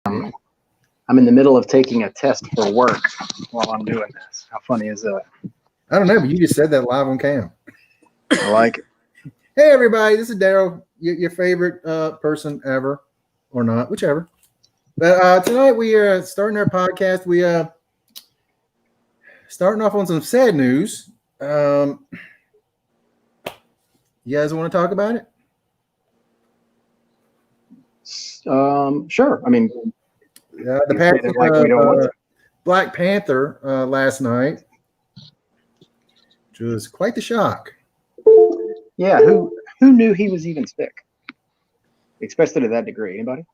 I'm in the middle of taking a test for work while I'm doing this. How funny is that? I don't know, but you just said that live on cam. I like it. Hey, everybody, this is Daryl, your favorite person ever, or not, whichever. But tonight we are starting our podcast. We starting off on some sad news. You guys want to talk about it? Sure. I mean, the passing of Black Panther last night, which was quite the shock. Yeah, who knew he was even sick? Especially to that degree. Anybody?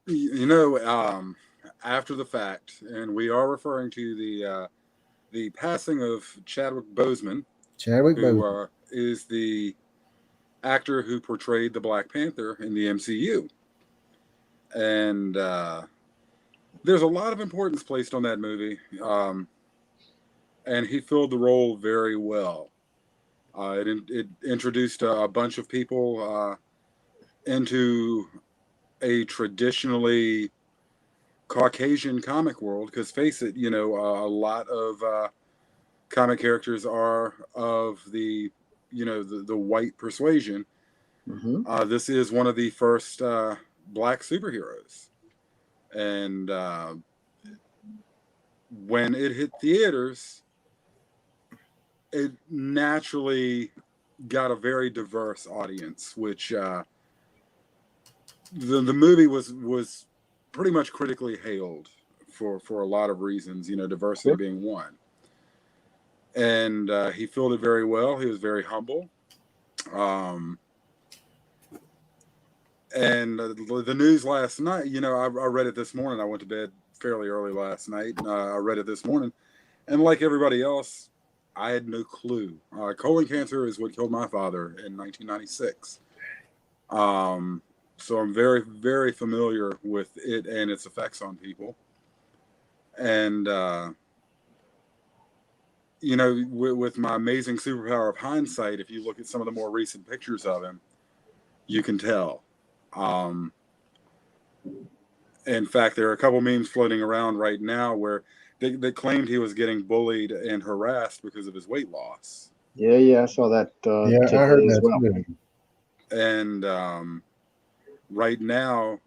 After the fact, and we are referring to the passing of Chadwick Boseman, who is the actor who portrayed the Black Panther in the MCU. And there's a lot of importance placed on that movie, and he filled the role very well. It introduced a bunch of people into a traditionally Caucasian comic world, because face it, a lot of comic characters are of the white persuasion. Mm-hmm. This is one of the first black superheroes, and when it hit theaters, it naturally got a very diverse audience, which the movie was pretty much critically hailed for a lot of reasons, diversity being one. And he filled it very well. He was very humble. And the news last night, I read it this morning. I went to bed fairly early last night. I read it this morning. And like everybody else, I had no clue. Colon cancer is what killed my father in 1996. So I'm very, very familiar with it and its effects on people. And, with my amazing superpower of hindsight, if you look at some of the more recent pictures of him, you can tell. In fact, there are a couple memes floating around right now where they claimed he was getting bullied and harassed because of his weight loss. Yeah, I saw that. I heard that as well. And right now,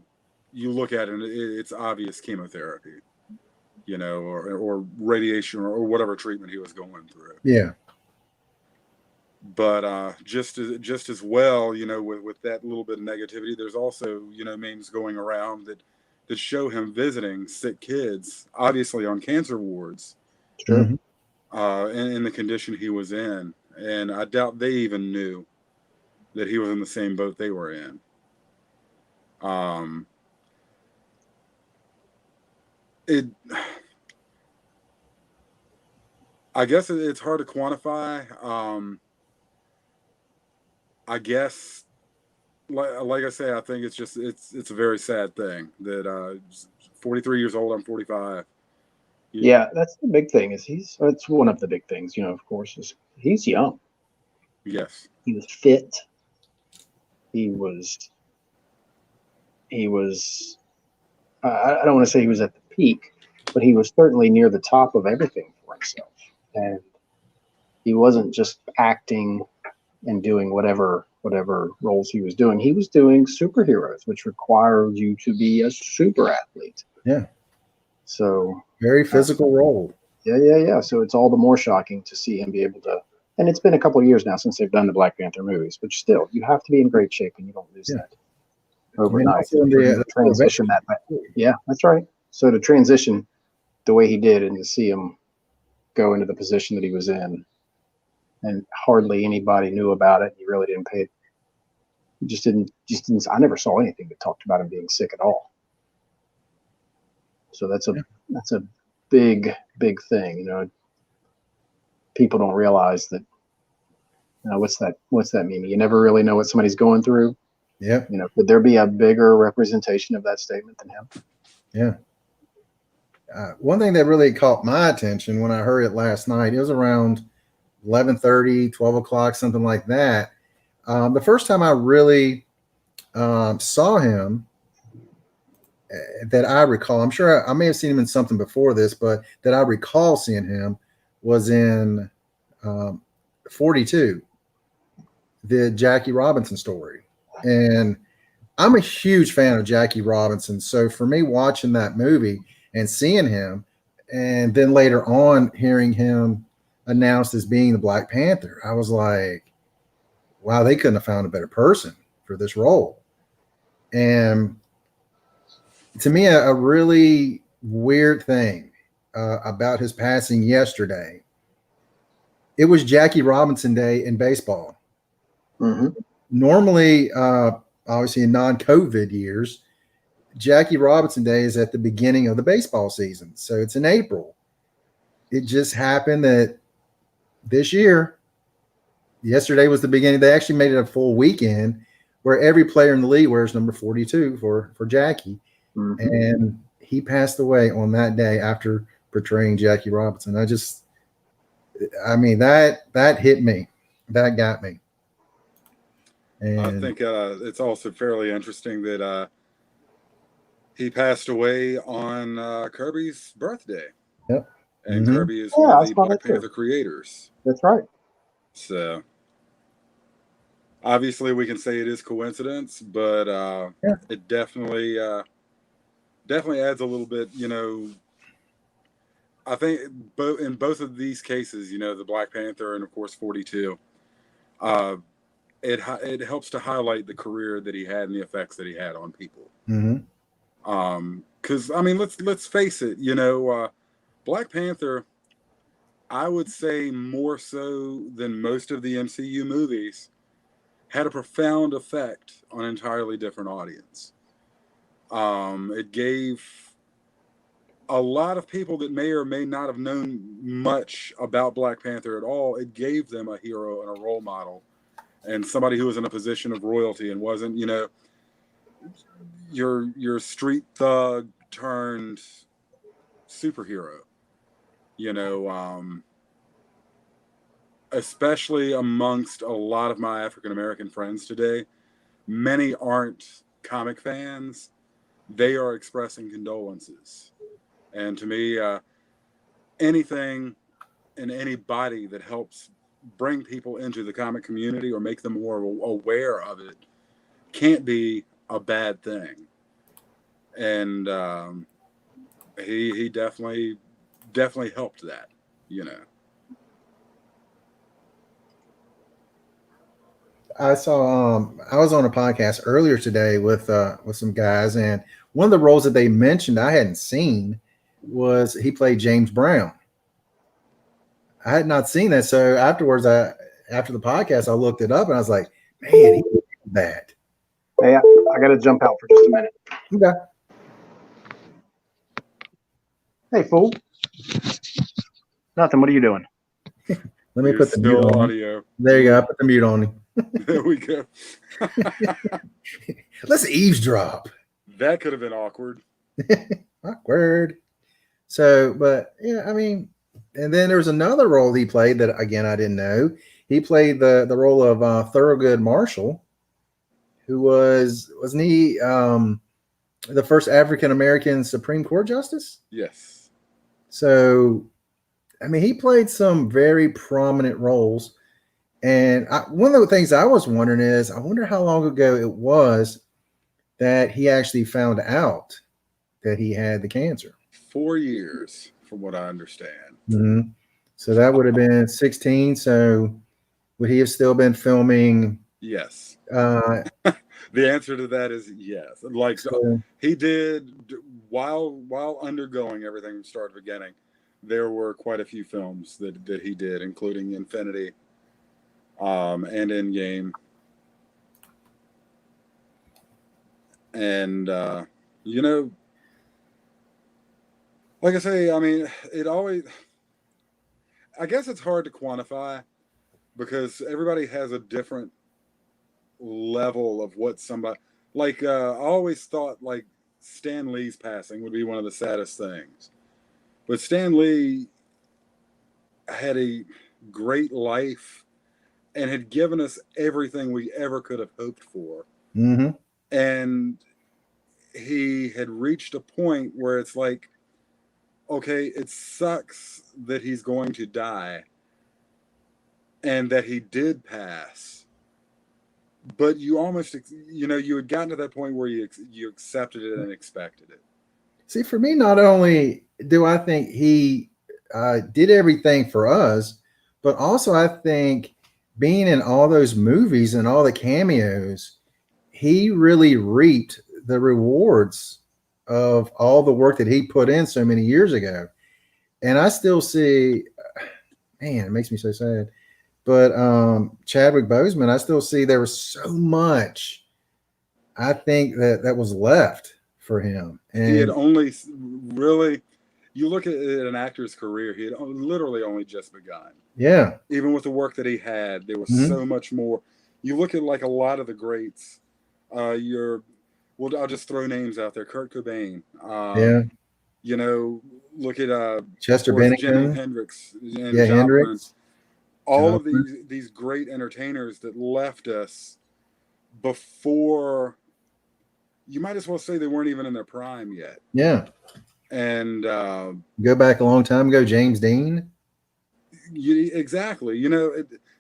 you look at it, it's obvious chemotherapy, or radiation or whatever treatment he was going through. Yeah. But just as well, with that little bit of negativity, there's also, memes going around that show him visiting sick kids, obviously on cancer wards, Sure. in the condition he was in. And I doubt they even knew that he was in the same boat they were in. I guess it's hard to quantify. I guess, like I say, I think it's a very sad thing that 43 years old, I'm 45. Yeah, that's the big thing. It's one of the big things, of course, is he's young. Yes. He was fit. He was. I don't want to say he was at the peak, but he was certainly near the top of everything for himself. And he wasn't just acting and doing whatever roles he was doing. He was doing superheroes, which required you to be a super athlete. Yeah. So very physical role. Yeah. So it's all the more shocking to see him be able to. And it's been a couple of years now since they've done the Black Panther movies, but still, you have to be in great shape, and you don't lose that overnight. Transition that way. Yeah, that's right. So to transition the way he did, and to see him go into the position that he was in, and hardly anybody knew about it. He really didn't pay it. Just didn't. I never saw anything that talked about him being sick at all. So that's a big thing. People don't realize that. What's that mean? You never really know what somebody's going through. Yeah. Could there be a bigger representation of that statement than him? Yeah. One thing that really caught my attention when I heard it last night, it was around 11:30, 12 o'clock, something like that. The first time I really saw him that I recall, I'm sure I may have seen him in something before this, but that I recall seeing him was in 42, the Jackie Robinson story. And I'm a huge fan of Jackie Robinson. So for me, watching that movie and seeing him, and then later on hearing him announced as being the Black Panther, I was like, wow, they couldn't have found a better person for this role. And to me, a really weird thing about his passing yesterday, it was Jackie Robinson Day in baseball. Mm-hmm. Normally, obviously in non-COVID years, Jackie Robinson Day is at the beginning of the baseball season. So it's in April. It just happened that this year, yesterday was the beginning. They actually made it a full weekend where every player in the league wears number 42 for Jackie. Mm-hmm. And he passed away on that day after portraying Jackie Robinson. I mean, that hit me. That got me. And I think it's also fairly interesting that he passed away on Kirby's birthday. Yep. And Kirby is one of the Black Panther creators. That's right. So obviously we can say it is coincidence, but it definitely adds a little bit, I think in both of these cases, the Black Panther and of course 42, it helps to highlight the career that he had and the effects that he had on people. Because I mean, let's face it, Black Panther, I would say more so than most of the MCU movies, had a profound effect on an entirely different audience. It gave a lot of people that may or may not have known much about Black Panther at all, it gave them a hero and a role model and somebody who was in a position of royalty and wasn't, your street thug turned superhero, especially amongst a lot of my African-American friends today. Many aren't comic fans. They are expressing condolences. And to me, anything and anybody that helps bring people into the comic community or make them more aware of it can't be a bad thing. And he definitely helped that, I saw I was on a podcast earlier today with some guys, and one of the roles that they mentioned I hadn't seen was he played James Brown. I had not seen that, so afterwards, after the podcast, I looked it up and I was like, "Man, he did that." Hey, I got to jump out for just a minute. Okay. Hey, fool. Nothing. What are you doing? Let me put the mute on. Audio. There you go. I put the mute on him. There we go. Let's eavesdrop. That could have been awkward. Awkward. So, but yeah, I mean, and then there's another role he played that again I didn't know. He played the role of Thurgood Marshall, who wasn't he the first African American Supreme Court justice? Yes. So, I mean, he played some very prominent roles. And one of the things I was wondering is, I wonder how long ago it was that he actually found out that he had the cancer. 4 years, from what I understand. Mm-hmm. So that would have been 16. So would he have still been filming? Yes. The answer to that is yes. Like he did while undergoing everything from start to beginning. There were quite a few films that he did, including Infinity. And Endgame, and like I say, I mean, I guess it's hard to quantify because everybody has a different level of what somebody like. I always thought like Stan Lee's passing would be one of the saddest things, but Stan Lee had a great life and had given us everything we ever could have hoped for. Mm-hmm. And he had reached a point where it's like, okay, it sucks that he's going to die and that he did pass. But you almost, you had gotten to that point where you accepted it and expected it. See, for me, not only do I think he did everything for us, but also I think being in all those movies and all the cameos, he really reaped the rewards of all the work that he put in so many years ago. And I still see, man, it makes me so sad. But Chadwick Boseman, I still see there was so much, I think, that was left for him. And he had only really, you look at an actor's career, he had literally only just begun. Yeah. Even with the work that he had, there was so much more. You look at like a lot of the greats, I'll just throw names out there. Kurt Cobain. Look at Chester Bennington, Bennington, Hendrix, and yeah, Joplin. Hendrix. All of these great entertainers that left us before, you might as well say they weren't even in their prime yet. Yeah. And go back a long time ago, James Dean. Exactly.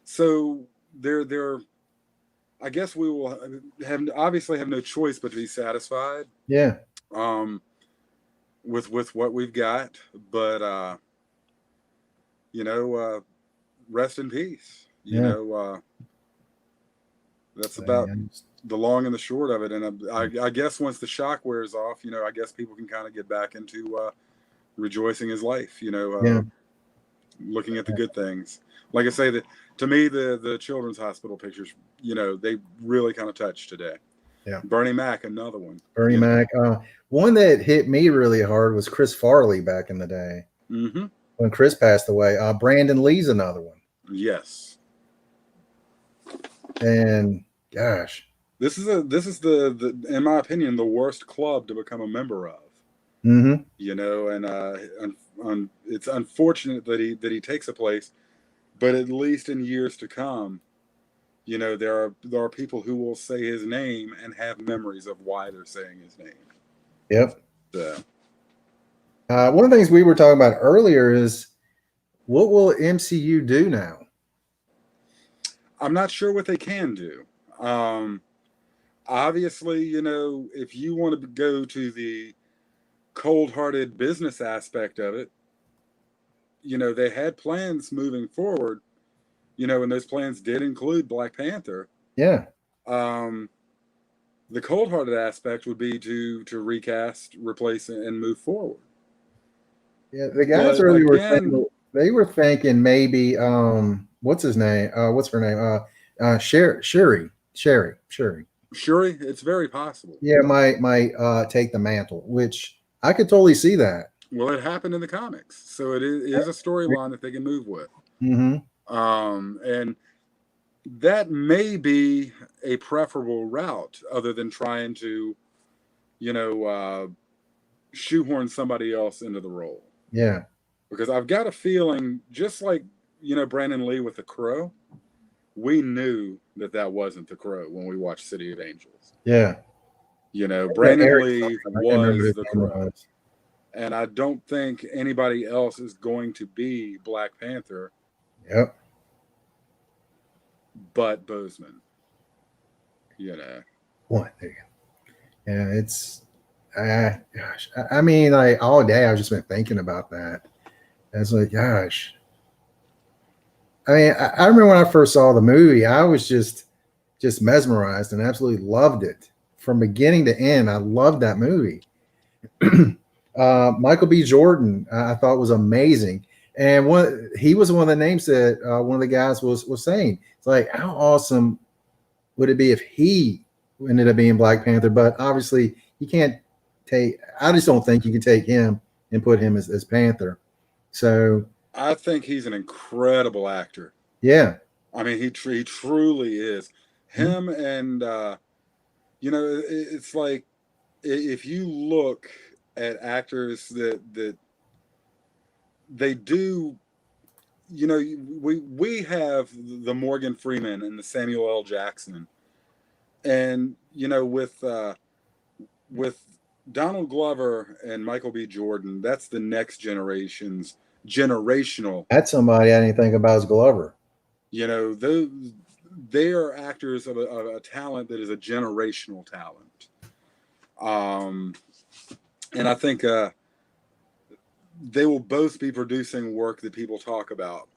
So they're I guess we will obviously have no choice but to be satisfied. Yeah. With what we've got, but rest in peace. That's about the long and the short of it. And I guess once the shock wears off, I guess people can kind of get back into rejoicing his life. Looking at the good things. Like I say, that to me, the children's hospital pictures, they really kind of touched today. Yeah. Bernie Mac, another one. Bernie Mac. One that hit me really hard was Chris Farley back in the day. Mm-hmm. When Chris passed away. Brandon Lee's another one. Yes. And gosh, this is the in my opinion, the worst club to become a member of. Mm-hmm. And it's unfortunate that he takes a place, but at least in years to come, there are people who will say his name and have memories of why they're saying his name. Yep. So. One of the things we were talking about earlier is, what will MCU do now? I'm not sure what they can do. Obviously, if you want to go to the cold-hearted business aspect of it, they had plans moving forward, and those plans did include Black Panther. Yeah. The cold-hearted aspect would be to recast, replace, and move forward. Yeah, the guys earlier were thinking maybe what's his name? What's her name? Shuri. Shuri, it's very possible. Yeah, might take the mantle, which I could totally see that. Well, it happened in the comics, so it is a storyline that they can move with. Mm-hmm. And that may be a preferable route, other than trying to, shoehorn somebody else into the role. Yeah. Because I've got a feeling, just like, Brandon Lee with The Crow, we knew that wasn't The Crow when we watched City of Angels. Yeah. Brandon Lee was The Crow. And I don't think anybody else is going to be Black Panther. Yep. But Boseman. What? There you go. Yeah, it's gosh. I mean, like, all day I've just been thinking about that. And it's like, gosh. I mean, I remember when I first saw the movie, I was just mesmerized and absolutely loved it from beginning to end. I loved that movie. Michael B. Jordan, I thought was amazing. And he was one of the names that one of the guys was saying. It's like, how awesome would it be if he ended up being Black Panther? But obviously, you can't take. I just don't think you can take him and put him as Panther. So I think he's an incredible actor. Yeah, I mean, he truly is. Him and it's like, if you look at actors that they do, we have the Morgan Freeman and the Samuel L. Jackson, and with Donald Glover and Michael B. Jordan, that's the next generation's generational. That's somebody I didn't think about as Glover. You know, they are actors of a talent that is a generational talent. And I think they will both be producing work that people talk about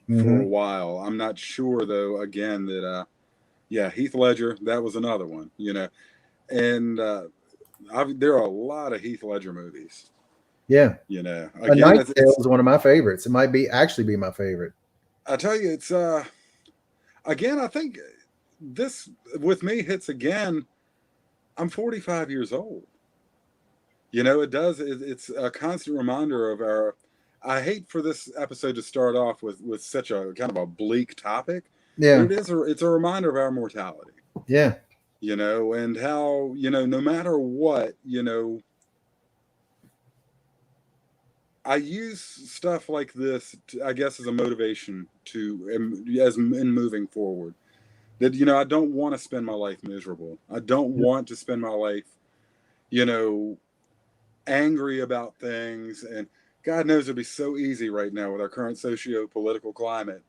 for a while. I'm not sure, though, again, that, Heath Ledger, that was another one, and there are a lot of Heath Ledger movies. Yeah. Again, A Knight's Tale is one of my favorites. It might actually be my favorite. I tell you, it's, again, I think this, with me, hits again, I'm 45 years old. It's a constant reminder of I hate for this episode to start off with such a kind of a bleak topic. Yeah. But it's a reminder of our mortality. Yeah. And how, no matter what, I use stuff like this, I guess, as a motivation as in moving forward. That, I don't want to spend my life miserable. I don't want to spend my life, angry about things. And God knows it'd be so easy right now with our current socio-political climate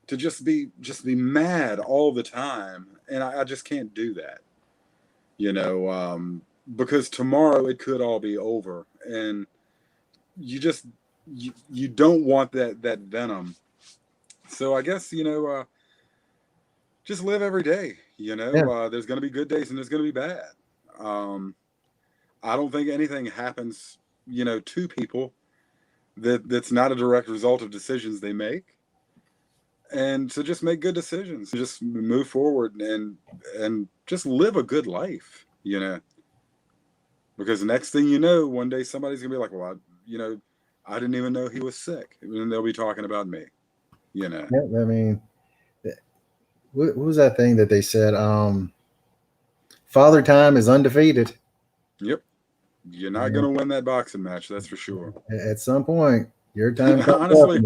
to just be mad all the time. And I just can't do that, because tomorrow it could all be over. And you don't want that venom. So I guess, just live every day, there's going to be good days and there's going to be bad. I don't think anything happens, to people that's not a direct result of decisions they make. And so just make good decisions, just move forward and just live a good life, because the next thing you know, one day somebody's gonna be like, well, I didn't even know he was sick. And they'll be talking about me, Yeah, I mean, what was that thing that they said? Father Time is undefeated. Yep. You're not going to win that boxing match, that's for sure. At some point, your time comes. Honestly,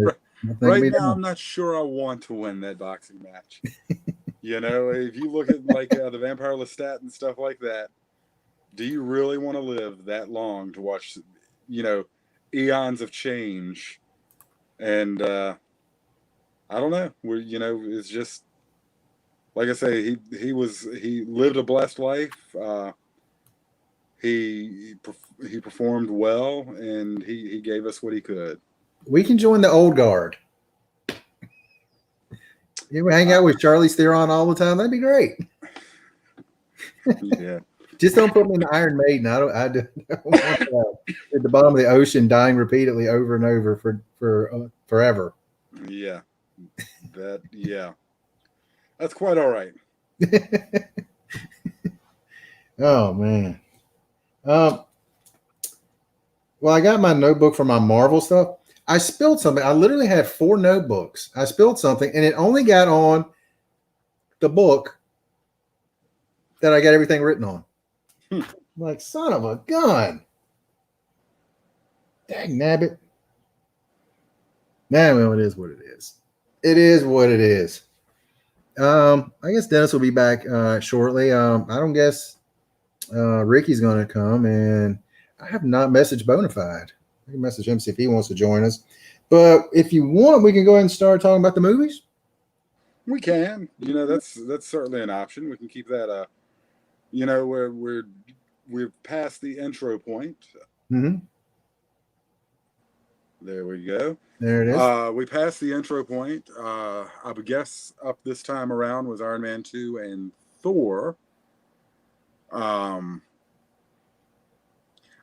right now, I'm not sure I want to win that boxing match. If you look at like the Vampire Lestat and stuff like that, do you really want to live that long to watch, eons of change? And I don't know. It's just like I say, he lived a blessed life. He performed well, and he gave us what he could. We can join the old guard. You hang out with Charlize Theron all the time. That'd be great. Yeah. Just don't put me in the Iron Maiden. I don't want at the bottom of the ocean, dying repeatedly over and over for forever. Yeah. That's quite all right. Oh man. Well, I got my notebook for my Marvel stuff. I spilled something. I literally had 4 notebooks. I spilled something, and it only got on the book that I got everything written on. Like, son of a gun. Dang nabbit. Nah, well, it is what it is. It is what it is. I guess Dennis will be back shortly. I don't guess Ricky's going to come, and I have not messaged Bonafide. I can message him, see if he wants to join us. But if you want, we can go ahead and start talking about the movies. We can. That's certainly an option. We can keep that. We're past the intro point. Mm-hmm. There we go. There it is. We passed the intro point. I would guess up this time around was Iron Man 2 and Thor. I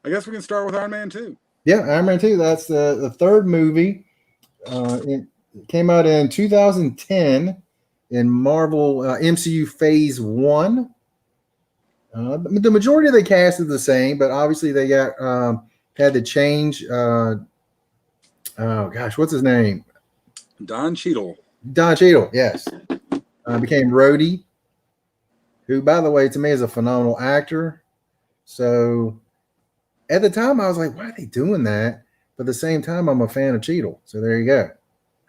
guess we can start with Iron Man 2. Yeah, Iron Man 2. That's the third movie. It came out in 2010 in Marvel MCU Phase 1. The majority of the cast is the same, but obviously they got had to change. Oh gosh, what's his name? Don Cheadle. Don Cheadle, yes. Became Rhodey, who, by the way, to me is a phenomenal actor. So at the time, I was like, why are they doing that? But at the same time, I'm a fan of Cheadle. So there you go.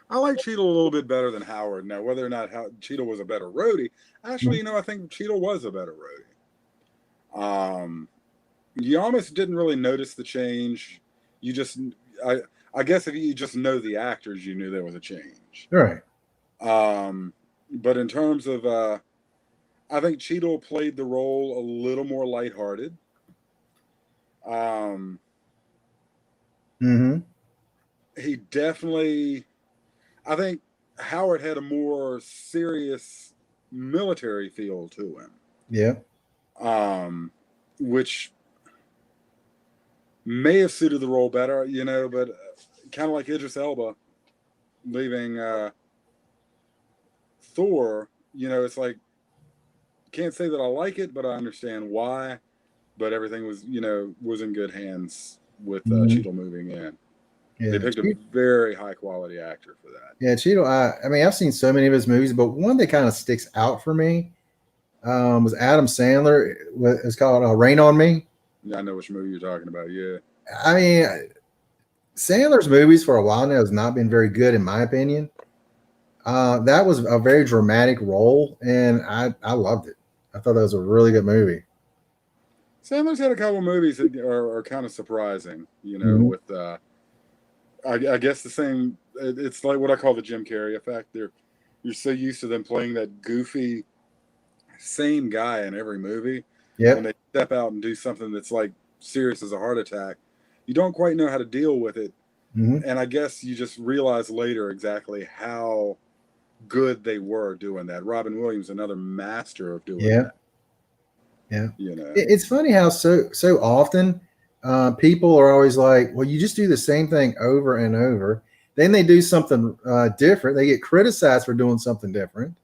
I like Cheadle a little bit better than Howard. Now, whether or not Cheadle was a better Rhodey, actually, I think Cheadle was a better Rhodey. you almost didn't really notice the change. You just, I guess if you just know the actors, you knew there was a change. Right. But in terms of, I think Cheadle played the role a little more lighthearted. He definitely, I think Howard had a more serious military feel to him. Yeah. Which may have suited the role better, but kind of like Idris Elba leaving Thor, it's like, can't say that I like it, but I understand why. But everything was, was in good hands with Cheadle moving in. Yeah. They picked a very high quality actor for that. Yeah, Cheadle. I mean, I've seen so many of his movies, but one that kind of sticks out for me was Adam Sandler. It's called Rain on Me. Yeah, I know which movie you're talking about. Yeah. I mean, Sandler's movies for a while now has not been very good, in my opinion. That was a very dramatic role, and I loved it. I thought that was a really good movie. Sandler's had a couple of movies that are kind of surprising, with I guess the same. It's like what I call the Jim Carrey effect. You're so used to them playing that goofy, same guy in every movie. Yeah. When they step out and do something that's like serious as a heart attack, you don't quite know how to deal with it. And I guess you just realize later exactly how good they were doing that. Robin Williams, another master of doing that. Yeah. It's funny how so often people are always like, well, you just do the same thing over and over. Then they do something different. They get criticized for doing something different.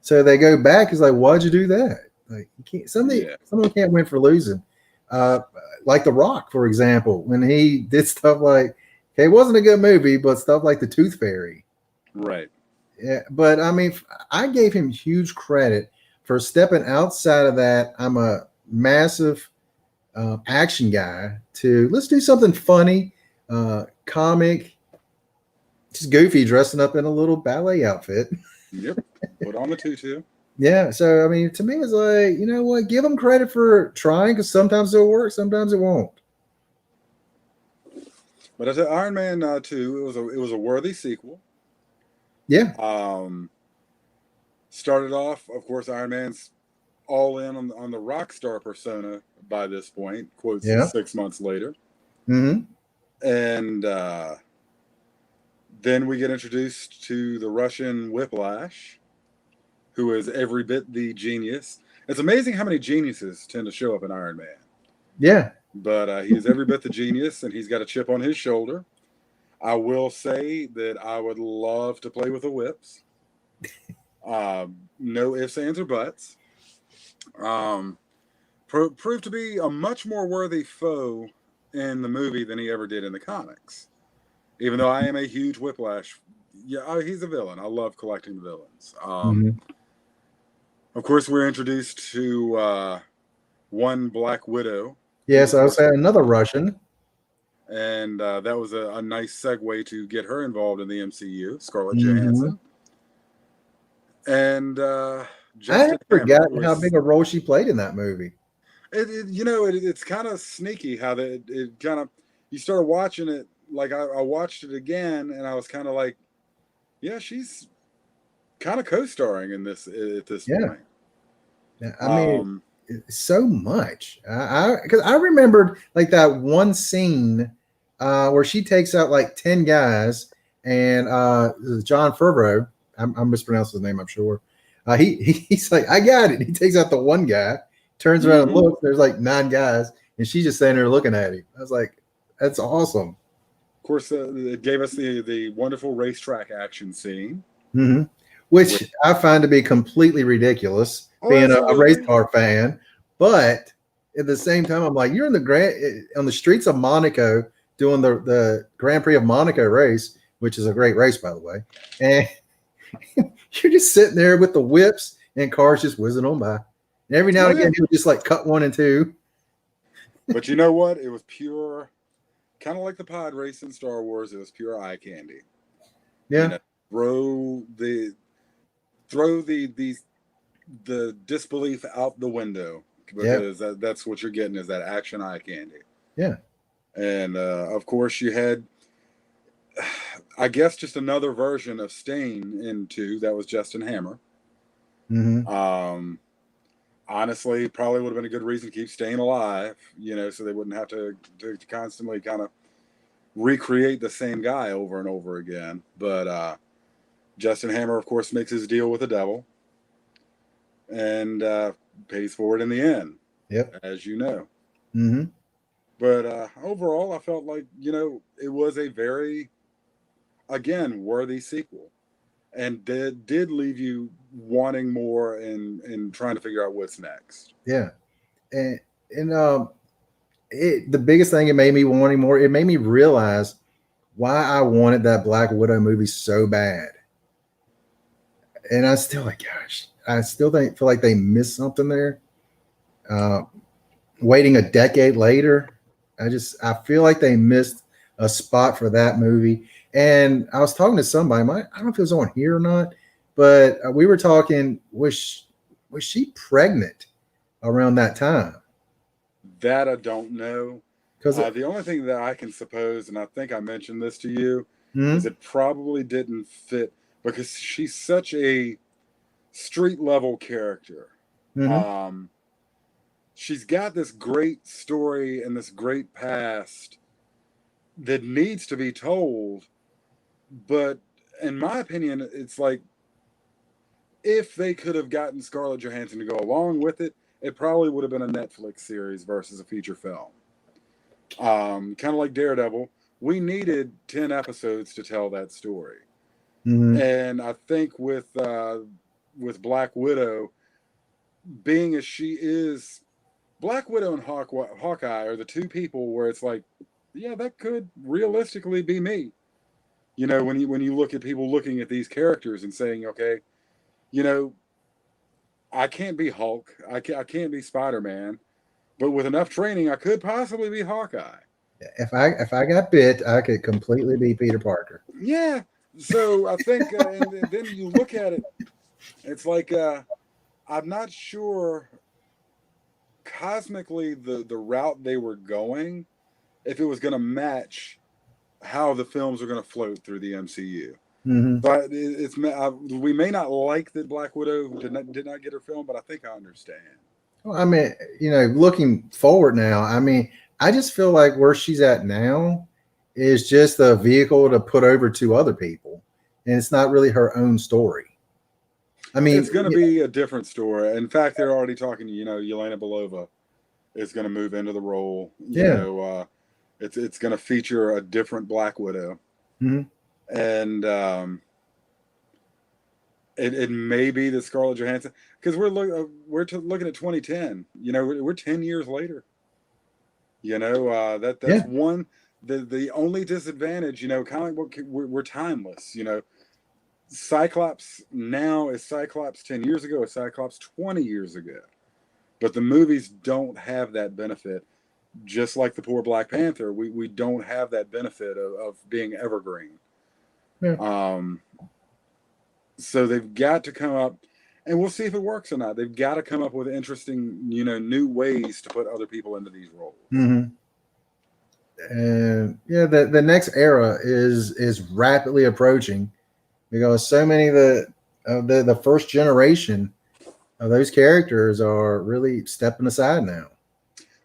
So they go back. It's like, why'd you do that? Like, you can't, someone can't win for losing. Like The Rock, for example, when he did stuff like, okay, it wasn't a good movie, but stuff like The Tooth Fairy. Right. Yeah. But I mean, I gave him huge credit for stepping outside of that. I'm a massive action guy to let's do something funny, comic, just goofy, dressing up in a little ballet outfit. Yep. Put on the tutu. Yeah. So, I mean, to me, it's like, you know what? Give them credit for trying, because sometimes it'll work, sometimes it won't. But as Iron Man 2, it was a worthy sequel. Yeah. Started off, of course, Iron Man's all in on the rock star persona by this point, quotes 6 months later. And then we get introduced to the Russian Whiplash, who is every bit the genius. It's amazing how many geniuses tend to show up in Iron Man. Yeah. But he is every bit the genius, and he's got a chip on his shoulder. I will say that I would love to play with the whips. No ifs, ands, or buts. Proved to be a much more worthy foe in the movie than he ever did in the comics. Even though I am a huge Whiplash, he's a villain. I love collecting the villains. Of course, we're introduced to one Black Widow. Yes, I was saying another Russian. And that was a nice segue to get her involved in the MCU, Scarlett Johansson. And I had forgotten how big a role she played in that movie. It's kind of sneaky how it kind of, you started watching it, like I watched it again, and I was kind of like, yeah, she's kind of co-starring in this at this point. Yeah, I mean, so much. Because I remembered like that one scene where she takes out like 10 guys, and John Favreau, I'm mispronouncing his name, I'm sure. He's like, I got it. He takes out the one guy, turns around and looks. There's like 9 guys, and she's just standing there looking at him. I was like, that's awesome. Of course, it gave us the wonderful racetrack action scene, which I find to be completely ridiculous, being a race car fan. But at the same time, I'm like, you're on the streets of Monaco doing the Grand Prix of Monaco race, which is a great race, by the way, and you're just sitting there with the whips and cars just whizzing on by. And every now and again, you just like cut 1 and 2. But you know what? It was pure, kind of like the pod race in Star Wars. It was pure eye candy. Yeah. Throw the disbelief out the window because that's what you're getting is that action eye candy. Yeah. And of course, you had, I guess, just another version of Stain in 2. That was Justin Hammer. Honestly, probably would have been a good reason to keep Stain alive, so they wouldn't have to constantly kind of recreate the same guy over and over again. But Justin Hammer, of course, makes his deal with the devil and pays for it in the end. Yep. As you know. Mm-hmm. But overall, I felt like, it was a very, again, worthy sequel. And did leave you wanting more and trying to figure out what's next. Yeah. And the biggest thing it made me wanting more, it made me realize why I wanted that Black Widow movie so bad. And I still feel like they missed something there. Waiting a decade later, I feel like they missed a spot for that movie. And I was talking to somebody, I don't know if it was on here or not, but we were talking, was she pregnant around that time? That I don't know. Because the only thing that I can suppose, and I think I mentioned this to you, is it probably didn't fit because she's such a street level character. She's got this great story and this great past that needs to be told. But in my opinion, it's like if they could have gotten Scarlett Johansson to go along with it, it probably would have been a Netflix series versus a feature film. Kind of like Daredevil, we needed 10 episodes to tell that story. And I think with Black Widow, being as she is, Black Widow and Hawkeye are the two people where it's like, yeah, that could realistically be me. When you look at people looking at these characters and saying, okay, I can't be Hulk, I can't be Spider-Man, but with enough training, I could possibly be Hawkeye. If I got bit, I could completely be Peter Parker. Yeah. So I think, and then you look at it, it's like I'm not sure cosmically the route they were going, if it was going to match how the films are going to float through the MCU. But we may not like that Black Widow did not get her film, but I think I understand. Well, I mean, looking forward now, I just feel like where she's at now is just a vehicle to put over to other people, and it's not really her own story. It's going to be a different story. In fact, they're already talking. Yelena Belova is going to move into the role. It's going to feature a different Black Widow, and it may be the Scarlett Johansson because we're looking at 2010. We're 10 years later. That's one. The only disadvantage, kind of like we're timeless. Cyclops now is Cyclops 10 years ago, is Cyclops 20 years ago. But the movies don't have that benefit. Just like the poor Black Panther, we don't have that benefit of being evergreen. Yeah. So they've got to come up, and we'll see if it works or not. They've got to come up with interesting, new ways to put other people into these roles. And the next era is rapidly approaching because so many of the first generation of those characters are really stepping aside now.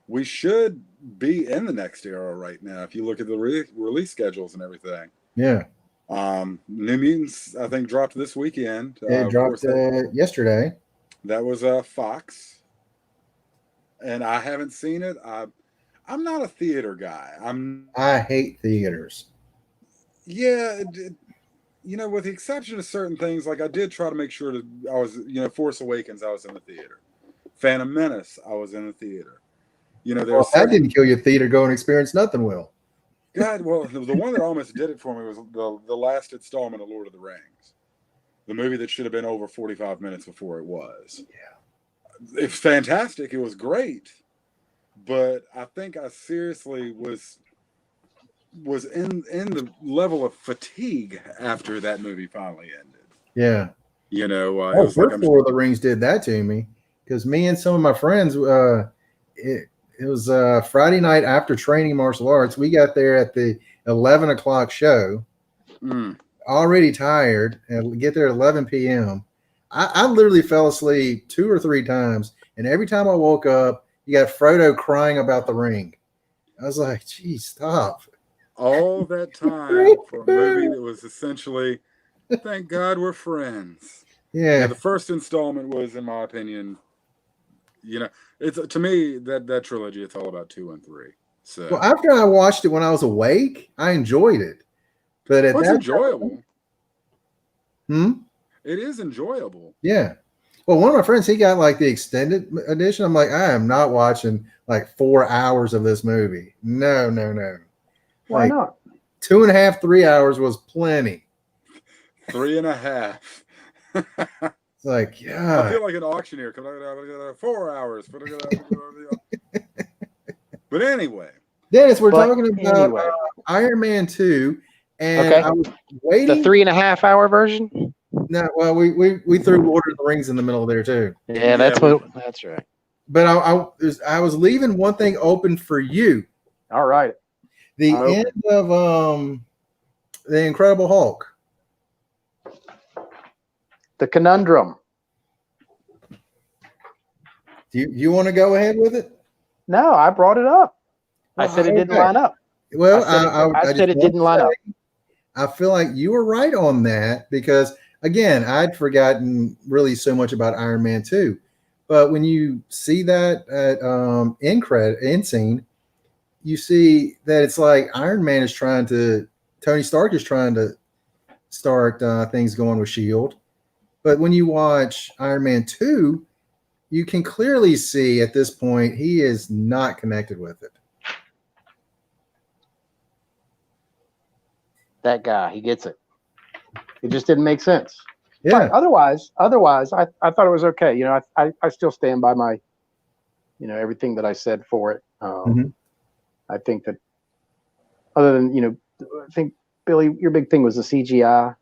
We should be in the next era right now if you look at the release schedules and everything. Yeah. New Mutants, I think, dropped this weekend. It dropped yesterday. That was Fox. And I haven't seen it. I'm not a theater guy. I hate theaters. Yeah. With the exception of certain things, like I did try to make sure that I was, Force Awakens, I was in the theater. Phantom Menace, I was in the theater. That didn't kill your theater going experience, nothing will. God, well, the one that almost did it for me was the last installment of Lord of the Rings. The movie that should have been over 45 minutes before it was. Yeah. It's fantastic. It was great. But I think I seriously was in the level of fatigue after that movie finally ended. Yeah. It was Lord of the Rings did that to me because me and some of my friends, it was Friday night after training martial arts. We got there at the 11 o'clock show, already tired, and get there at 11 p.m. I literally fell asleep 2 or 3 times, and every time I woke up, you got Frodo crying about the ring. I was like, geez, stop. All that time for a movie that was essentially, thank God we're friends. Yeah. The first installment was, in my opinion, it's to me that trilogy. It's all about 2 and 3. So, well, after I watched it when I was awake, I enjoyed it, but it's enjoyable. It is enjoyable. Yeah. Well, one of my friends, he got like the extended edition. I'm like, I am not watching like 4 hours of this movie. No. Why not? 2.5, 3 hours was plenty. 3.5. It's like, yeah. I feel like an auctioneer. 4 hours. But anyway. Dennis, we're talking about Iron Man 2. And I was waiting. The 3.5 hour version? No, well, we threw Lord of the Rings in the middle of there too. Yeah, that's right. But I was leaving one thing open for you. All right. The end of the Incredible Hulk. The conundrum. Do you want to go ahead with it? No, I brought it up. I said it didn't line up. Well, I said it didn't line up. I feel like you were right on that because, again, I'd forgotten really so much about Iron Man 2. But when you see that at end scene, you see that it's like Iron Man is Tony Stark is trying to start things going with S.H.I.E.L.D. But when you watch Iron Man 2, you can clearly see at this point he is not connected with it. That guy, he gets it. It just didn't make sense. Yeah. But otherwise, I thought it was okay. You know, I still stand by my, everything that I said for it. I think that other than, I think, Billy, your big thing was the CGI.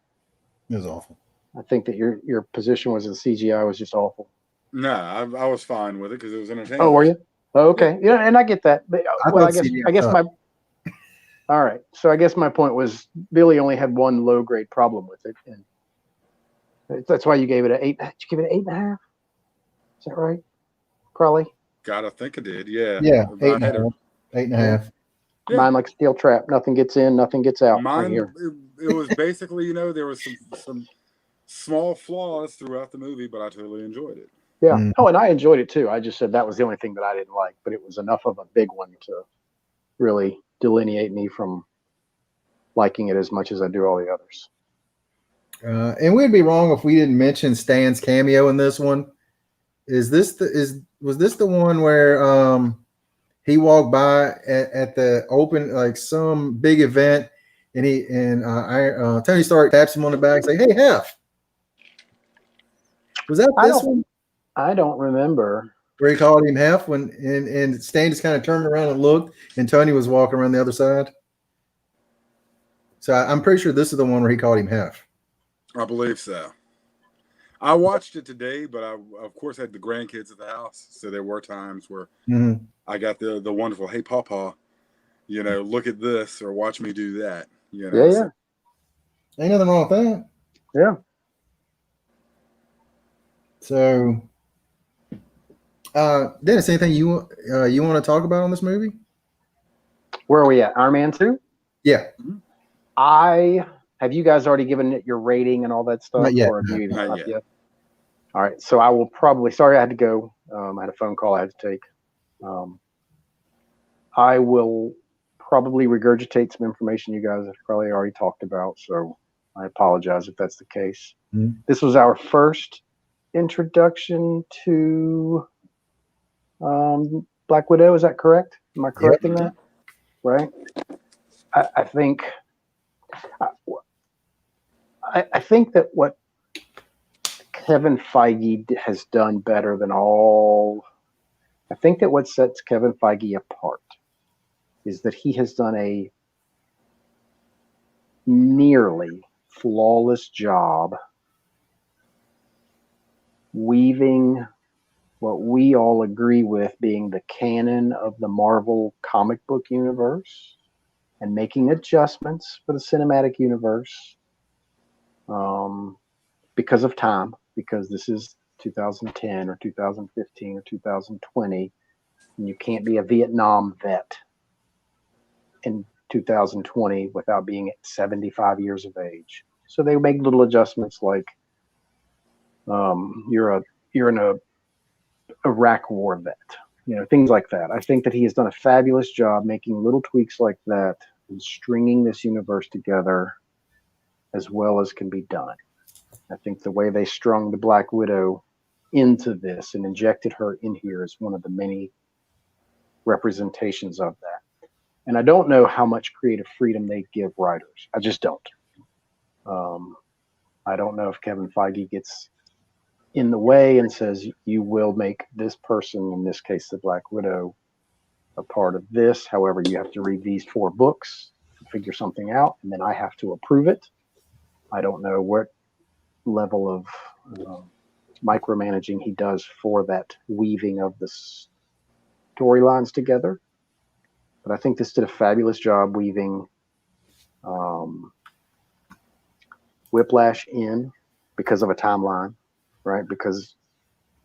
It was awful. I think that your position was the CGI was just awful. No, I was fine with it because it was entertaining. Oh, were you? Oh, okay. Yeah, and I get that. But, I guess my. All right. So I guess my point was Billy only had one low grade problem with it, and that's why you gave it an 8. Did you give it an 8.5? Is that right? Probably. God, I think I did. Yeah. Yeah. 8.5. 8.5. Yeah. Mine like steel trap. Nothing gets in, nothing gets out. Mine, right here. It was basically, there was some small flaws throughout the movie, but I totally enjoyed it. Yeah. Oh, and I enjoyed it too. I just said that was the only thing that I didn't like, but it was enough of a big one to really delineate me from liking it as much as I do all the others. And we'd be wrong if we didn't mention Stan's cameo in this one. Was this the one where he walked by at the open, like some big event, and Tony Stark taps him on the back and say, "Hey, Hef." Was that this one? I don't remember. Where he called him Hef and Stan just kind of turned around and looked, and Tony was walking around the other side. So I'm pretty sure this is the one where he called him Hef. I believe so. I watched it today, but I, of course, had the grandkids at the house. So there were times where I got the wonderful, "Hey, Pawpaw, look at this," or "Watch me do that." Yeah. So, ain't nothing wrong with that. Yeah. So, Dennis, anything you want to talk about on this movie? Where are we at? Iron Man 2? Yeah. Have you guys already given it your rating and all that stuff? Not yet. Or have you Not yet. All right. So I will probably, sorry I had to go. I had a phone call I had to take. I will probably regurgitate some information you guys have probably already talked about. So I apologize if that's the case. This was our first introduction to Black Widow. Is that correct? Am I correct in that? Right. I think that what Kevin Feige has done better than all, I think that what sets Kevin Feige apart is that he has done a nearly flawless job weaving what we all agree with being the canon of the Marvel comic book universe and making adjustments for the cinematic universe because of time, because this is 2010 or 2015 or 2020, and you can't be a Vietnam vet in 2020 without being 75 years of age. So they make little adjustments like you're in a Iraq war vet, things like that. I think that he has done a fabulous job making little tweaks like that and stringing this universe together as well as can be done. I think the way they strung the Black Widow into this and injected her in here is one of the many representations of that. And I don't know how much creative freedom they give writers. I just don't. I don't know if Kevin Feige gets in the way and says, you will make this person, in this case, the Black Widow, a part of this. However, you have to read these 4 books to figure something out, and then I have to approve it. I don't know what level of micromanaging he does for that weaving of the storylines together. But I think this did a fabulous job weaving Whiplash in because of a timeline, right? Because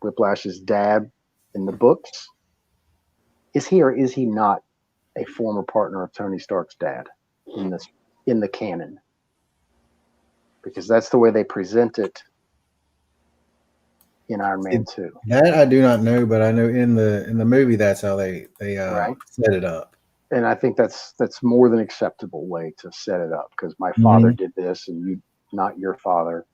Whiplash's dad in the books is he or is he not a former partner of Tony Stark's dad in the canon? Because that's the way they present it in Iron Man 2. That I do not know, but I know in the movie that's how they right? set it up. And I think that's more than acceptable way to set it up, because my father did this and you, not your father.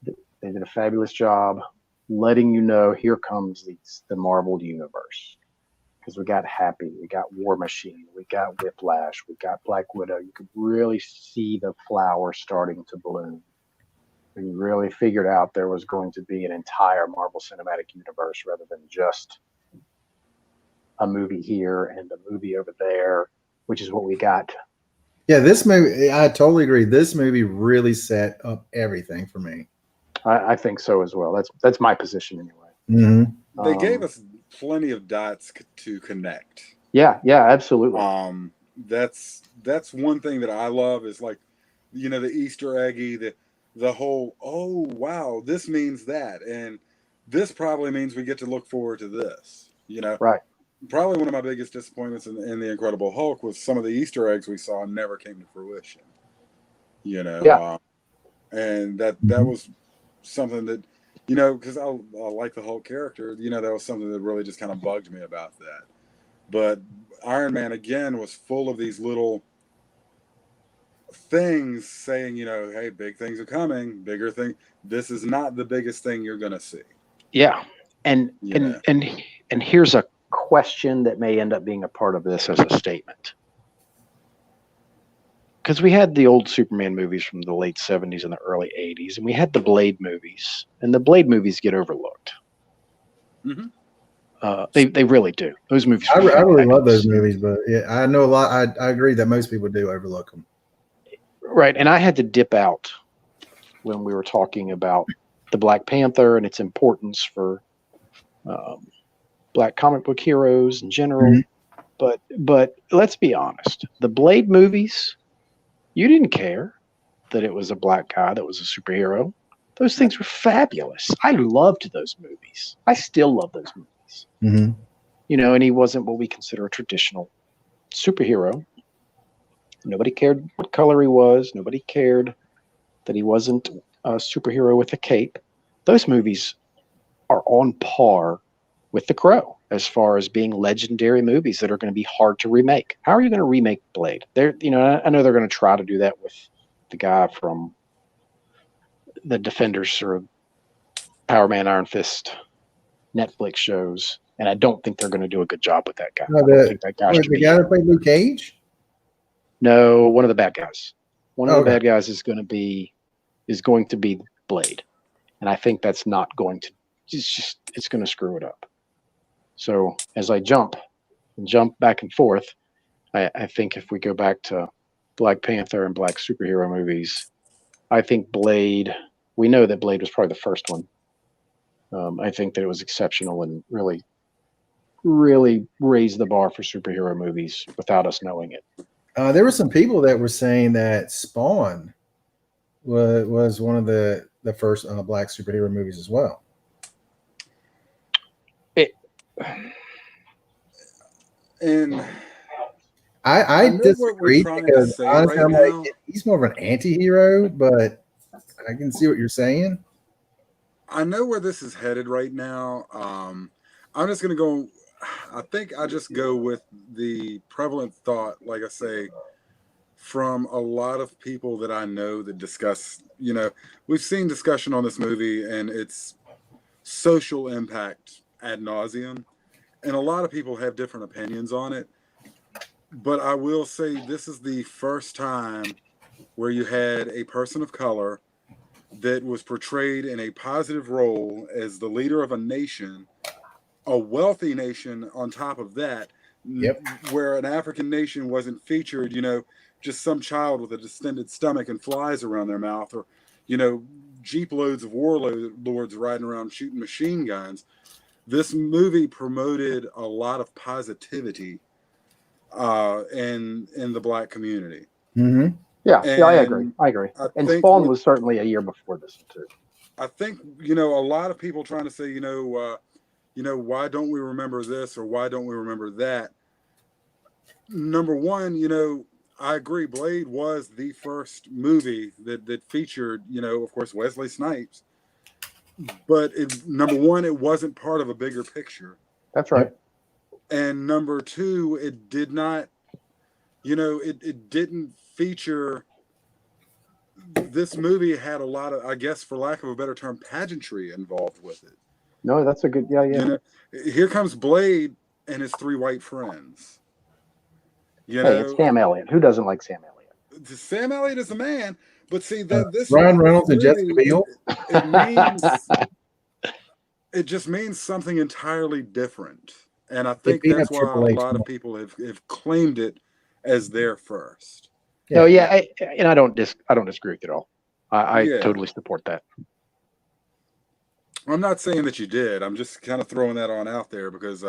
They did a fabulous job letting you know here comes the Marvel universe. Because we got Happy, we got War Machine, we got Whiplash, we got Black Widow. You could really see the flower starting to bloom. And you really figured out there was going to be an entire Marvel Cinematic Universe rather than just a movie here and a movie over there, which is what we got. Yeah, this movie, I totally agree. This movie really set up everything for me. I think so as well. That's my position anyway. Mm-hmm. They gave us plenty of dots to connect. Yeah, absolutely. That's one thing that I love is like, the Easter eggy, the whole, oh wow, this means that, and this probably means we get to look forward to this. Right. Probably one of my biggest disappointments in the Incredible Hulk was some of the Easter eggs we saw never came to fruition. Yeah. And that was something that, because I like the Hulk character, that was something that really just kind of bugged me about that. But Iron Man, again, was full of these little things saying, hey, big things are coming, bigger thing. This is not the biggest thing you're going to see. Yeah. And here's a question that may end up being a part of this as a statement. Because we had the old Superman movies from the late 70s and the early 80s, and we had the Blade movies, and the Blade movies get overlooked. Mm-hmm. They really do. Those movies. I really love those movies, but yeah, I know a lot. I agree that most people do overlook them. Right, and I had to dip out when we were talking about the Black Panther and its importance for Black comic book heroes in general. Mm-hmm. But let's be honest, the Blade movies, you didn't care that it was a black guy that was a superhero. Those things were fabulous. I loved those movies. I still love those movies. Mm-hmm. And he wasn't what we consider a traditional superhero. Nobody cared what color he was. Nobody cared that he wasn't a superhero with a cape. Those movies are on par with The Crow as far as being legendary movies that are going to be hard to remake. How are you going to remake Blade? I know they're going to try to do that with the guy from the Defenders or Power Man, Iron Fist Netflix shows, and I don't think they're going to do a good job with that guy. The guy that played Luke Cage? No, one of the bad guys. One of the bad guys is going to be Blade, and I think that's not going to. It's going to screw it up. So as I jump back and forth, I think if we go back to Black Panther and Black superhero movies, I think Blade. We know that Blade was probably the first one. I think that it was exceptional and really, really raised the bar for superhero movies without us knowing it. There were some people that were saying that Spawn was one of the first black superhero movies as well. And I know what we're disagree trying to because say honestly, right I'm now. like, he's more of an anti-hero, but I can see what you're saying. I know where this is headed right now. I'm just gonna go. I think I just go with the prevalent thought, like I say, from a lot of people that I know that discuss. You know, we've seen discussion on this movie and its social impact ad nauseum, and a lot of people have different opinions on it. But I will say this is the first time where you had a person of color that was portrayed in a positive role as the leader of a nation, a wealthy nation on top of that, Yep. where an African nation wasn't featured, you know, just some child with a distended stomach and flies around their mouth, or, you know, jeep loads of warlords riding around shooting machine guns. This movie promoted a lot of positivity in the black community. Mm-hmm. Yeah, And yeah, I agree. And Spawn was certainly a year before this too. I think, you know, a lot of people trying to say, you know, why don't we remember this or why don't we remember that? Number one, you know, I agree. Blade was the first movie that featured, you know, of course, Wesley Snipes. But number one, it wasn't part of a bigger picture. That's right. And number two, it did not, you know, it didn't feature. This movie had a lot of, I guess, for lack of a better term, pageantry involved with it. No, that's a good, yeah. You know, here comes Blade and his three white friends. You know, it's Sam Elliott. Who doesn't like Sam Elliott? Sam Elliott is a man, but see that this Ryan Reynolds and Jessica Biel. It means it just means something entirely different, and I think that's why a lot of people have claimed it as their first. Yeah. No, yeah, and I don't disagree with it at all. I totally support that. I'm not saying that you did. I'm just kind of throwing that on out there because,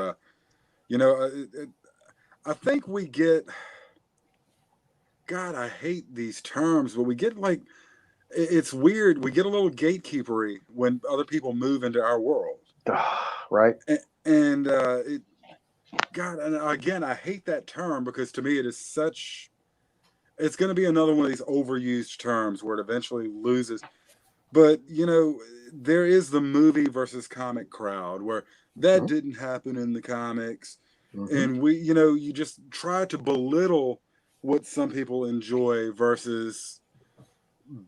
you know, I think we get. God, I hate these terms, but we get like, it's weird. We get a little gatekeepery when other people move into our world, right? And God, and again, I hate that term because to me it is such. It's going to be another one of these overused terms where it eventually loses. But, you know, there is the movie versus comic crowd where that didn't happen in the comics. And we, you know, you just try to belittle what some people enjoy versus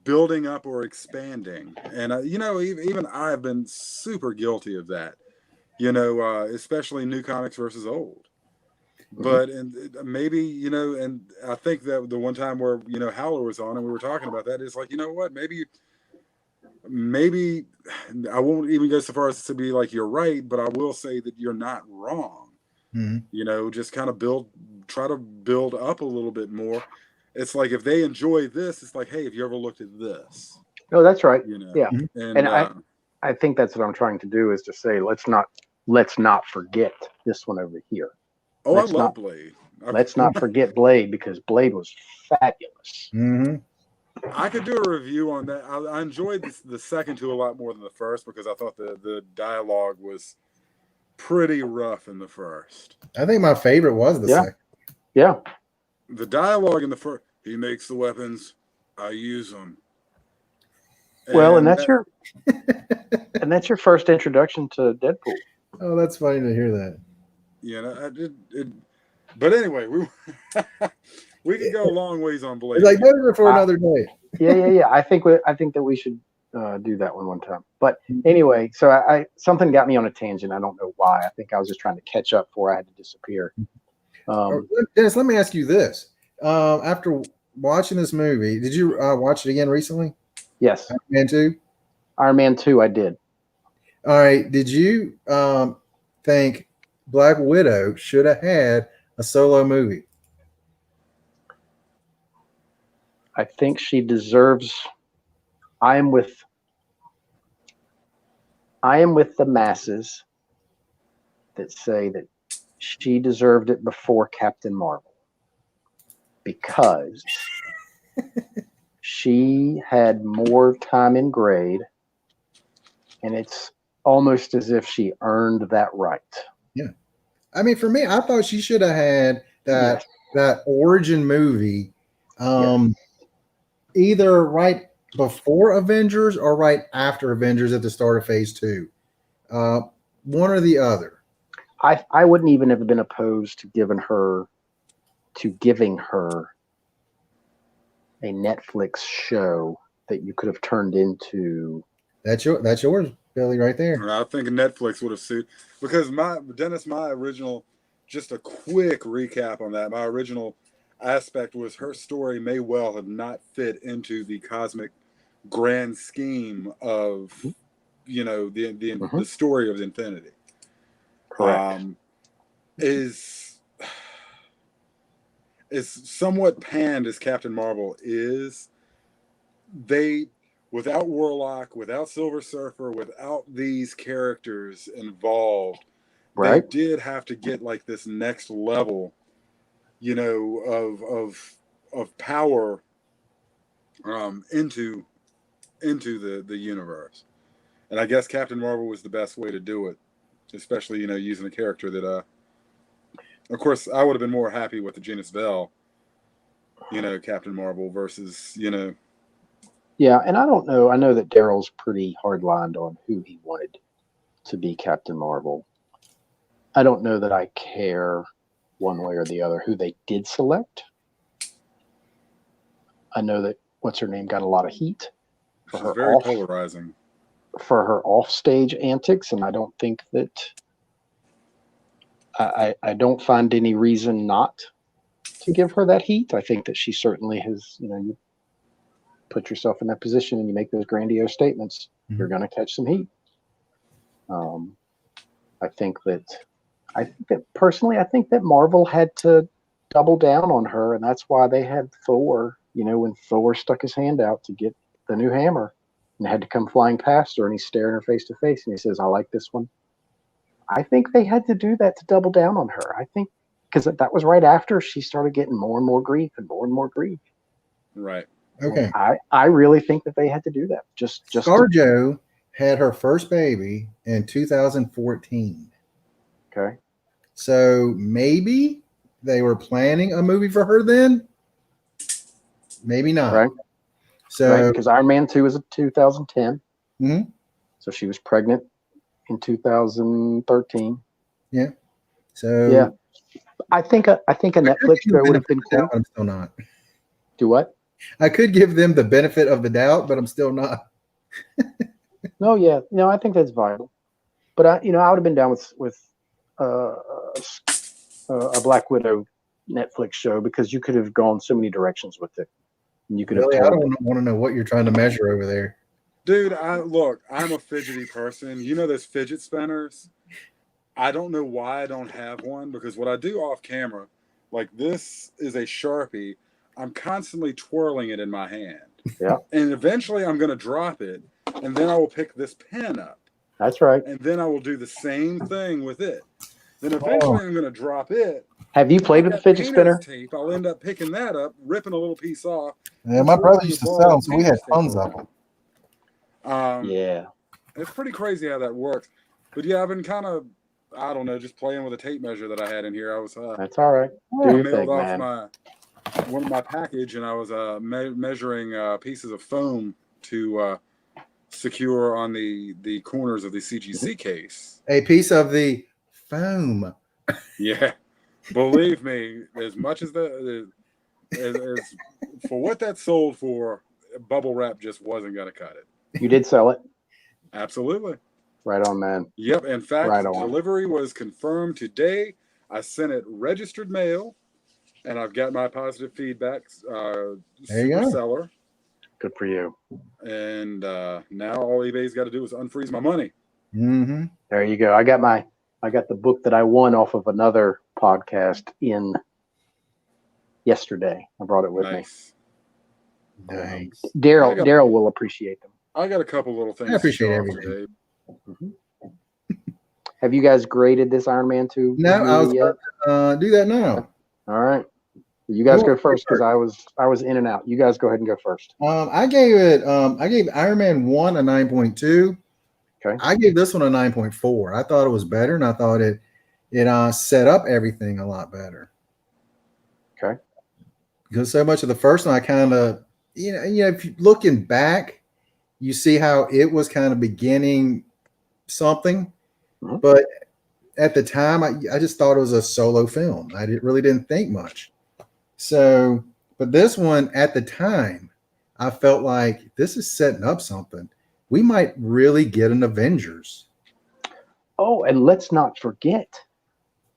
building up or expanding. And, you know, even I've been super guilty of that, you know, especially new comics versus old. But and maybe, you know, and I think that the one time where, you know, Howler was on and we were talking about that, it's like, you know what, maybe I won't even go so far as to be like you're right, but I will say that you're not wrong. You know, just kind of try to build up a little bit more. It's like if they enjoy this, it's like, hey, have you ever looked at this? No, that's right. You know, yeah, and I think that's what I'm trying to do is to say let's not forget this one over here. Oh, I love Blade. Let's not forget Blade because Blade was fabulous. I could do a review on that. I enjoyed the second two a lot more than the first because I thought the dialogue was pretty rough in the first. I think my favorite was the second. Yeah. The dialogue in the first, he makes the weapons, I use them. Well, and that's your first introduction to Deadpool. Oh, that's funny to hear that. You know, but anyway, we could go a long ways on Blade. It's like better for another day. Yeah. I think that we should do that one time. But anyway, so something got me on a tangent. I don't know why. I think I was just trying to catch up before I had to disappear. Dennis, let me ask you this: after watching this movie, did you watch it again recently? Yes. Iron Man 2? Iron Man 2, I did. All right. Did you think Black Widow should have had a solo movie? I think she deserves. I'm with I am with the masses that say that she deserved it before Captain Marvel because she had more time in grade, and it's almost as if she earned that right. Yeah. I mean, for me, I thought she should have had that origin movie either right before Avengers or right after Avengers at the start of Phase 2. One or the other. I wouldn't even have been opposed to giving her a Netflix show that you could have turned into. That's yours, Billy, right there. I think Netflix would have suited because my original, just a quick recap on that. My original aspect was her story may well have not fit into the cosmic grand scheme of, the story of Infinity. Correct. Is somewhat panned as Captain Marvel is. They, without Warlock, without Silver Surfer, without these characters involved, they did have to get like this next level, of power into the universe. And I guess Captain Marvel was the best way to do it, especially using a character that of course I would have been more happy with the Genus Vell, Captain Marvel versus Yeah, and I don't know. I know that Daryl's pretty hard-lined on who he wanted to be Captain Marvel. I don't know that I care one way or the other who they did select. I know that what's her name got a lot of heat for her very polarizing for her off-stage antics, and I don't think that I don't find any reason not to give her that heat. I think that she certainly has. You put yourself in that position and you make those grandiose statements, you're going to catch some heat. I think that personally, I think that Marvel had to double down on her, and that's why they had Thor. When Thor stuck his hand out to get the new hammer and had to come flying past her, and he's staring her face to face, and he says, "I like this one." I think they had to do that to double down on her. I think because that was right after she started getting more and more grief and more and more grief. Right. Okay. I really think that they had to do that. Just ScarJo had her first baby in 2014. Okay. So maybe they were planning a movie for her then. Maybe not. Right. So because Iron Man 2 was in 2010. Mm-hmm. So she was pregnant in 2013. Yeah. So yeah, I think a Netflix show would have been cool. I'm still not. Do what? I could give them the benefit of the doubt, but I'm still not. No, yeah, no, I think that's viable. But I would have been down with a Black Widow Netflix show because you could have gone so many directions with it. And you could Really, have. I don't want to know what you're trying to measure over there, dude. I'm a fidgety person. There's fidget spinners. I don't know why I don't have one because what I do off camera, like this is a Sharpie. I'm constantly twirling it in my hand. Yeah. And eventually I'm going to drop it, and then I will pick this pen up. That's right. And then I will do the same thing with it. Then eventually I'm going to drop it. Have you played with the fidget spinner? Tape. I'll end up picking that up, ripping a little piece off. Yeah, my brother used to sell them, so we had tons of them. Yeah. It's pretty crazy how that works. But yeah, I've been kind of, I don't know, just playing with a tape measure that I had in here. I was that's all right. I mailed off one of my package, and I was measuring pieces of foam to secure on the corners of the CGC case. A piece of the foam. Yeah, believe me, as much as as for what that sold for, bubble wrap just wasn't going to cut it. You did sell it? Absolutely. Right on, man. Yep. In fact, delivery was confirmed today. I sent it registered mail, and I've got my positive feedback. Super seller. Good for you. And now all eBay's got to do is unfreeze my money. Mm-hmm. There you go. I got the book that I won off of another podcast in yesterday. I brought it with me. Nice. Daryl will appreciate them. I got a couple little things. I appreciate everything. Today. Mm-hmm. Have you guys graded this Iron Man 2 No, I was movie yet? about to do that now. All right. You guys go first because I was in and out. You guys go ahead and go first. I gave Iron Man 1 a 9.2. Okay. I gave this one a 9.4. I thought it was better, and I thought it set up everything a lot better. Okay. Because so much of the first one, I kind of, if you looking back, you see how it was kind of beginning something, but at the time, I just thought it was a solo film. I really didn't think much. So, but this one at the time, I felt like this is setting up something. We might really get an Avengers. Oh, and let's not forget,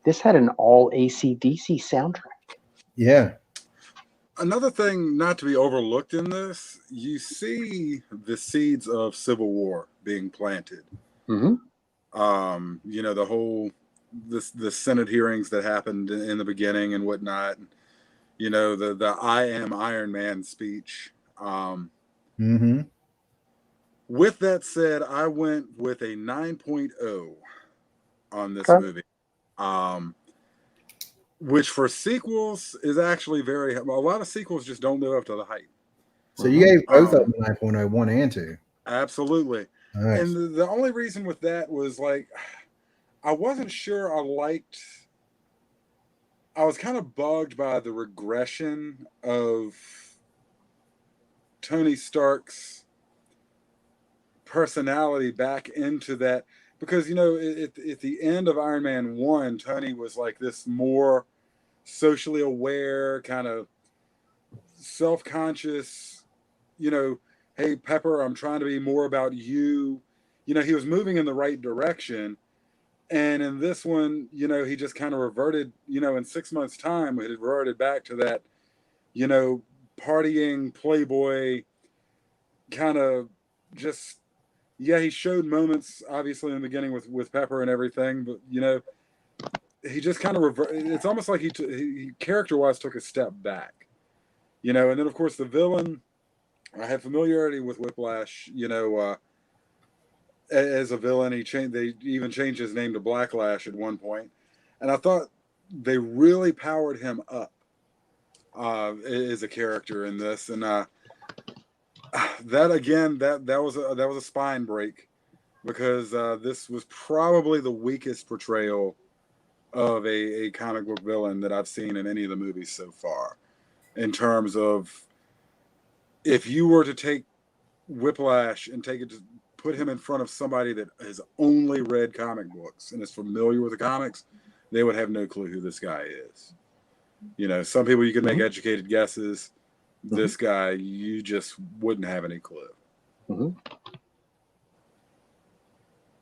this had an all AC/DC soundtrack. Yeah. Another thing not to be overlooked in this, you see the seeds of Civil War being planted. Mm-hmm. The whole the Senate hearings that happened in the beginning and whatnot. The "I am Iron Man" speech. With that said, I went with a 9.0 on this movie, which for sequels is actually a lot of sequels just don't live up to the hype. So you gave both of them 9.0, 1 and 2. Absolutely. Nice. And the only reason with that was like, I wasn't sure I was kind of bugged by the regression of Tony Stark's personality back into that, because at the end of Iron Man 1, Tony was like this more socially aware, kind of self-conscious, hey Pepper, I'm trying to be more about you. He was moving in the right direction. And in this one, he just kind of reverted, in 6 months' time, it reverted back to that, partying playboy kind of just, he showed moments, obviously, in the beginning with Pepper and everything, but, he just kind of it's almost like he character-wise took a step back, and then, of course, the villain, I had familiarity with Whiplash, as a villain. They even changed his name to Blacklash at one point, and I thought they really powered him up as a character in this. And that again, that was a spine break, because this was probably the weakest portrayal of a comic book villain that I've seen in any of the movies so far. In terms of, if you were to take Whiplash and put him in front of somebody that has only read comic books and is familiar with the comics, they would have no clue who this guy is. Some people you could make educated guesses. This guy, you just wouldn't have any clue.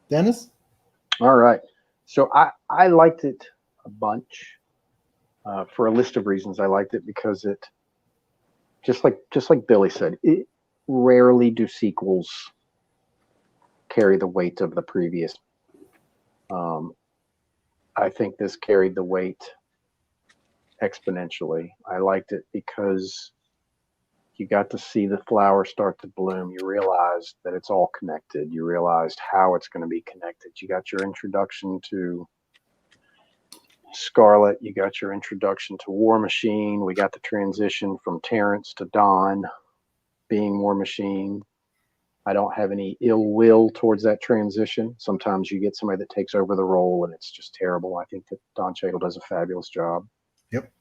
Dennis? All right. So I liked it a bunch for a list of reasons. I liked it because it, just like Billy said, it rarely do sequels carry the weight of the previous. I think this carried the weight exponentially. I liked it because you got to see the flower start to bloom. You realized that it's all connected. You realized how it's going to be connected. You got your introduction to Scarlet. You got your introduction to War Machine. We got the transition from Terrence to Don being War Machine. I don't have any ill will towards that transition. Sometimes you get somebody that takes over the role and it's just terrible. I think that Don Cheadle does a fabulous job. Yep.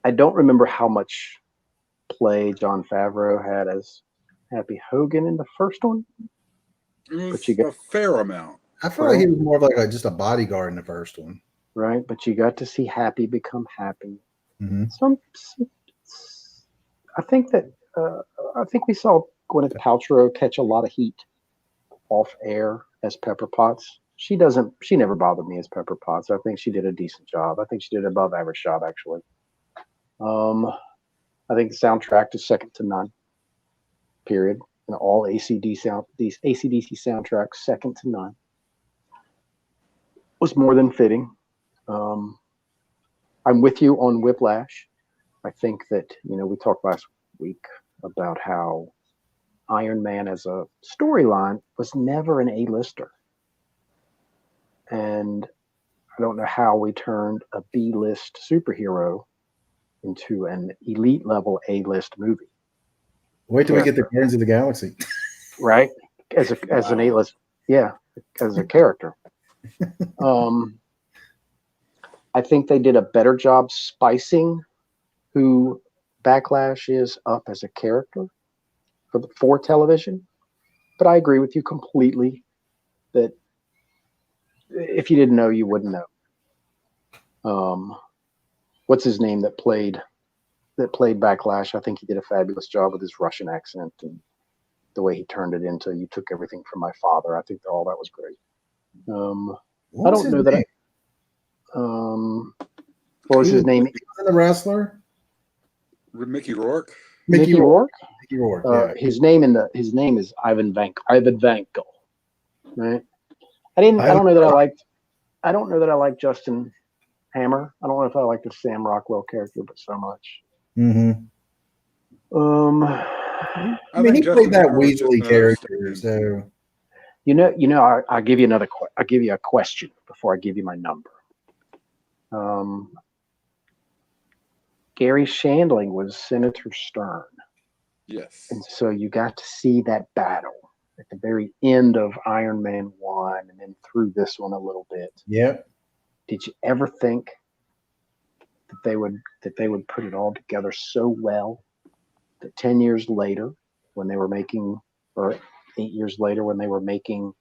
I don't remember how much play Jon Favreau had as Happy Hogan in the first one. It was a fair amount. I feel like he was more of like just a bodyguard in the first one. Right, but you got to see Happy become happy. I think we saw Gwyneth Paltrow catch a lot of heat off air as Pepper Potts. She never bothered me as Pepper Potts. I think she did a decent job. I think she did an above average job, actually. I think the soundtrack is second to none. Period. And all AC/DC soundtracks, second to none. Was more than fitting. I'm with you on Whiplash. I think that, we talked last week about how Iron Man as a storyline was never an A-lister. And I don't know how we turned a B-list superhero into an elite level A-list movie. Wait till we get the Guardians of the Galaxy. Right? As an A-list, yeah, as a character. I think they did a better job spicing who Backlash is up as a character for television. But I agree with you completely that if you didn't know, you wouldn't know. What's his name that played Backlash? I think he did a fabulous job with his Russian accent and the way he turned it into "You took everything from my father." I think all that was great. I don't know that. What was his name? The wrestler, Mickey Rourke. Mickey Rourke. Mickey Rourke. Yeah. His name is Ivan Vankel. Right. I don't know that I liked Justin Hammer. I don't know if I liked the Sam Rockwell character, but so much. Mm-hmm. I mean, he played that Weasley character, so. I'll give you I'll give you a question before I give you my number. Gary Shandling was Senator Stern. Yes. And so you got to see that battle at the very end of Iron Man 1 and then through this one a little bit. Yep. Did you ever think that they would put it all together so well that 10 years later when they were making, or 8 years later when they were making,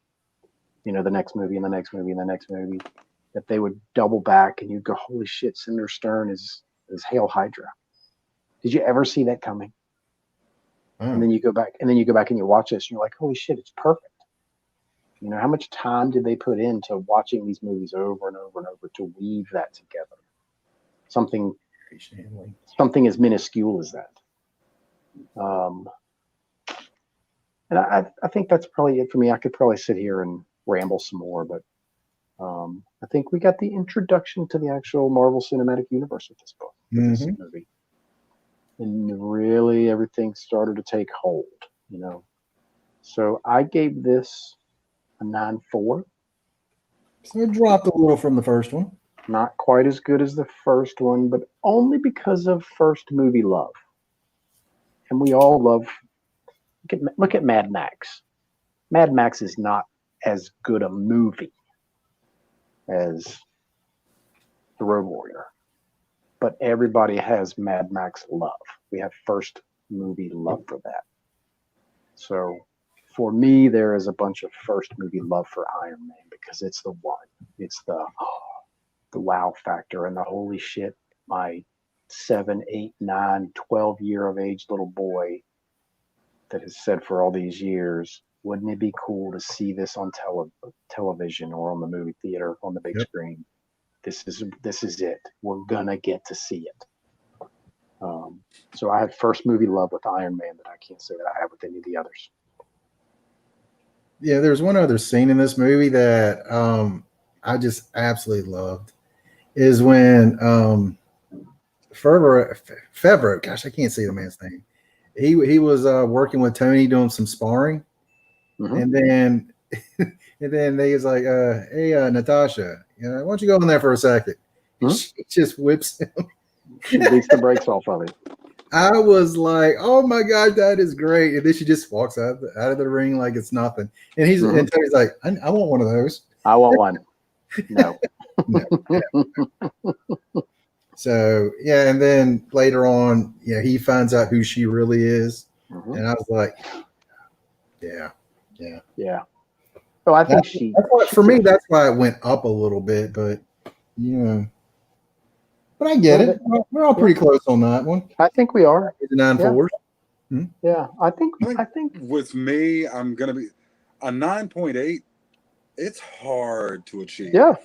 the next movie and the next movie and the next movie, that they would double back and you'd go, holy shit, Senator Stern is Hail Hydra. Did you ever see that coming? And then you go back and you watch this and you're like, holy shit, it's perfect. How much time did they put into watching these movies over and over and over to weave that together? Something as minuscule as that. And I think that's probably it for me. I could probably sit here and ramble some more, but I think we got the introduction to the actual Marvel Cinematic Universe with this book, with this movie. And really everything started to take hold, So I gave this a 9.4. So it dropped a little from the first one. Not quite as good as the first one, but only because of first movie love. And we all love, look at Mad Max. Mad Max is not as good a movie as The Road Warrior. But everybody has Mad Max love. We have first movie love for that. So for me, there is a bunch of first movie love for Iron Man because it's the one. It's the wow factor and the holy shit, my 7, 8, 9, 12 year of age little boy that has said for all these years, wouldn't it be cool to see this on television or on the movie theater on the big screen? This is it. We're gonna get to see it. So I had first movie love with Iron Man that I can't say that I have with any of the others. Yeah, there's one other scene in this movie that I just absolutely loved. Is when Favreau, gosh, I can't say the man's name. He was working with Tony doing some sparring, and then they was like, "Hey, Natasha, why don't you go in there for a second?" She just whips him. She beats the brakes off of it. I was like, "Oh my god, that is great!" And then she just walks out of the ring like it's nothing. And and Tony's like, "I want one of those. I want one." No. So yeah, and then later on, he finds out who she really is, and I was like, "Yeah." Oh, I think that's why it went up a little bit, but but I get it. We're all pretty close on that one. I think we are. 9.4. Yeah, I think with me, I'm gonna be a 9.8. It's hard to achieve. Yeah.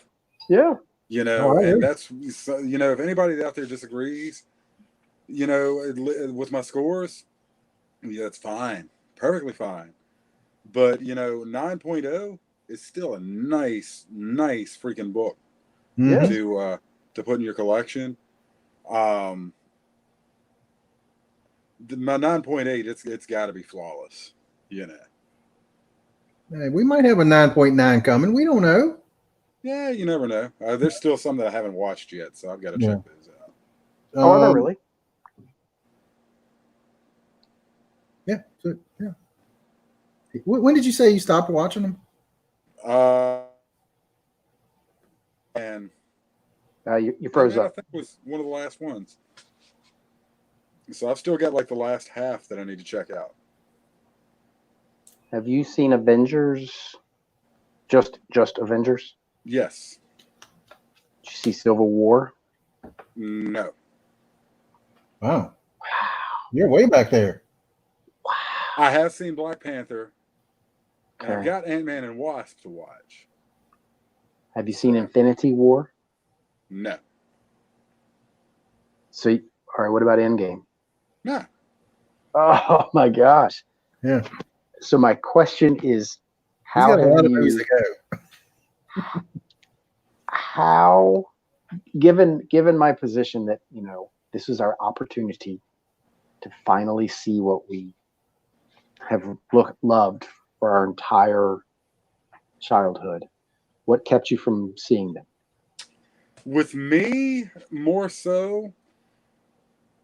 And that's if anybody out there disagrees, with my scores, that's fine, perfectly fine. But 9.0 is still a nice freaking book to put in your collection. My 9.8, it's got to be flawless. you know. Hey, we might have a 9.9 coming. We don't know. Yeah, you never know. There's still some that I haven't watched yet, so I've got to check those out. Oh, are there really? Yeah. So, yeah. When did you say you stopped watching them? And you froze up. I think it was one of the last ones. So I've still got like the last half that I need to check out. Have you seen Avengers? Just Avengers? Yes. Did you see Civil War? No. Wow. You're way back there. Wow. I have seen Black Panther. And Okay. I've got Ant-Man and Wasp to watch. Have you seen Infinity War? No. So, all right, what about Endgame? No. Oh my gosh. Yeah. So my question is, He's got a lot of movies to go. How, given my position that, this is our opportunity to finally see what we have loved for our entire childhood, what kept you from seeing them? With me, more so,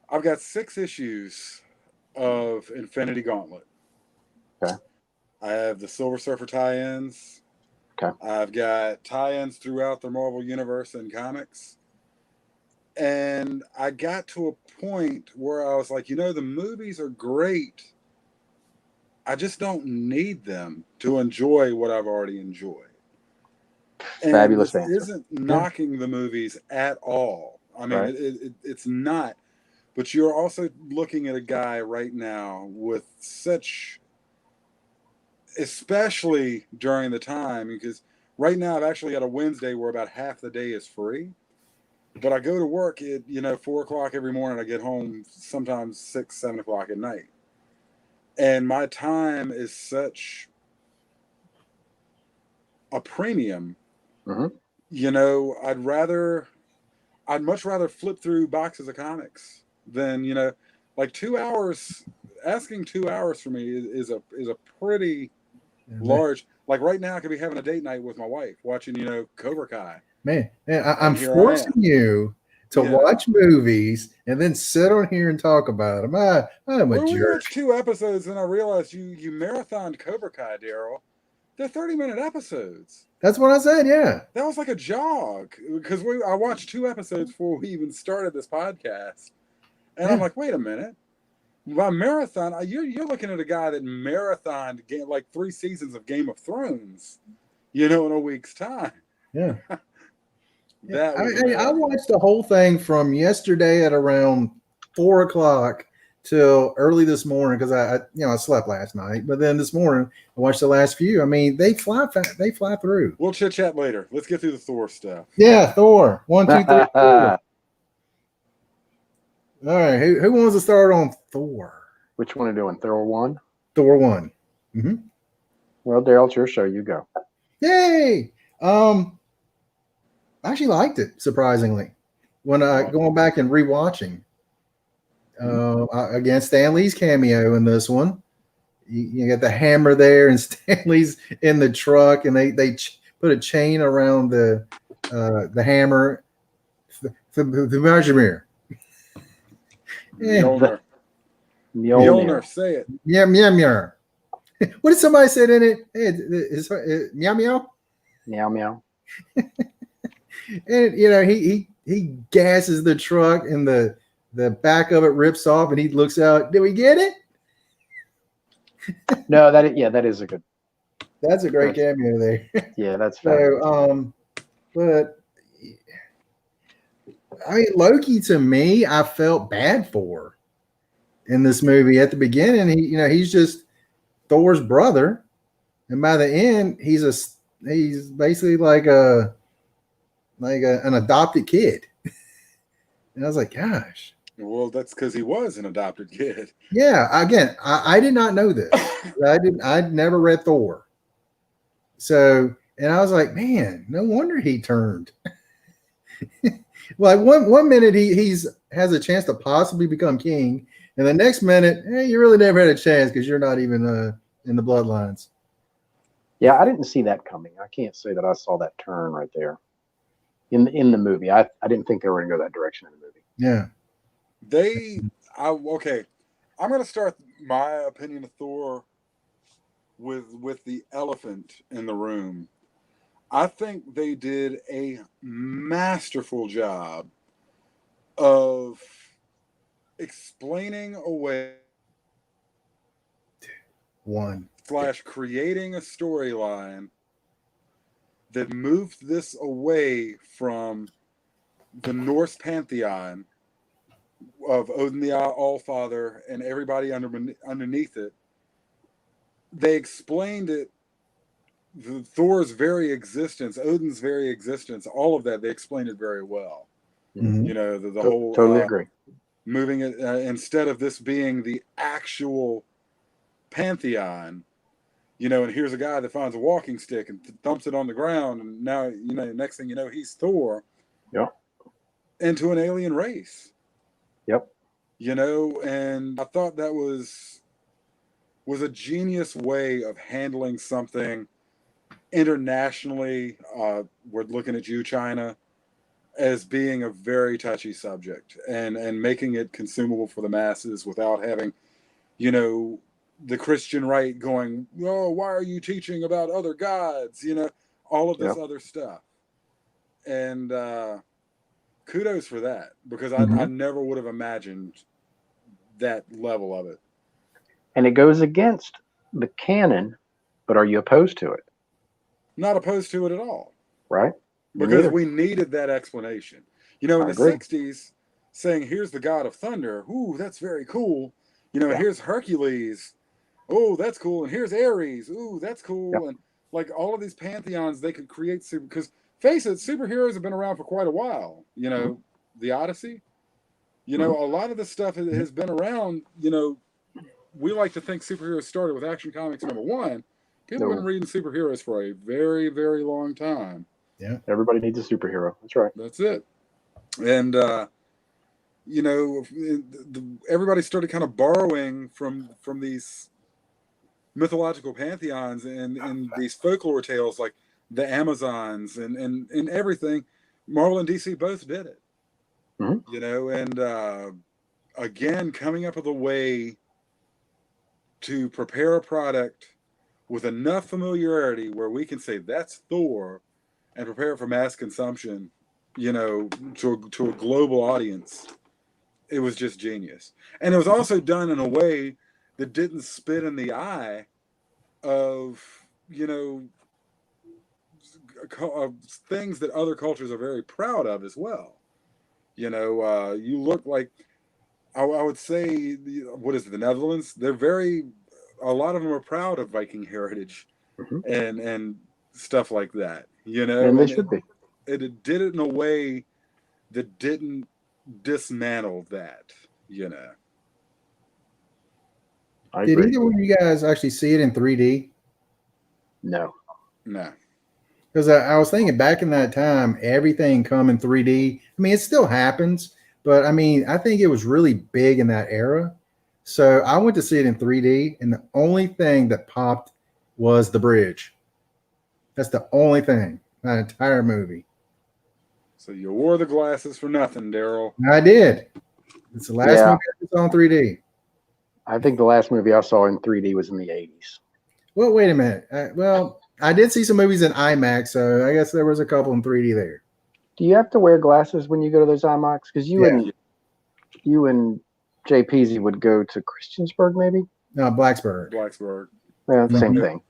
I've got 6 issues of Infinity Gauntlet. Okay. I have the Silver Surfer tie-ins. Okay. I've got tie-ins throughout the Marvel Universe and comics. And I got to a point where I was like, the movies are great. I just don't need them to enjoy what I've already enjoyed. And Fabulous this answer. isn't knocking the movies at all. I mean, Right. it's not. But you're also looking at a guy right now with such, especially during the time, because right now I've actually got a Wednesday where about half the day is free. But I go to work at 4:00 every morning. I get home sometimes 6, 7 o'clock at night, and my time is such a premium. Mm-hmm. I'd much rather flip through boxes of comics than like 2 hours. Asking 2 hours for me is a pretty large. Like right now, I could be having a date night with my wife watching Cobra Kai. Man, I'm forcing you to watch movies and then sit on here and talk about them. I'm a jerk. We watched 2 episodes, and I realized you marathoned Cobra Kai, Daryl. They're 30-minute episodes. That's what I said. Yeah, that was like a jog because I watched 2 episodes before we even started this podcast, and I'm like, wait a minute. By marathon, you're looking at a guy that marathoned like 3 seasons of Game of Thrones, in a week's time. Yeah. I watched the whole thing from yesterday at around 4:00 till early this morning because I slept last night, but then this morning I watched the last few. I mean, they fly through. We'll chit chat later. Let's get through the Thor stuff. Yeah, Thor 1, 2, 3, 4. All right, who wants to start on Thor? Which one are you doing? Thor 1? Thor 1. Mm-hmm. Well, Daryl, it's your show. You go. Yay! I actually liked it, surprisingly. When going back and rewatching, again, Stan Lee's cameo in this one. You get the hammer there, and Stan Lee's in the truck, and they put a chain around the hammer. The Mjolnir. Mjolnir, say it. Mjolnir. What did somebody say in it? Hey, is meow meow? Meow meow. And he gasses the truck, and the back of it rips off, and he looks out. Did we get it? No, that is a good. That's a great cameo there. Yeah, that's so. But I mean, Loki to me, I felt bad for in this movie at the beginning. He's just Thor's brother, and by the end, he's basically like an adopted kid. And I was like, gosh. Well, that's because he was an adopted kid. Yeah. Again, I did not know this. I'd never read Thor. So, and I was like, man, no wonder he turned. Like one minute he has a chance to possibly become king, and the next minute, you really never had a chance because you're not even in the bloodlines. Yeah, I didn't see that coming. I can't say that I saw that turn right there in the movie. I didn't think they were going to go that direction in the movie. Yeah. Okay. I'm going to start my opinion of Thor with the elephant in the room. I think they did a masterful job of explaining away / creating a storyline that moved this away from the Norse pantheon of Odin the Allfather and everybody underneath it. They explained it, Thor's very existence, Odin's very existence, all of that, they explained it very well. Mm-hmm. You know, the whole totally agree. Moving it instead of this being the actual pantheon, you know, and here's a guy that finds a walking stick and thumps it on the ground, and now, you know, next thing you know, he's Thor. Yep. Into an alien race. Yep. You know, and I thought that was a genius way of handling something internationally. We're looking at you, China, as being a very touchy subject, and making it consumable for the masses without having, you know, the Christian right going, oh, why are you teaching about other gods? You know, all of this other stuff. And kudos for that, because I never would have imagined that level of it. And it goes against the canon, but are you opposed to it? Not opposed to it at all. Right? Because we needed that explanation. You know, in the 60s, saying, here's the god of thunder. Ooh, that's very cool. You know, and here's Hercules. Oh, that's cool. And here's Ares. Ooh, that's cool. Yep. And like all of these pantheons, they could create because face it, superheroes have been around for quite a while. You know, the Odyssey. You know, a lot of the stuff has been around. You know, we like to think superheroes started with Action Comics #1. People have been reading superheroes for a very, very long time. Yeah. Everybody needs a superhero. That's right. That's it. And, you know, everybody started kind of borrowing from these mythological pantheons and these folklore tales like the Amazons and everything. Marvel and DC both did it. You know, and again, coming up with a way to prepare a product with enough familiarity where we can say that's Thor and prepare it for mass consumption, you know, to a global audience. It was just genius. And it was also done in a way that didn't spit in the eye of, you know, things that other cultures are very proud of as well. You know, you look like, I would say, what is it, the Netherlands? They're a lot of them are proud of Viking heritage and stuff like that. You know, and they should be. It did it in a way that didn't dismantle that, you know. Did either one of you guys actually see it in 3D? No. Because I was thinking back in that time, everything come in 3D. I mean, it still happens, but I mean, I think it was really big in that era. So I went to see it in 3D, and the only thing that popped was the bridge. That's the only thing, that entire movie. So you wore the glasses for nothing, Daryl. I did. It's the last movie I saw in 3D. I think the last movie I saw in 3D was in the 80s. Well, wait a minute. I did see some movies in IMAX, so I guess there was a couple in 3D there. Do you have to wear glasses when you go to those IMAX? Because you and Jay Peasy would go to Christiansburg, maybe? No, Blacksburg. Yeah, same thing.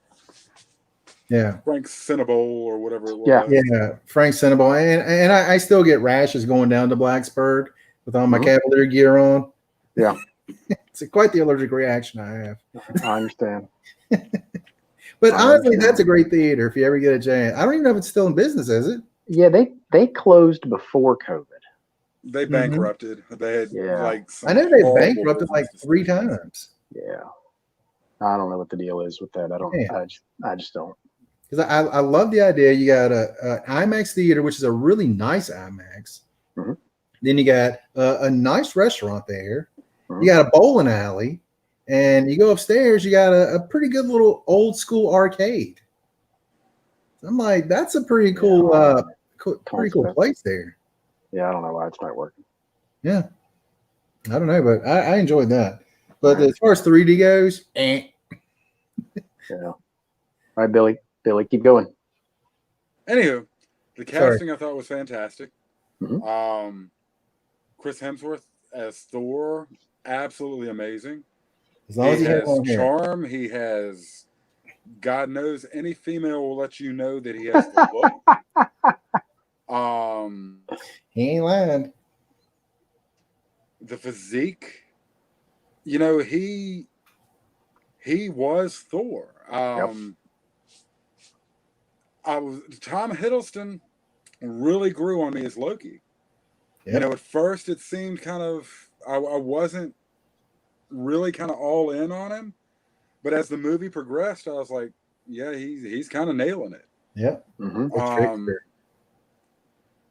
Yeah. Frank Cinnabole or whatever it was. Yeah, Frank Cinnabole. And I still get rashes going down to Blacksburg with all my Cavalier gear on. Yeah. It's quite the allergic reaction I have. I understand. But honestly, that's a great theater if you ever get a chance. I don't even know if it's still in business, is it? Yeah, they closed before COVID. They bankrupted. They had like I know they bankrupted like 3 times. Yeah. I don't know what the deal is with that. I just don't. Because I love the idea. You got a IMAX theater, which is a really nice IMAX. Then you got a nice restaurant there. You got a bowling alley. And you go upstairs, you got a pretty good little old school arcade. I'm like, that's a pretty cool, pretty cool place there. Yeah, I don't know why it's not working. Yeah, I don't know, but I enjoyed that. But as far as 3D goes, Yeah. All right, Billy, keep going. Anywho, the casting I thought was fantastic. Mm-hmm. Chris Hemsworth as Thor, absolutely amazing. As long as he has charm, he has, God knows, any female will let you know that he has the look. He ain't lying. The physique, you know, he was Thor. Tom Hiddleston really grew on me as Loki. Yep. You know, at first it seemed kind of I wasn't really kind of all in on him, but as the movie progressed, I was like, yeah, he's kind of nailing it. Yep. Mm-hmm.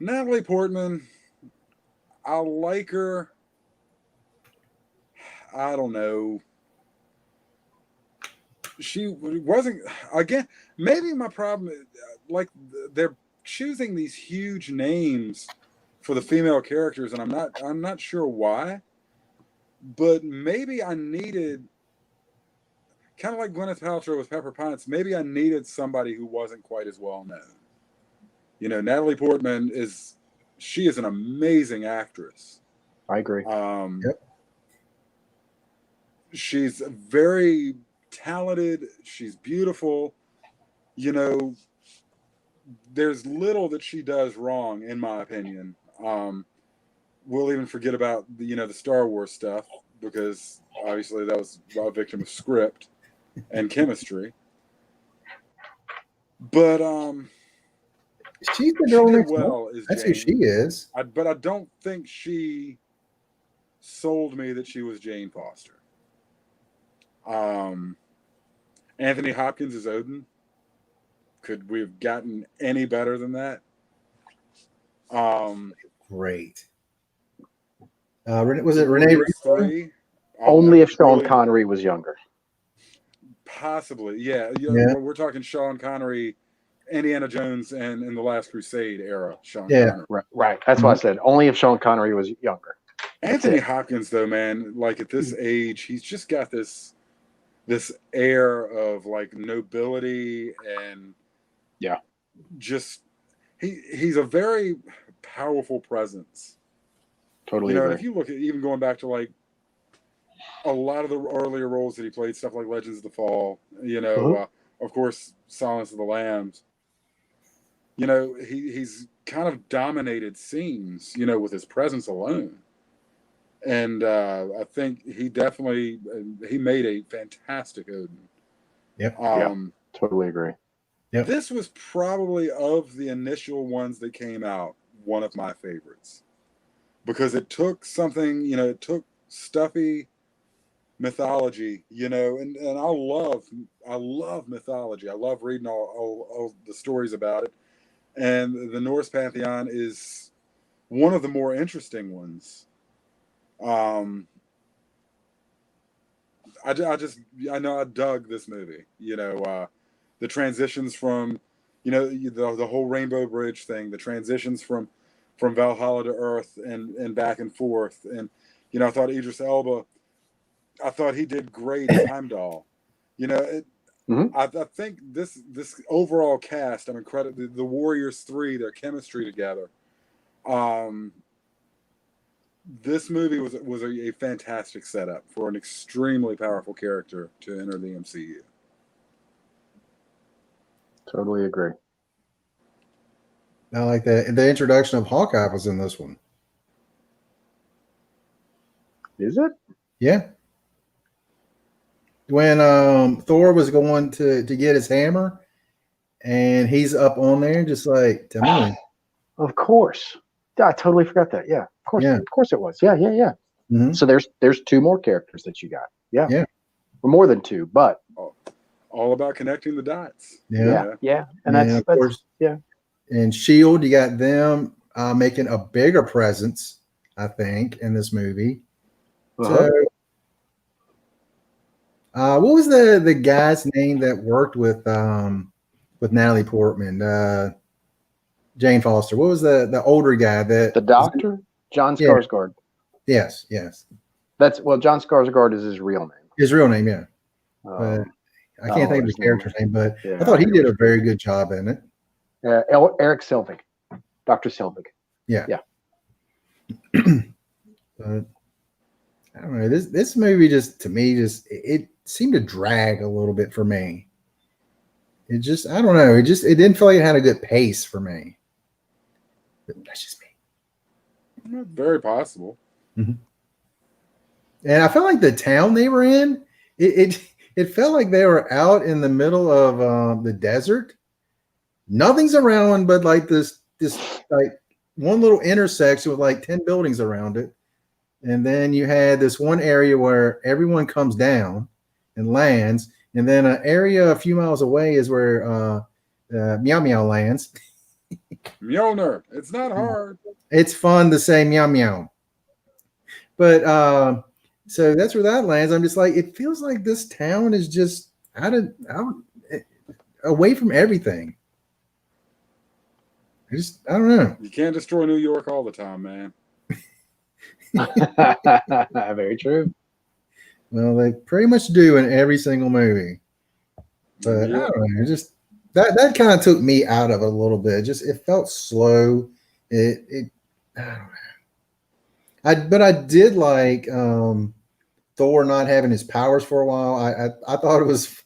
Natalie Portman, I like her. I don't know. She wasn't, again, maybe my problem is, like, they're choosing these huge names for the female characters, and I'm not sure why, but maybe I needed, kind of like Gwyneth Paltrow with Pepper Potts, maybe I needed somebody who wasn't quite as well known. You know, Natalie Portman she is an amazing actress. I agree. Yep. She's very talented. She's beautiful. You know, there's little that she does wrong, in my opinion. We'll even forget about the Star Wars stuff, because obviously that was a victim of script and chemistry. But she's the girl next well. That's Jane. Who she is. But I don't think she sold me that she was Jane Foster. Anthony Hopkins is Odin. Could we have gotten any better than that? Great. Was it Renee? Only if Sean Connery was younger. Possibly, yeah. We're talking Sean Connery, Indiana Jones, and in the Last Crusade era. Sean Connery. Right. That's why I said only if Sean Connery was younger. Anthony Hopkins, though, man, like at this age, he's just got this air of like nobility and just he's a very powerful presence. Totally. And if you look at even going back to like a lot of the earlier roles that he played, stuff like Legends of the Fall, of course, Silence of the Lambs. He's kind of dominated scenes, with his presence alone. And I think he made a fantastic Odin. Yep. Totally agree. Yep. This was probably, of the initial ones that came out, one of my favorites. Because it took something, it took stuffy mythology, and I love mythology. I love reading all the stories about it. And the Norse pantheon is one of the more interesting ones. I know I dug this movie. The transitions from, the whole Rainbow Bridge thing, the transitions from Valhalla to Earth and back and forth, and I thought Idris Elba, I thought he did great as Heimdall. I think this overall cast, credit the Warriors 3, their chemistry together. This movie was a fantastic setup for an extremely powerful character to enter the MCU. Totally agree. I like that. The introduction of Hawkeye was in this one. Is it? Yeah. When Thor was going to get his hammer, and he's up on there just like, tell me. Of course. I totally forgot that. Yeah. Of course. Yeah. Of course it was. Yeah. Mm-hmm. So there's two more characters that you got. Yeah. Yeah. Or more than two, but all about connecting the dots. Yeah. And that's of course. Yeah. And S.H.I.E.L.D., you got them making a bigger presence, I think, in this movie. Uh-huh. So What was the guy's name that worked with Natalie Portman, Jane Foster? What was the older guy that The doctor, John Yeah. Skarsgård. Yes. John Skarsgård is his real name. His real name, yeah. But I can't think of the character's name, but I thought he did a very good job in it. Eric Selvig, Dr. Selvig. Yeah. But I don't know. This movie it seemed to drag a little bit for me. I don't know. It didn't feel like it had a good pace for me. But that's just me. Very possible. Mm-hmm. And I felt like the town they were in, it felt like they were out in the middle of the desert. Nothing's around but like this like one little intersection with like 10 buildings around it. And then you had this one area where everyone comes down and lands. And then an area a few miles away is where Meow Meow lands. Mjolnir. It's not hard. It's fun to say meow meow. But so that's where that lands. I'm just like, it feels like this town is just out away from everything. I don't know. You can't destroy New York all the time, man. Very true. Well, they pretty much do in every single movie. But I don't know. Just that kind of took me out of it a little bit. It felt slow. I don't know. But I did like Thor not having his powers for a while. I thought it was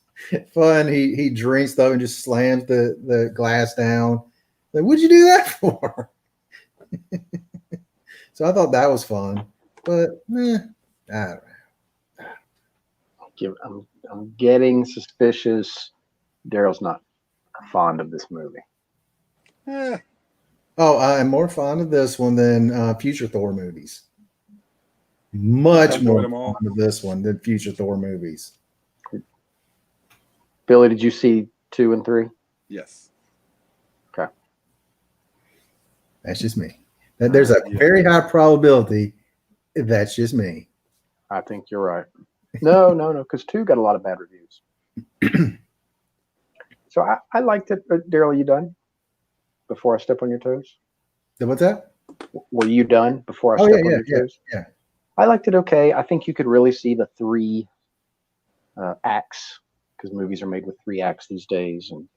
fun. He drinks stuff and just slams the glass down. Like, what'd you do that for? So I thought that was fun. But I don't know. I'm getting suspicious. Daryl's not fond of this movie. Oh, I'm more fond of this one than future Thor movies. Much more fond of this one than future Thor movies. Billy, did you see 2 and 3? Yes. Okay. That's just me. There's a very high probability that's just me. I think you're right. No, because 2 got a lot of bad reviews. So I liked it. Daryl, are you done? Before I step on your toes? What's that? Were you done before I step on your toes? Yeah. I liked it okay. I think you could really see the 3 acts, because movies are made with 3 acts these days, and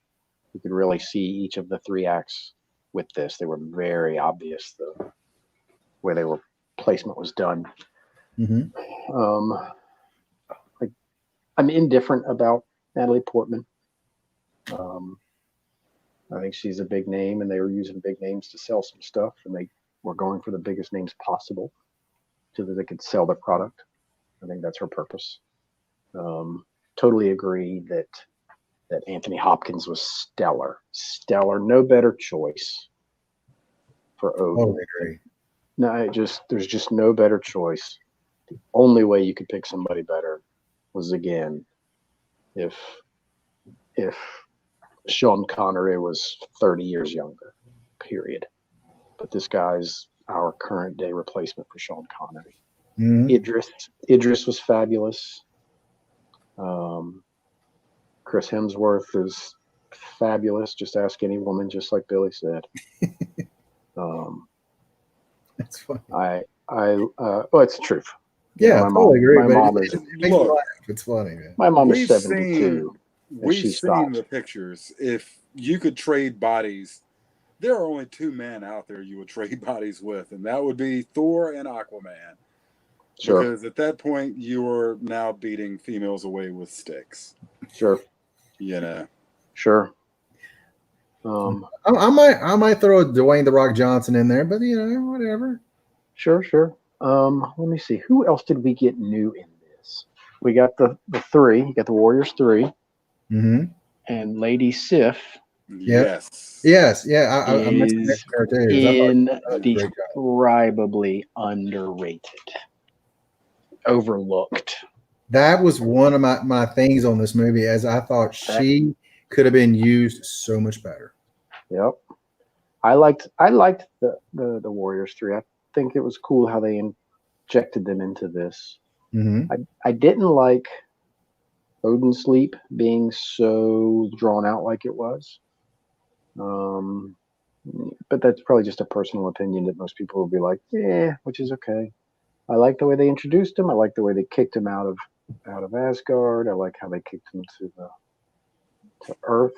you could really see each of the 3 acts with this. They were very obvious, the way placement was done. Mm-hmm. I'm indifferent about Natalie Portman. I think she's a big name, and they were using big names to sell some stuff, and they were going for the biggest names possible so that they could sell their product. I think that's her purpose. Totally agree that Anthony Hopkins was stellar. No better choice for Odin. Totally agree. No, there's just no better choice. The only way you could pick somebody better was, again, if Sean Connery was 30 years younger, period. But this guy's our current day replacement for Sean Connery. Mm-hmm. Idris was fabulous. Chris Hemsworth is fabulous. Just ask any woman, just like Billy said. That's funny. Well, it's the truth. Yeah, I totally agree. My mom is. It's funny, man. My mom is 72. We've seen the pictures. If you could trade bodies, there are only 2 men out there you would trade bodies with, and that would be Thor and Aquaman. Sure. Because at that point, you are now beating females away with sticks. Sure. Sure. I might throw Dwayne The Rock Johnson in there, but whatever. Sure. Let me see. Who else did we get new in this? We got the 3. You got the Warriors 3. Mm-hmm. And Lady Sif. Yes. Yeah. I indescribably underrated. Overlooked. That was one of my things on this movie, as I thought she could have been used so much better. Yep. I liked the Warriors 3. I think it was cool how they injected them into this. Mm-hmm. I didn't like Odin's sleep being so drawn out like it was. But that's probably just a personal opinion that most people will be like, yeah, which is okay. I like the way they introduced him. I like the way they kicked him out of Asgard. I like how they kicked him to Earth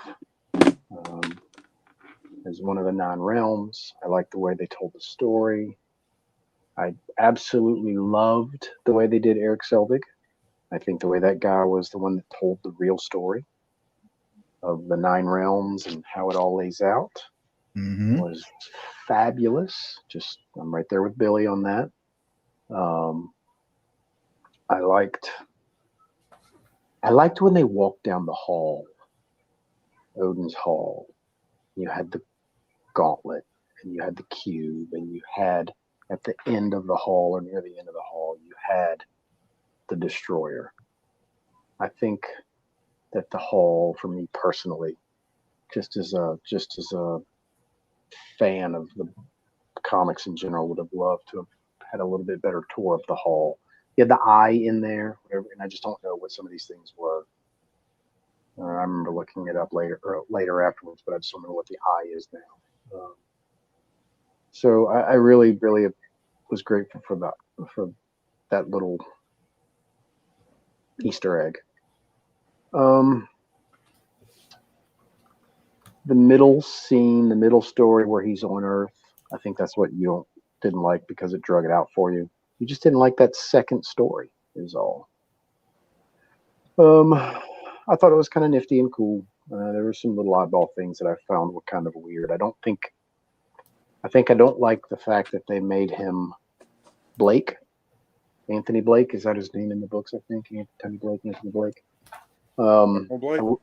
as one of the 9 realms. I like the way they told the story. I absolutely loved the way they did Eric Selvig. I think the way that guy was the one that told the real story of the 9 realms and how it all lays out was fabulous. I'm right there with Billy on that. I liked when they walked down the hall, Odin's hall. You had the gauntlet, and you had the cube, and you had at the end of the hall or near the end of the hall, you had the destroyer. I think that the hall, for me personally, just as a fan of the comics in general, would have loved to have had a little bit better tour of the hall. You had the eye in there, whatever, and I just don't know what some of these things were. I remember looking it up later afterwards, but I just don't know what the eye is now. So I really, really was grateful for that little Easter egg. The middle scene, the middle story where he's on Earth, I think that's what you didn't like because it drug it out for you. You just didn't like that second story, is all. I thought it was kind of nifty and cool. There were some little oddball things that I found were kind of weird. I think I don't like the fact that they made him Blake. Anthony Blake, is that his name in the books? I think Anthony Blake. Donald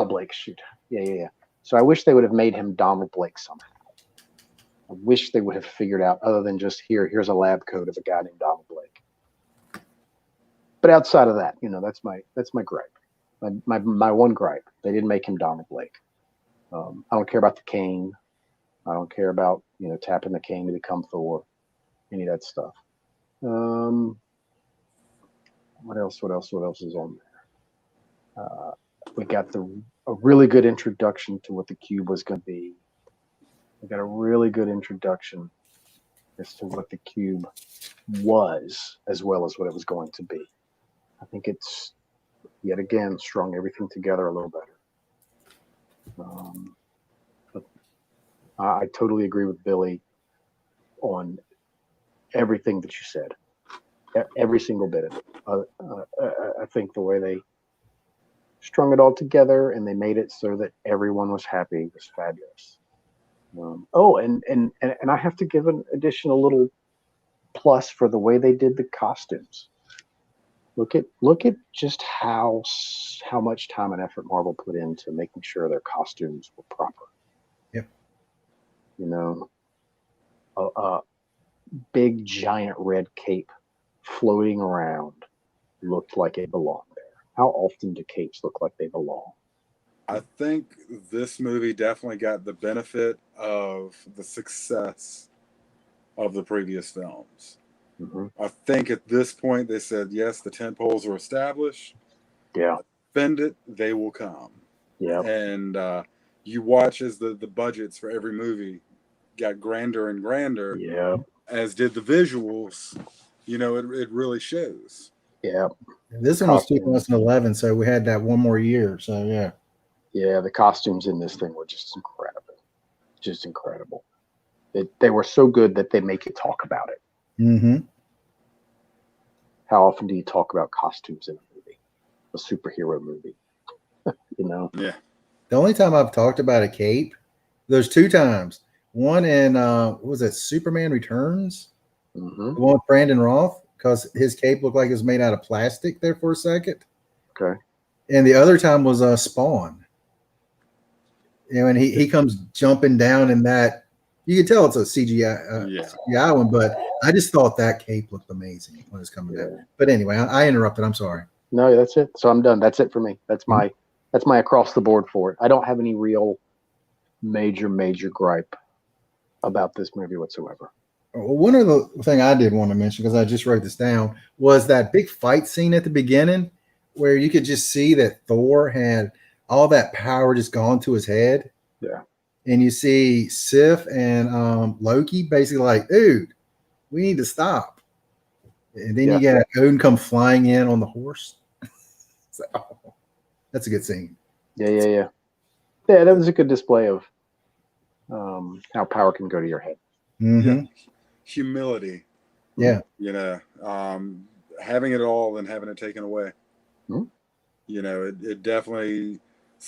Blake. Shoot, yeah. So I wish they would have made him Donald Blake somehow. I wish they would have figured out, other than just here's a lab coat of a guy named Donald Blake. But outside of that, that's my gripe. My one gripe. They didn't make him Donald Blake. I don't care about the cane. I don't care about tapping the cane to become Thor. Any of that stuff. What else is on there? We got a really good introduction to what the cube was going to be. We got a really good introduction as to what the cube was, as well as what it was going to be. I think it's yet again strung everything together a little better. But I totally agree with Billy on everything that you said. Every single bit of it. I think the way they strung it all together and they made it so that everyone was happy was fabulous. And I have to give an additional little plus for the way they did the costumes. Look at just how much time and effort Marvel put into making sure their costumes were proper. Yep. A big giant red cape floating around looked like it belonged there. How often do capes look like they belong? I think this movie definitely got the benefit of the success of the previous films. Mm-hmm. I think at this point they said, yes, the tent poles are established. Yeah. Spend it, they will come. Yeah. And you watch as the budgets for every movie got grander and grander. Yeah. As did the visuals. It really shows. Yeah. This one was 2011, so we had that one more year. So yeah. Yeah, the costumes in this thing were just incredible. Just incredible. They were so good that they make you talk about it. Mm-hmm. How often do you talk about costumes in a movie? A superhero movie. Yeah. The only time I've talked about a cape, there's 2 times. One in what was it, Superman Returns? Mm-hmm. The one with Brandon Roth, because his cape looked like it was made out of plastic there for a second. Okay. And the other time was Spawn. And he comes jumping down in that. You can tell it's a CGI one, but I just thought that cape looked amazing when it's coming down. But anyway, I interrupted. I'm sorry. No, that's it. So I'm done. That's it for me. That's my across the board for it. I don't have any real major gripe about this movie whatsoever. One other thing I did want to mention, because I just wrote this down, was that big fight scene at the beginning where you could just see that Thor had all that power just gone to his head. Yeah. And you see Sif and Loki basically like, dude, we need to stop. And then you get Odin come flying in on the horse. So, that's a good scene. Yeah, that was a good display of how power can go to your head. Mm-hmm. Yeah. Humility. Yeah. You know, having it all and having it taken away. Mm-hmm. You know, it definitely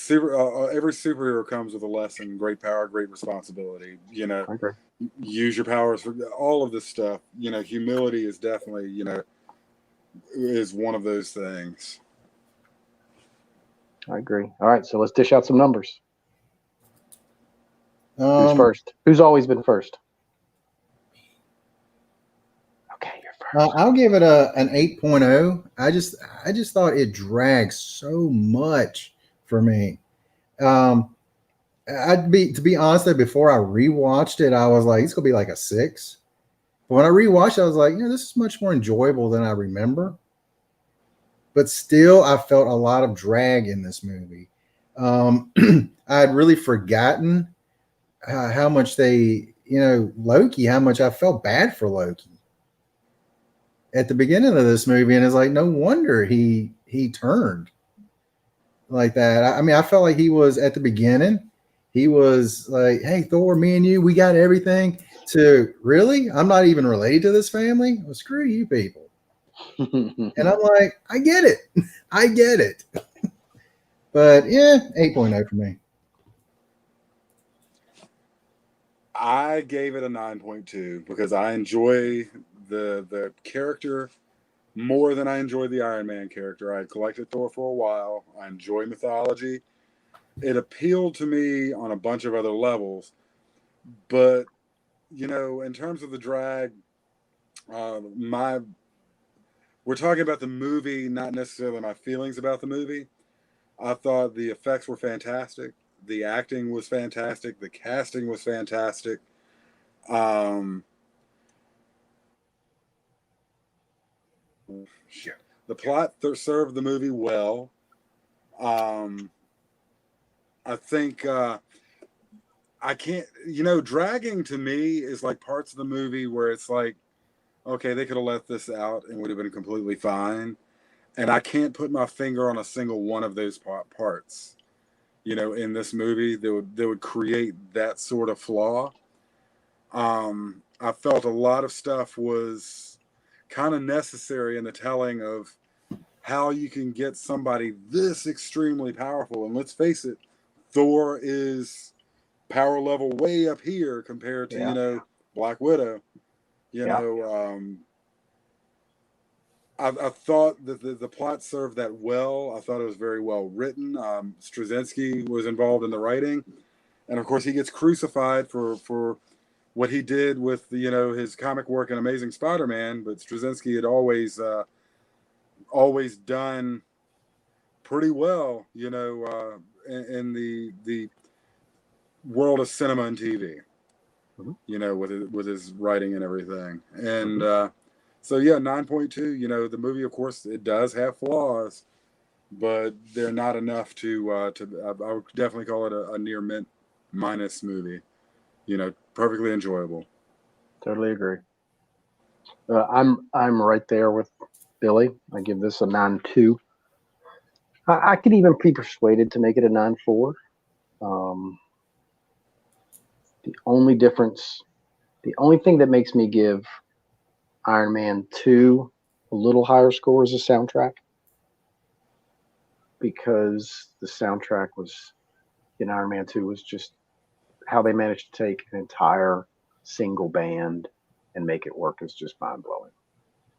every superhero comes with a lesson: great power, great responsibility. You know, use your powers for all of this stuff. You know, humility is definitely, you know, is one of those things. I agree. All right, so let's dish out some numbers. Who's first? Who's always been first? Okay, you're first. I'll give it an 8.0. I just thought it dragged so much for me. To be honest, before I rewatched it, I was like, it's gonna be like a 6. But when I rewatched it, I was like, this is much more enjoyable than I remember. But still, I felt a lot of drag in this movie. I had really forgotten how much Loki, how much I felt bad for Loki at the beginning of this movie. And it's like, no wonder he turned like that. I mean, I felt like he was at the beginning, he was like, hey, Thor, me and you, we got everything. To really, I'm not even related to this family. Well, screw you people. And I'm like, I get it. But yeah, 8.0 for me. I gave it a 9.2 because I enjoy the character more than I enjoy the Iron Man character. I collected Thor for a while. I enjoy mythology. It appealed to me on a bunch of other levels. But, you know, in terms of the drag, we're talking about the movie, not necessarily my feelings about the movie. I thought the effects were fantastic. The acting was fantastic. The casting was fantastic. The plot served the movie well. I think I can't, dragging to me is like parts of the movie where it's like, okay, they could have let this out and would have been completely fine. And I can't put my finger on a single one of those parts, in this movie that would create that sort of flaw. I felt a lot of stuff was kind of necessary in the telling of how you can get somebody this extremely powerful. And let's face it, Thor is power level way up here compared to, Black Widow. I thought that the plot served that well. I thought it was very well written. Straczynski was involved in the writing. And of course, he gets crucified for what he did with his comic work in Amazing Spider-Man. But Straczynski had always done pretty well, in the world of cinema and TV. Mm-hmm. With his writing and everything. And so 9.2. The movie, of course, it does have flaws, but they're not enough to I would definitely call it a near mint minus movie. Perfectly enjoyable. Totally agree. I'm right there with Billy. I give this a 9.2. I could even be persuaded to make it a 9.4. The only thing that makes me give Iron Man 2 a little higher score is the soundtrack, because the soundtrack was in Iron Man 2 was just how they managed to take an entire single band and make it work is just mind blowing.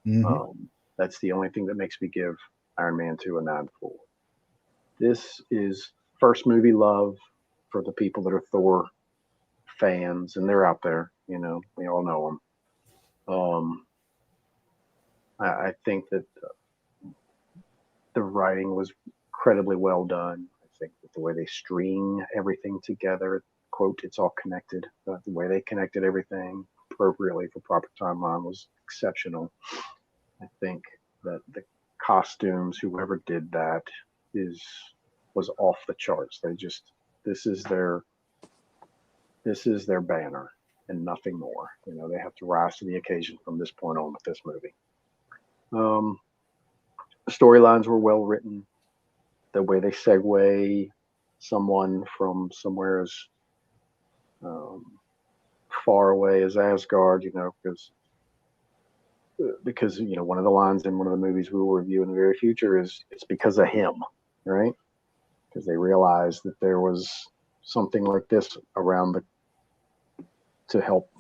Mm-hmm. That's the only thing that makes me give Iron Man 2 a 9.4. This is first movie love for the people that are Thor fans, and they're out there. We all know them. I think that the writing was incredibly well done. I think that the way they string everything together, quote, it's all connected. The way they connected everything appropriately for proper timeline was exceptional. I think that the costumes, whoever did that was off the charts. This is their banner and nothing more. They have to rise to the occasion from this point on with this movie. Storylines were well written. The way they segue someone from somewhere as far away as Asgard, because one of the lines in one of the movies we will review in the very future is it's because of him, right? Because they realized that there was something like this around to help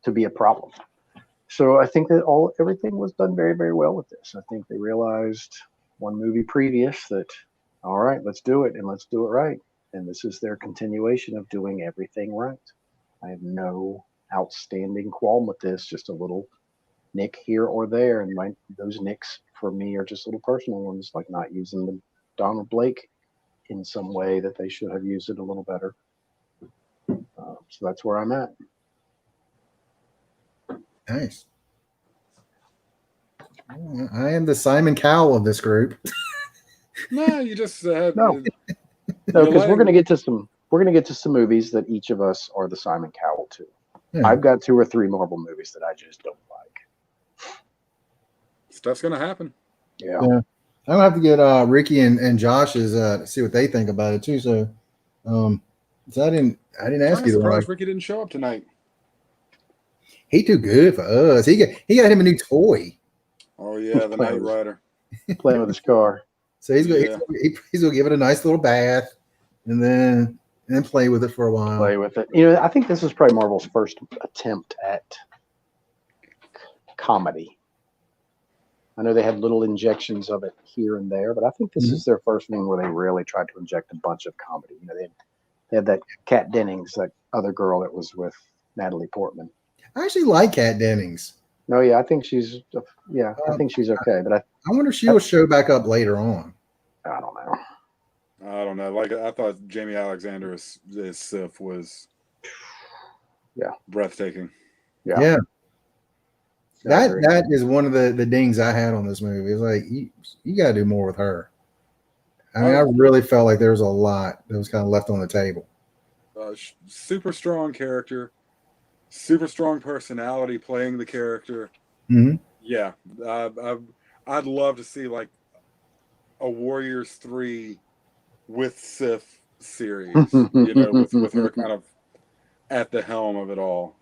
to be a problem. So I think that everything was done very, very well with this. I think they realized one movie previous that, all right, let's do it and let's do it right. And this is their continuation of doing everything right. I have no outstanding qualm with this, just a little nick here or there. And those nicks for me are just little personal ones, like not using the Donald Blake in some way that they should have used it a little better. So that's where I'm at. Nice. I am the Simon Cowell of this group. No, you just had no, because we're gonna get to some movies that each of us are the Simon Cowell to. Yeah. I've got 2 or 3 Marvel movies that I just don't like. Stuff's gonna happen. Yeah. I'll have to get Ricky and Josh's to see what they think about it too. So, I didn't ask you. Surprised Ricky didn't show up tonight. He too good for us. He got him a new toy. Oh yeah, the Knight Rider. Playing with his car. So he's gonna give it a nice little bath, and then play with it for a while. Play with it. I think this is probably Marvel's first attempt at comedy. I know they had little injections of it here and there, but I think this is their first thing where they really tried to inject a bunch of comedy. They had that Kat Dennings, that other girl that was with Natalie Portman. I actually like Kat Dennings. No, yeah, I think she's okay, but I wonder if she'll show back up later on. I don't know. Like I thought Jamie Alexander as Sif was breathtaking. Yeah. That is one of the dings I had on this movie. It's like you got to do more with her. I mean, I really felt like there was a lot that was kind of left on the table. Super strong character, super strong personality playing the character. Mm-hmm. Yeah, I'd love to see like a Warriors 3 with Sif series. With her kind of at the helm of it all.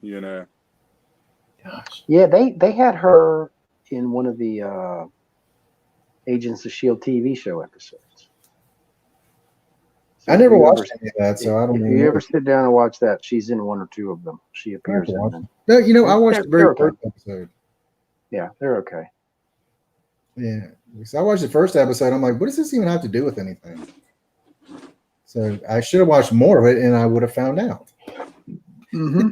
Gosh. Yeah, they had her in one of the Agents of S.H.I.E.L.D. TV show episodes. So I never watched any of that, so I don't know. If you ever sit down and watch that, she's in 1 or 2 of them. She appears in them. No, I watched the very first episode. Yeah, they're okay. Yeah, so I watched the first episode. I'm like, what does this even have to do with anything? So I should have watched more of it, and I would have found out. Mm-hmm.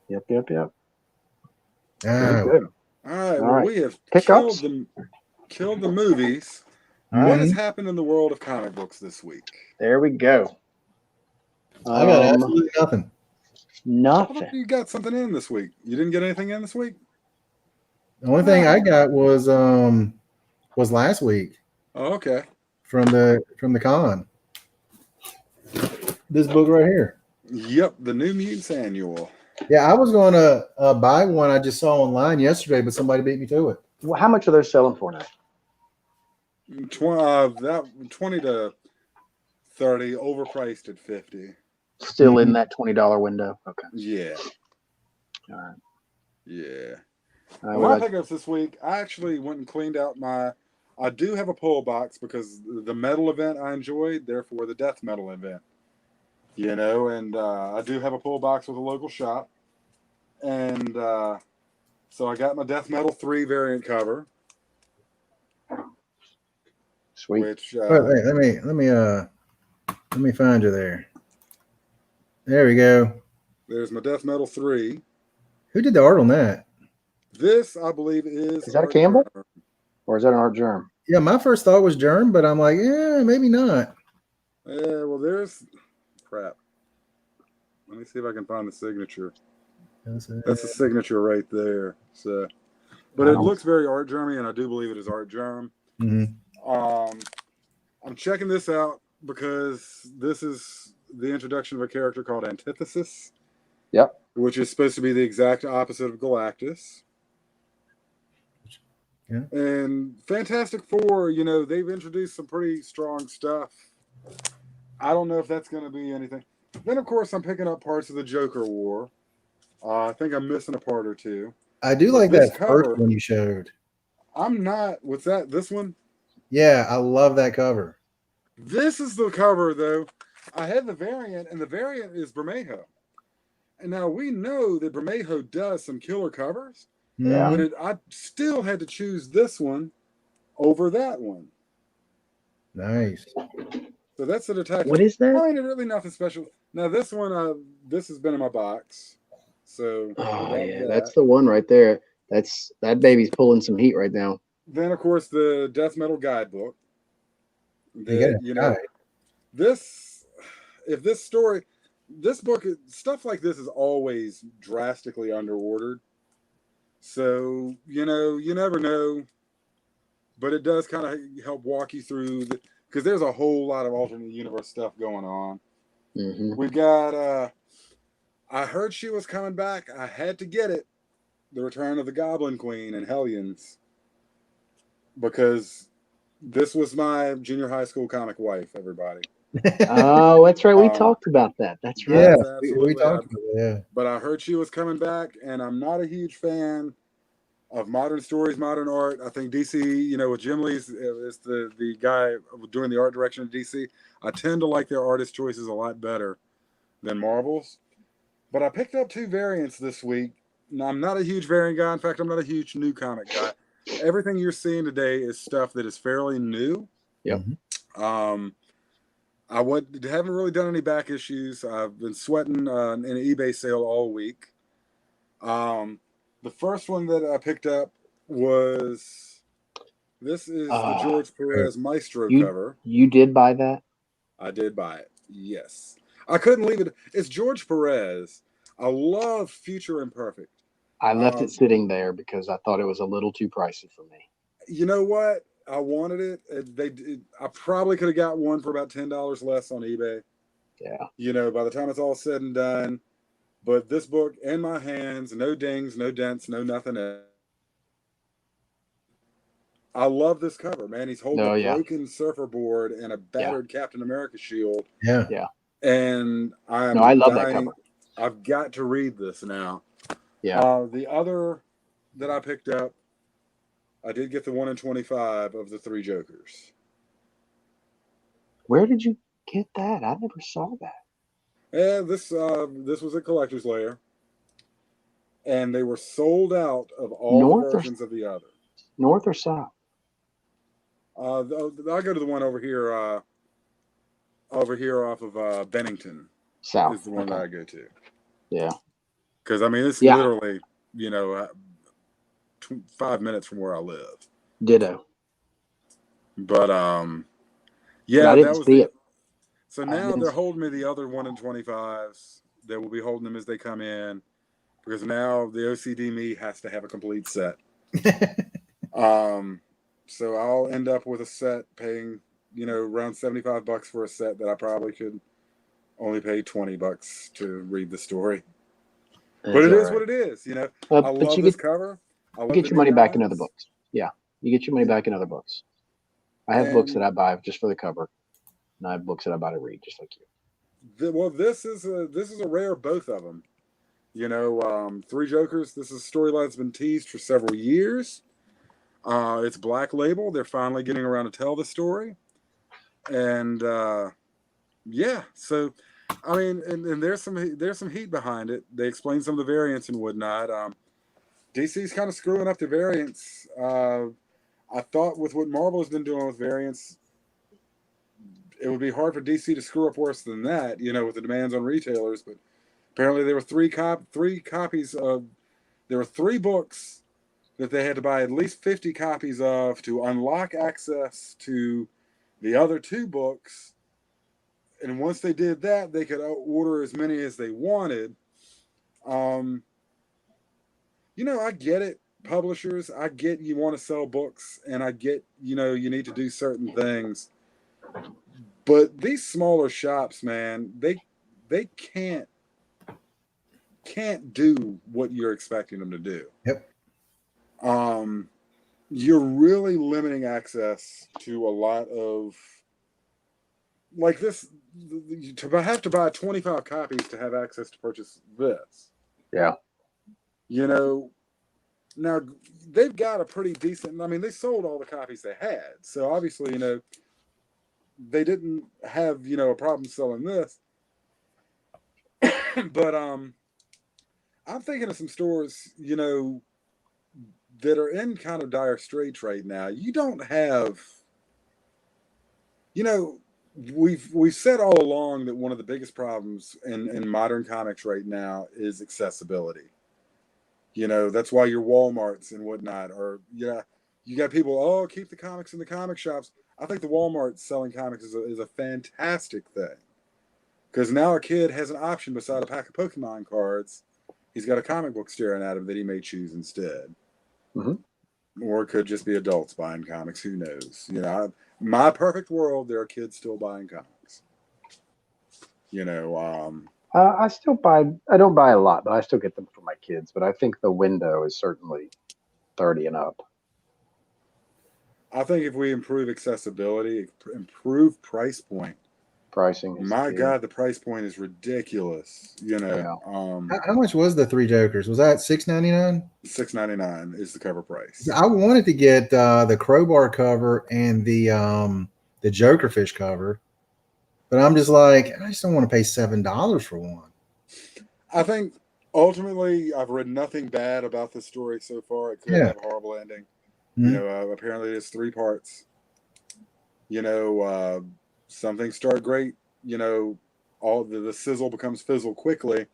Yep. Oh. All right. We have killed the movies. What has happened in the world of comic books this week? There we go. I got absolutely nothing. Nothing. You got something in this week. You didn't get anything in this week? The only thing I got was last week. Oh, okay. From the con. This book right here. Yep, the New Mutants Annual. Yeah, I was going to buy one I just saw online yesterday, but somebody beat me to it. Well, how much are they selling for now? 20 to 30, overpriced at 50. Still in that $20 window. Okay. Yeah. All right. Yeah. What I think of this week, I actually went and cleaned out I do have a pull box because the metal event I enjoyed, therefore the death metal event. And I do have a pull box with a local shop. And so I got my Death Metal 3 variant cover. Sweet. Which wait, let me find you there. There we go. There's my Death Metal 3. Who did the art on that? This, I believe, is that a Campbell? Or is that an Art Germ? Yeah, my first thought was Germ, but I'm like, maybe not. Yeah, well, there's crap. Let me see if I can find the signature. That's the signature right there. So but it looks very art germy, and I do believe it is art germ. Mm-hmm. I'm checking this out because this is the introduction of a character called Antithesis. Yep. Which is supposed to be the exact opposite of Galactus. Yeah. And Fantastic Four, you know, they've introduced some pretty strong stuff. I don't know if that's going to be anything. Then, of course, I'm picking up parts of the Joker War. I think I'm missing a part or two. I do like that first one you showed. I'm not. What's that? This one? Yeah, I love that cover. This is the cover, though. I had the variant, and the variant is Bermejo. And now we know that Bermejo does some killer covers. Yeah. But I still had to choose this one over that one. Nice. So that's the detective. What is that? I mean, really nothing special. Now this one, this has been in my box. So that's the one right there. That baby's pulling some heat right now. Then of course the Death Metal Guidebook. This book, stuff like this is always drastically underordered. So, you know, you never know, but it does kind of help walk you through because there's a whole lot of alternate universe stuff going on. Mm-hmm. We've got, I heard she was coming back. I had to get it. The Return of the Goblin Queen and Hellions. Because this was my junior high school comic wife, everybody. Oh, that's right. We talked about that. That's right. Yeah, we talked about it. Yeah. But I heard she was coming back, and I'm not a huge fan of modern stories, modern art. I think DC, you know, with Jim Lee's is the guy doing the art direction of DC. I tend to like their artist choices a lot better than Marvel's. But I picked up 2 variants this week. Now, I'm not a huge variant guy. In fact, I'm not a huge new comic guy. Everything you're seeing today is stuff that is fairly new. Yep. I haven't really done any back issues. I've been sweating in an eBay sale all week. The first one that I picked up was this is the George Perez Maestro cover. You did buy that? I did buy it. Yes. I couldn't leave it. It's George Perez. I love Future Imperfect. I left it sitting there because I thought it was a little too pricey for me. You know what? I wanted it. I probably could have got one for about $10 less on eBay. Yeah. You know, by the time it's all said and done. But this book in my hands, no dings, no dents, no nothing else. I love this cover, man. He's holding a broken surfer board and a battered Captain America shield. Yeah. Yeah. And I love that cover. I've got to read this now. Yeah. The other that I picked up, I did get the 1 in 25 of the 3 Jokers. Where did you get that? I never saw that. Yeah, this was a collector's lair, and they were sold out of all the versions of the other. North or south? I'll go to the one over here off of Bennington. South is the one that I go to. Yeah. Because I mean, it's literally 5 minutes from where I live. Ditto. But yeah, I didn't see it. So now they're holding me the other 1 in 25s. They will be holding them as they come in, because now the OCD me has to have a complete set. So I'll end up with a set paying, around $75 for a set that I probably could only pay $20 to read the story. But it is what it is, I love this cover. You get your money back in other books. Yeah, you get your money back in other books. I have books that I buy just for the cover, and I have books that I buy to read, just like you. Well, this is a rare both of them. 3 Jokers. This is a storyline that's been teased for several years. It's Black Label. They're finally getting around to tell the story, and so I mean, and there's some heat behind it. They explain some of the variants and whatnot. DC's kind of screwing up the variants. I thought with what Marvel has been doing with variants, it would be hard for DC to screw up worse than that, with the demands on retailers. But apparently there were 3 copies of, there were 3 books that they had to buy at least 50 copies of to unlock access to the other 2 books. And once they did that, they could order as many as they wanted. I get it. publishers, I get you want to sell books, and I get, you need to do certain things. But these smaller shops, man, they can't do what you're expecting them to do. Yep. You're really limiting access to a lot of, like this, to have to buy 25 copies to have access to purchase this. Yeah. Now they've got a pretty decent, I mean, they sold all the copies they had. So obviously, they didn't have, a problem selling this. But I'm thinking of some stores, that are in kind of dire straits right now. You don't have, we've said all along that one of the biggest problems in modern comics right now is accessibility. That's why your Walmarts and whatnot are, you got people, keep the comics in the comic shops. I think the Walmart selling comics is a fantastic thing. Because now a kid has an option beside a pack of Pokemon cards. He's got a comic book staring at him that he may choose instead. Mm-hmm. Or it could just be adults buying comics. Who knows? My perfect world, there are kids still buying comics. I still buy. I don't buy a lot, but I still get them for my kids. But I think the window is certainly 30 and up. I think if we improve accessibility, improve price point. Pricing. My God, the price point is ridiculous. How much was the 3 Jokers? Was that $6.99? $6.99 is the cover price. I wanted to get the Crowbar cover and the Jokerfish cover, but I'm just like, I just don't want to pay $7 for one. I think ultimately, I've read nothing bad about this story so far. It could have a horrible ending. Mm-hmm. Apparently it's 3 parts. Some things start great. All the sizzle becomes fizzle quickly.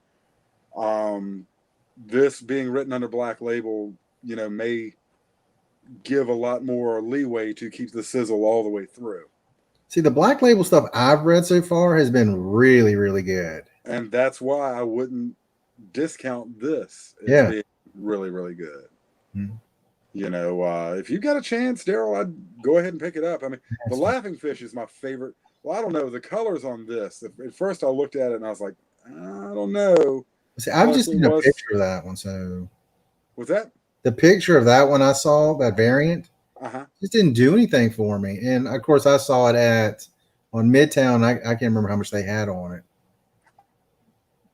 This being written under Black Label, may give a lot more leeway to keep the sizzle all the way through. See, the Black Label stuff I've read so far has been really, really good. And that's why I wouldn't discount this as being really, really good. Mm-hmm. If you got a chance, Daryl, I'd go ahead and pick it up. I mean, the Laughing Fish is my favorite. Well, I don't know. The colors on this, at first I looked at it and I was like, I don't know. See, I've just seen a picture of that one. So, what's that? The picture of that one I saw, that variant, just didn't do anything for me. And of course, I saw it on Midtown. I can't remember how much they had on it.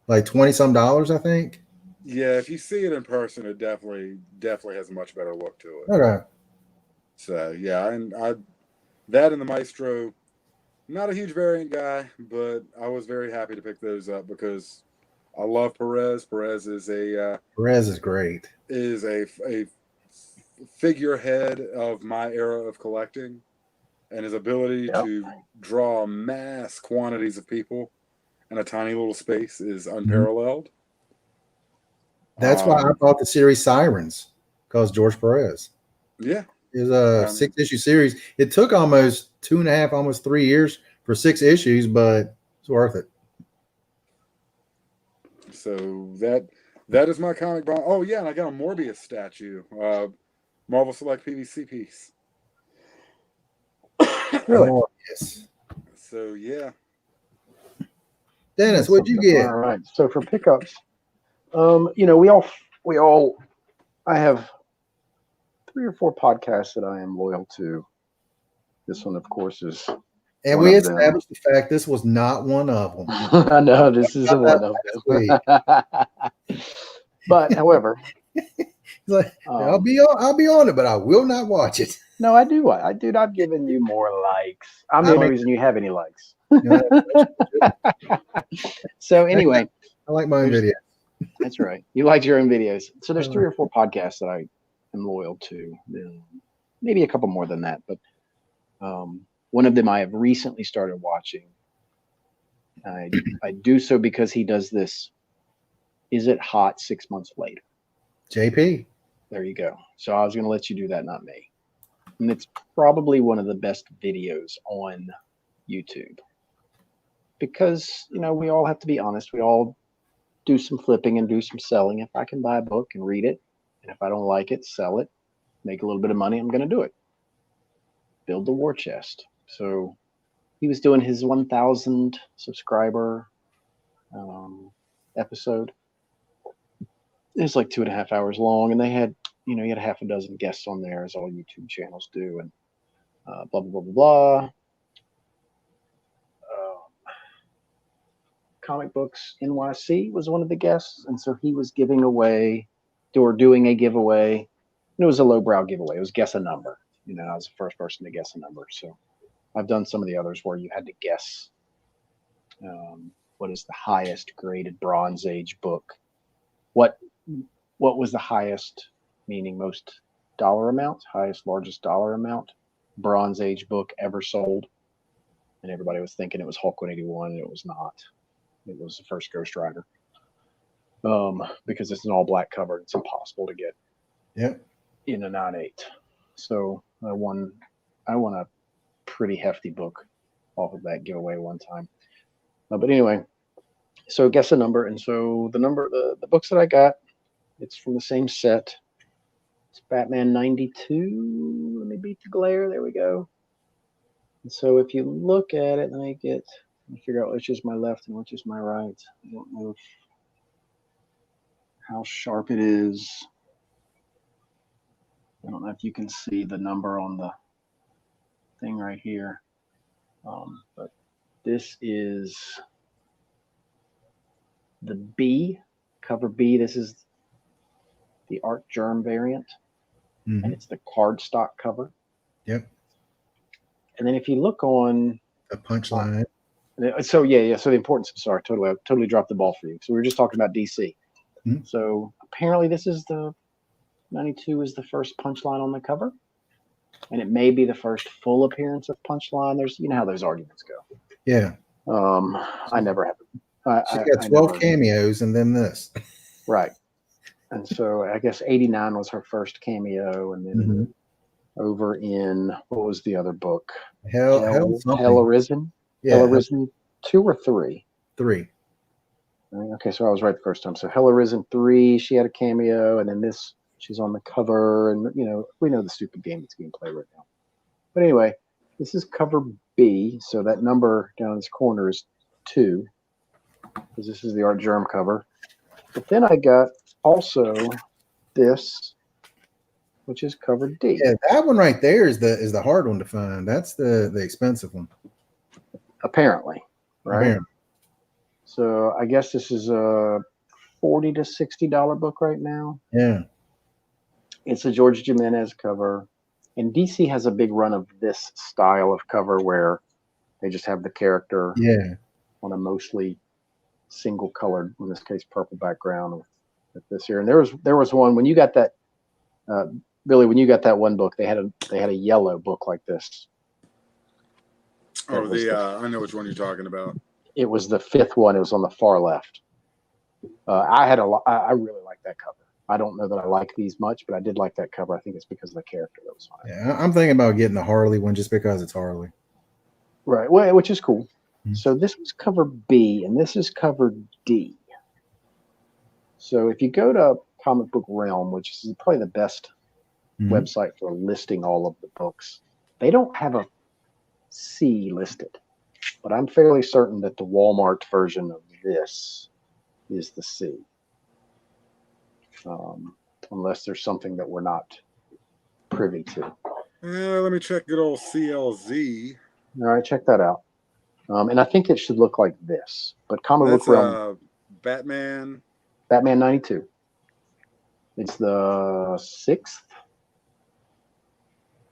Like $20-some, I think. Yeah, if you see it in person, it definitely has a much better look to it. Okay. So yeah, and that and the Maestro. Not a huge variant guy, but I was very happy to pick those up because I love Perez. Perez is great. Is a figurehead of my era of collecting, and his ability to draw mass quantities of people in a tiny little space is unparalleled. That's why I bought the series Sirens, because George Perez. Yeah. It's a 6-issue series. It took almost 2.5, almost 3 years for 6 issues, but it's worth it. So that is my comic bond. Oh yeah, and I got a Morbius statue, Marvel Select PVC piece. Really? Yes. So yeah. Dennis, what'd you get? All right. So for pickups, I have 3 or 4 podcasts that I am loyal to. This one, of course, is. And we established the fact this was not one of them. I know this isn't one of them. But however, I'll be on it, but I will not watch it. No, I do. I've given you more likes. I'm the only reason you have any likes. So anyway, I like my own videos. That's right. You like your own videos. So there's 3 or 4 podcasts that I am loyal to. Maybe a couple more than that, but one of them I have recently started watching. I do so because he does this. Is it hot 6 months later? JP. There you go. So I was going to let you do that, not me. And it's probably one of the best videos on YouTube because, we all have to be honest. We all do some flipping and do some selling. If I can buy a book and read it And if I don't like it, sell it, make a little bit of money. I'm going to do it. Build the war chest. So he was doing his 1,000 subscriber episode. It was like 2.5 hours long, and they had, you had half a dozen guests on there, as all YouTube channels do, and blah, blah, blah, blah, blah. Comic Books NYC was one of the guests, and so he was doing a giveaway. And it was a lowbrow giveaway. It was guess a number. I was the first person to guess a number. So I've done some of the others where you had to guess what is the highest graded Bronze Age book. What was the highest, meaning most dollar amount, largest dollar amount, Bronze Age book ever sold? And everybody was thinking it was Hulk 181, and it was not. It was the first Ghost Rider. Because it's an all black cover. It's impossible to get in a 9/8. So I won a pretty hefty book off of that giveaway one time. But anyway, so guess a number. And so the books that I got, it's from the same set. It's Batman 92. Let me beat the glare. There we go. And so if you look at it, let me figure out which is my left and which is my right. I don't know how sharp it is. I don't know if you can see the number on the thing right here. But this is the B, cover B. This is the Art Germ variant, and it's the cardstock cover. Yep. And then if you look on the punchline. So So the importance. Sorry, I totally dropped the ball for you. So we were just talking about DC. So apparently this is the 92 is the first punchline on the cover, and it may be the first full appearance of punchline. There's how those arguments go. Yeah. I never have. She got 12 cameos and then this. Right. And so I guess 89 was her first cameo, and then over in what was the other book? Hell Arisen. Yeah. Hell Arisen 2 or 3? 3. Okay, so I was right the first time. So Hell Arisen 3, she had a cameo, and then this, she's on the cover, and we know the stupid game that's being played right now. But anyway, this is cover B, so that number down in this corner is 2, because this is the Art Germ cover. But then I got also this, which is cover D. Yeah, that one right there is the hard one to find. That's the expensive one. Apparently, right? Apparently. So I guess this is a $40 to $60 book right now. Yeah. It's a George Jimenez cover. And DC has a big run of this style of cover where they just have the character on a mostly single colored, in this case, purple background with this here. And there was one when you got that, Billy, when you got that one book, they had a yellow book like this. Oh, I know which one you're talking about. It was the 5th one. It was on the far left. I really like that cover. I don't know that I like these much, but I did like that cover. I think it's because of the character that was on it. Yeah, I'm thinking about getting the Harley one just because it's Harley. Right, well, which is cool. So this was cover B, and this is cover D. So if you go to Comic Book Realm, which is probably the best website for listing all of the books, they don't have a C listed, but I'm fairly certain that the Walmart version of this is the C. Unless there's something that we're not privy to. Let me check good old CLZ. All right, check that out. And I think it should look like this. But Comic Book Realm. Batman 92. It's the 6th?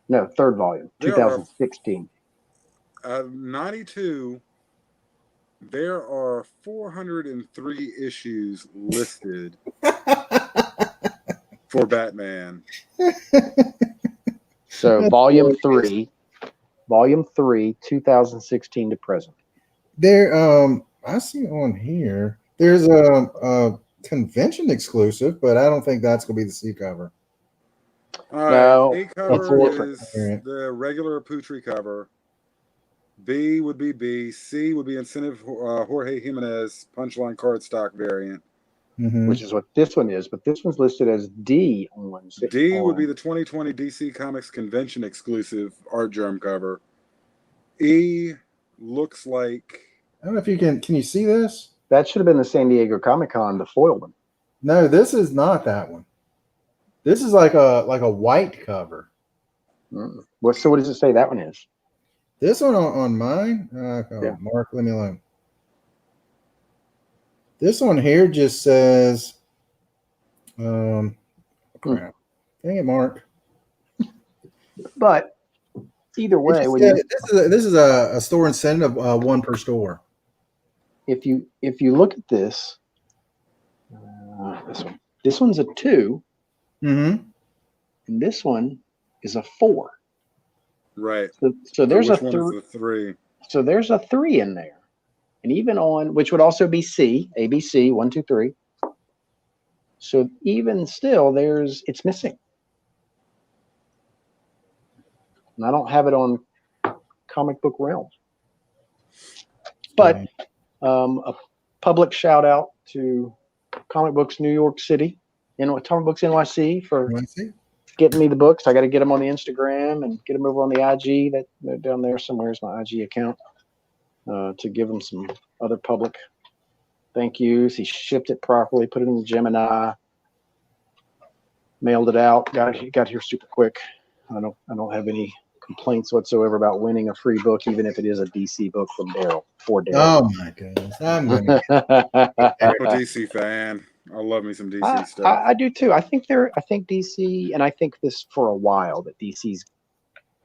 No, 3rd volume, 2016. 92. There are 403 issues listed for Batman. So volume 3, 2016 to present. There, I see on here. There's a convention exclusive, but I don't think that's gonna be the C cover. No, A cover is the regular Putri cover. B would be B. C would be incentive Jorge Jimenez punchline cardstock variant. which is what this one is. But this one's listed as D on. D would be the 2020 DC Comics Convention exclusive art germ cover. E looks like, I don't know if you can you see this? That should have been the San Diego Comic-Con, the foil one. No, this is not that one. This is like a white cover. So what does it say that one is? This one on mine? Yeah. Mark, leave me alone. This one here just says, crap. Dang it, Mark. But either way, this is a store incentive of one per store. If you look at this this one's a 2, and this one is a 4. right. So there's a 3. So there's a 3 in there, and even on which would also be C, ABC 1, 2, 3. So even still, it's missing, and I don't have it on Comic Book Realm. But a public shout out to Comic Books New York City, Comic Books NYC for getting me the books. I got to get them on the Instagram and get them over on the IG. They're down there somewhere is my IG account, to give them some other public thank yous. He shipped it properly, put it in the Gemini, mailed it out. Got here super quick. I don't have any complaints whatsoever about winning a free book, even if it is a DC book from Daryl. For Daryl. Oh my goodness! I'm a DC fan. I love me some DC stuff. I do too. I think DC, and I think this for a while that DC's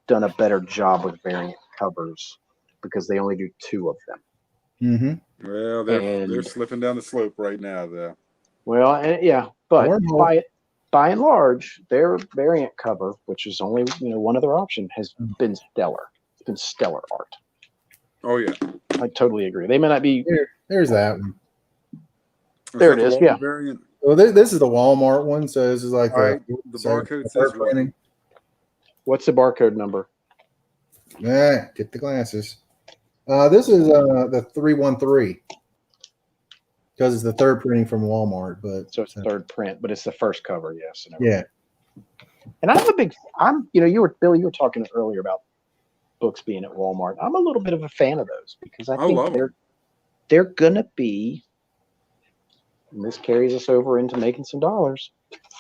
done a better job with variant covers because they only do 2 of them. Well, they're slipping down the slope right now, though. Well, but by and large, their variant cover, which is only one other option, has been stellar. It's been stellar art. Oh yeah, I totally agree. They may not be. There's that one. There it is. Yeah. Variant. Well, this is the Walmart one, so this is like the barcode says printing. What's the barcode number? Get the glasses. This is the 313 because it's the third printing from Walmart, but so it's the third print, but it's the first cover, yes. Yeah. And Billy, you were talking earlier about books being at Walmart. I'm a little bit of a fan of those because I think they're gonna be, and this carries us over into making some dollars.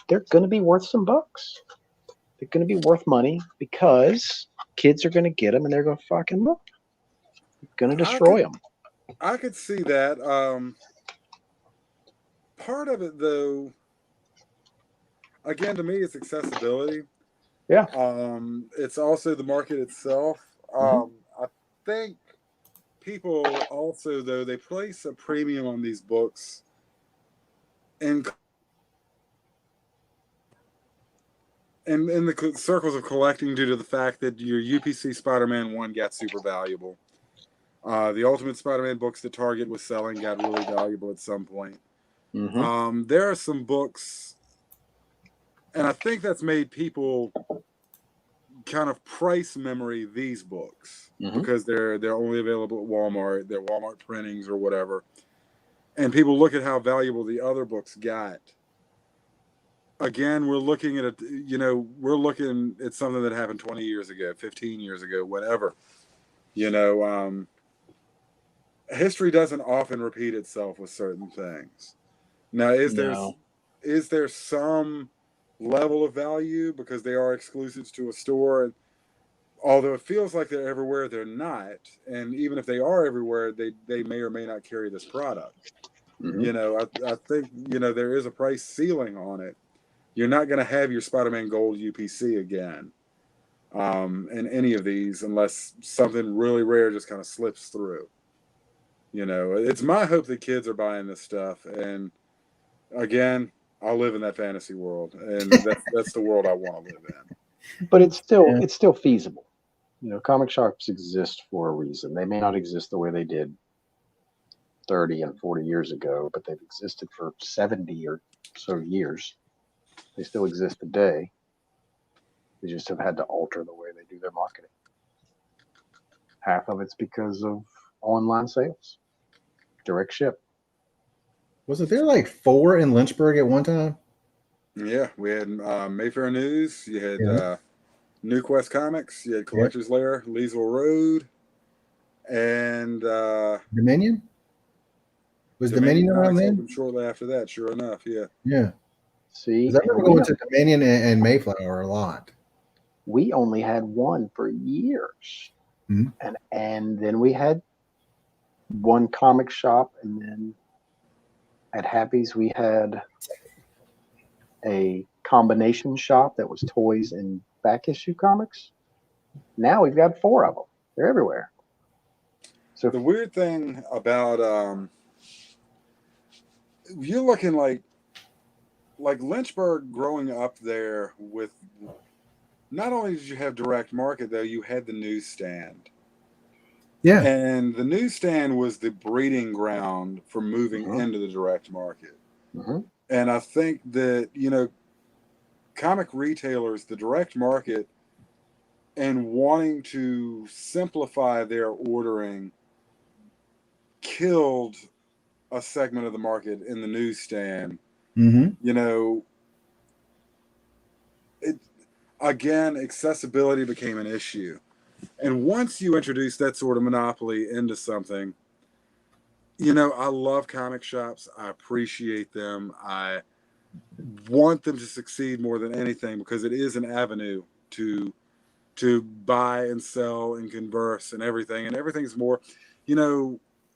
They're gonna be worth some bucks. They're gonna be worth money because kids are gonna get them and they're gonna fucking look. They're gonna destroy them. I could see that. Part of it, though, again, to me, it's accessibility. Yeah. It's also the market itself. I think people also, though, they place a premium on these books in the circles of collecting due to the fact that your UPC Spider-Man 1 got super valuable. The Ultimate Spider-Man books that Target was selling got really valuable at some point. There are some books, and I think that's made people kind of price memory these books because they're only available at Walmart. They're Walmart printings or whatever, and people look at how valuable the other books got. Again, we're looking at we're looking at something that happened 20 years ago, 15 years ago, whatever. History doesn't often repeat itself with certain things. Now, is there some level of value because they are exclusives to a store? Although it feels like they're everywhere, they're not. And even if they are everywhere, they may or may not carry this product. I think there is a price ceiling on it. You're not going to have your Spider-Man Gold UPC again in any of these unless something really rare just kind of slips through. It's my hope that kids are buying this stuff, and again, I live in that fantasy world, and that's the world I want to live in. But it's still feasible. Comic shops exist for a reason. They may not exist the way they did 30 and 40 years ago, but they've existed for 70 or so years. They still exist today. They just have had to alter the way they do their marketing. Half of it's because of online sales, direct ship. Wasn't there like 4 in Lynchburg at one time? Yeah, we had Mayfair News. You had Yeah. New Quest Comics. You had Collector's Lair, Leesville Road, and Dominion? Was Dominion around Comics then? opened shortly after that. Sure enough, yeah. Yeah. See, Because I remember going to Dominion and Mayflower a lot. We only had one for years, Mhm. and then we had one comic shop, and then at Happy's we had a combination shop that was toys and back issue comics. Now we've got 4 of them. They're everywhere. So The weird thing about you're looking like Lynchburg growing up there with, not only did you have direct market though, you had the newsstand. Yeah. And the newsstand was the breeding ground for moving into the direct market. And I think that, comic retailers, the direct market, and wanting to simplify their ordering killed a segment of the market in the newsstand. Again, accessibility became an issue. And once you introduce that sort of monopoly into something, I love comic shops. I appreciate them. I want them to succeed more than anything because it is an avenue to buy and sell and converse and everything. And everything's more,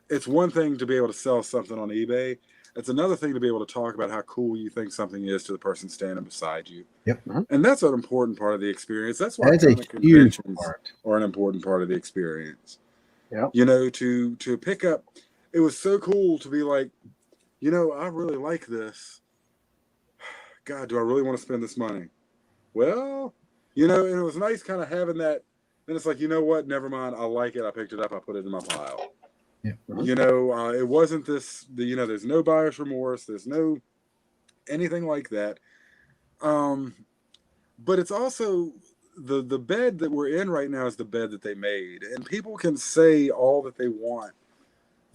it's one thing to be able to sell something on eBay. It's another thing to be able to talk about how cool you think something is to the person standing beside you. Yep. And that's an important part of the experience. That's why comic conventions are an important part of the experience. Yeah. To pick up, it was so cool to be like, I really like this. God, do I really want to spend this money? Well, and it was nice kind of having that. Then it's like, you know what? Never mind. I like it. I picked it up. I put it in my pile. Yeah. It wasn't this, there's no buyer's remorse. There's no anything like that. But it's also the bed that we're in right now is the bed that they made. And people can say all that they want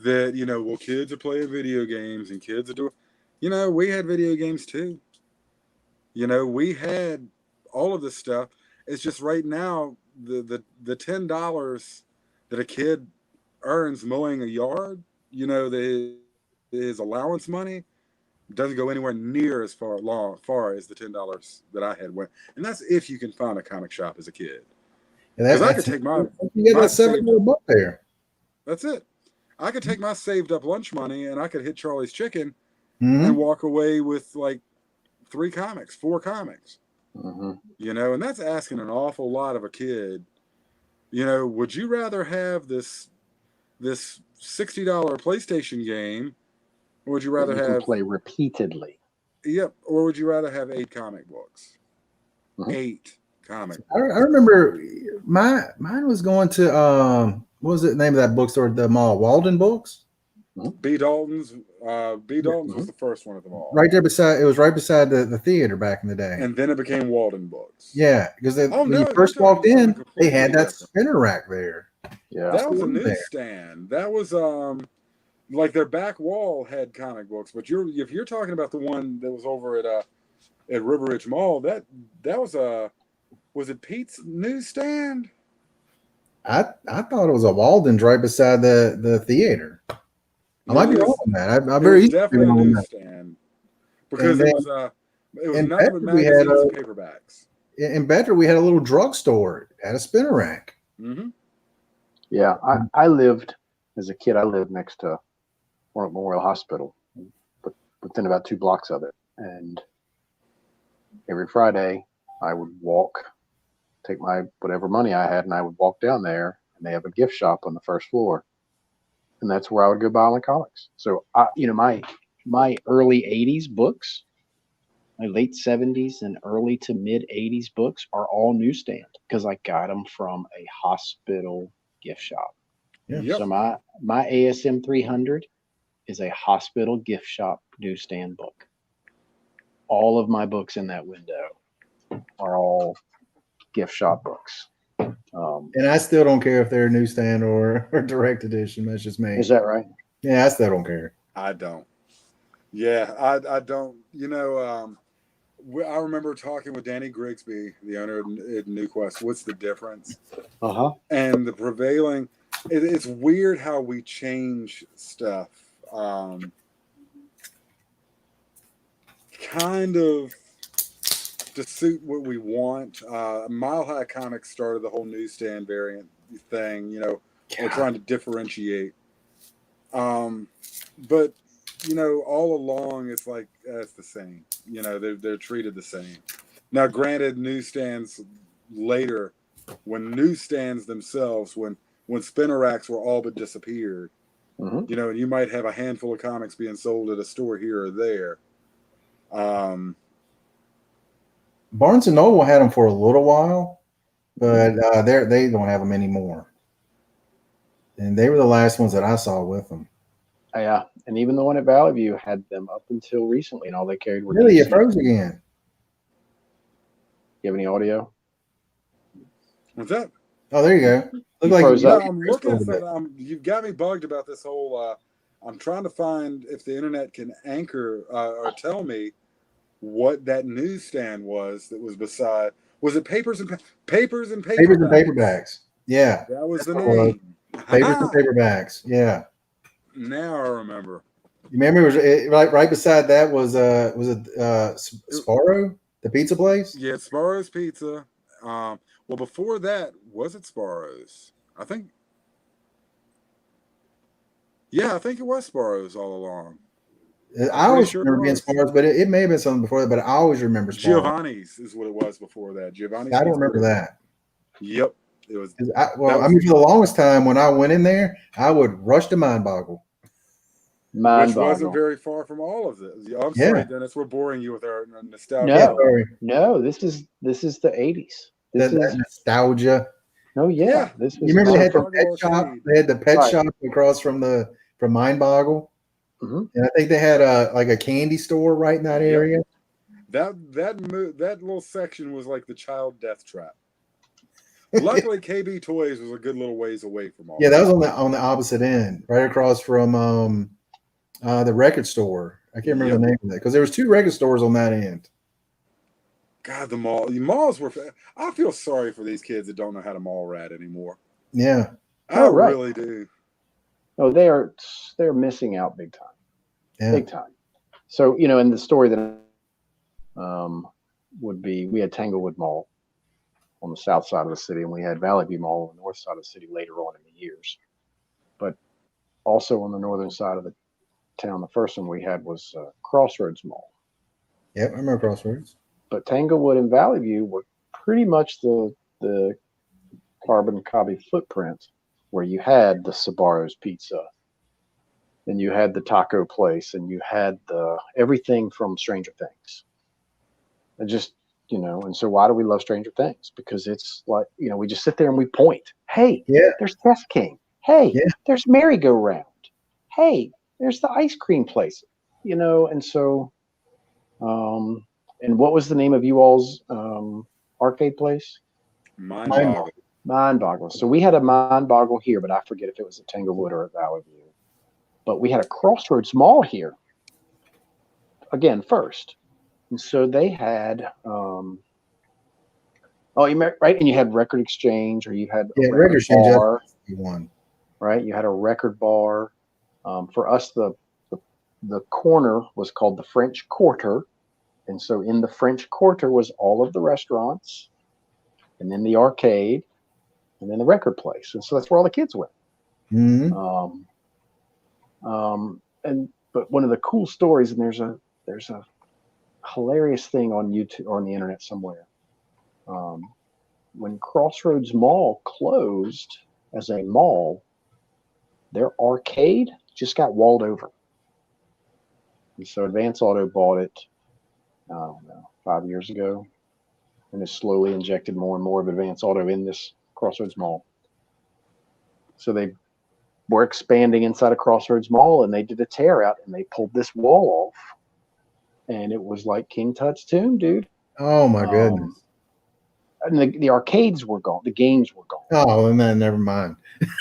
that, well, kids are playing video games and kids are doing, we had video games too. We had all of this stuff. It's just right now, the $10 that a kid earns mowing a yard, his allowance money doesn't go anywhere near as far as the $10 that I had went. And that's if you can find a comic shop as a kid. Because I could take you get that $7 there. That's it. I could take my saved up lunch money and I could hit Charlie's Chicken and walk away with like 4 comics. And that's asking an awful lot of a kid. Would you rather have this $60 PlayStation game, or would you rather have play repeatedly? Yep. Or would you rather have 8 comic books? 8 comic books. I remember mine was going to what was the name of that bookstore at the mall? Walden Books? B. Dalton's. B. Dalton's was the first one at the mall. Right there beside. It was right beside the theater back in the day. And then it became Walden Books. Yeah, because when you first walked in, they had that spinner rack there. Yeah, that was a newsstand. That was like their back wall had comic books. But if you're talking about the one that was over at River Ridge Mall, that was it Pete's newsstand? I thought it was a Walden's right beside the theater. I might be wrong on that. I'm very definitely a newsstand because it was nothing but magazines and paperbacks. In Bedford, we had a little drugstore. It had a spinner rack. Yeah, I lived as a kid. I lived next to Warwick Memorial Hospital, but within about 2 blocks of it. And every Friday, I would take my whatever money I had, and I would walk down there. And they have a gift shop on the first floor. And that's where I would go buy my comics. So, my early 80s books, my late 70s and early to mid 80s books are all newsstand because I got them from a hospital gift shop. Yeah. Yep. So my ASM 300 is a hospital gift shop newsstand book. All of my books in that window are all gift shop books. And I still don't care if they're newsstand or direct edition. That's just me. Is that right? Yeah, I still don't care. I don't. Yeah, I don't. I remember talking with Danny Grigsby, the owner at New Quest. What's the difference? And the prevailing, it's weird how we change stuff. Kind of to suit what we want. Mile High Comics started the whole newsstand variant thing, or trying to differentiate. But all along it's like it's the same. They're treated the same. Now, granted, newsstands later, when newsstands themselves, when spinner racks were all but disappeared, and you might have a handful of comics being sold at a store here or there. Barnes and Noble had them for a little while, but they don't have them anymore. And they were the last ones that I saw with them. Yeah, and even the one at Valley View had them up until recently, and all they carried were. Really, it froze again. You have any audio? What's that? Oh, there you go. Look like I'm looking at something. You've got me bugged about this whole. I'm trying to find if the internet can anchor or tell me what that newsstand was that was beside. Was it Papers and Paperbacks? Yeah, that was the name. Papers and Paperbacks. Yeah. Now I remember. You remember right beside that was it Sparrow, the pizza place? Yeah, Sparrow's Pizza. Well, before that, was it Sparrow's? I think it was Sparrow's all along. I always remember being Sparrow's, but it may have been something before that, but I always remember Sparrow's. Giovanni's is what it was before that. Giovanni's. I don't remember that. Yep. It was. For the longest time when I went in there, I would rush to Mind Boggle. Which wasn't very far from all of this. I'm sorry, Dennis, we're boring you with our nostalgia. No, this is the 80s. That nostalgia. Oh yeah. This was. You remember they had the pet shop? They had the pet shop across from Mind Boggle. And I think they had a candy store right in that area. That little section was like the child death trap. Luckily, KB Toys was a good little ways away from all. Yeah, that was on the opposite end, right across from the record store. I can't remember the name of that because there was 2 record stores on that end. God, the malls were. I feel sorry for these kids that don't know how to mall rat anymore. Yeah, I really do. Oh, they're missing out big time. Yeah. Big time. So in the story that would be, we had Tanglewood Mall on the south side of the city, and we had Valley View Mall on the north side of the city later on in the years. But also on the northern side of the town, the first one we had was Crossroads Mall. Yep, I remember Crossroads. But Tanglewood and Valley View were pretty much the carbon copy footprint, where you had the Sbarro's Pizza, and you had the taco place, and you had everything from Stranger Things. And just, and so why do we love Stranger Things? Because it's like, we just sit there and we point. Hey, there's Test King. Hey, there's Merry-Go-Round. Hey, there's the ice cream place. And so, and what was the name of you all's arcade place? Mind Boggle. Mind Boggle. So we had a Mind Boggle here, but I forget if it was at Tanglewood or at Valley View. But we had a Crossroads Mall here, again, first. And so they had, right? And you had Record Exchange, or you had a record exchange bar. Right? You had a record bar. For us, the corner was called the French Quarter. And so in the French Quarter was all of the restaurants, and then the arcade, and then the record place. And so that's where all the kids went. Mm-hmm. But one of the cool stories, and there's a hilarious thing on YouTube or on the internet somewhere. When Crossroads Mall closed as a mall, their arcade just got walled over. And so Advance Auto bought it, I don't know, 5 years ago, and has slowly injected more and more of Advance Auto in this Crossroads Mall. So they were expanding inside of Crossroads Mall, and they did a tear out, and they pulled this wall off, and it was like King Tut's tomb, dude. Oh my goodness! And the arcades were gone, the games were gone. Oh, and then never mind.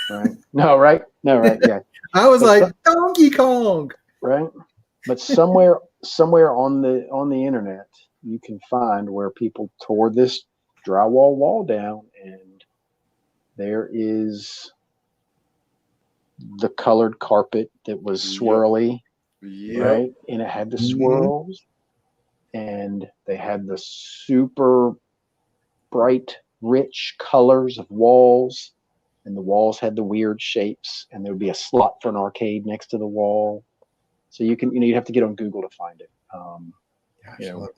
Right? No, right? Yeah. I was like Donkey Kong, right? But somewhere on the internet, you can find where people tore this drywall wall down, and there is the colored carpet that was swirly, right? And it had the swirls, and they had the super bright, rich colors of walls, and the walls had the weird shapes, and there would be a slot for an arcade next to the wall. So you can, you'd have to get on Google to find it. Gosh, I love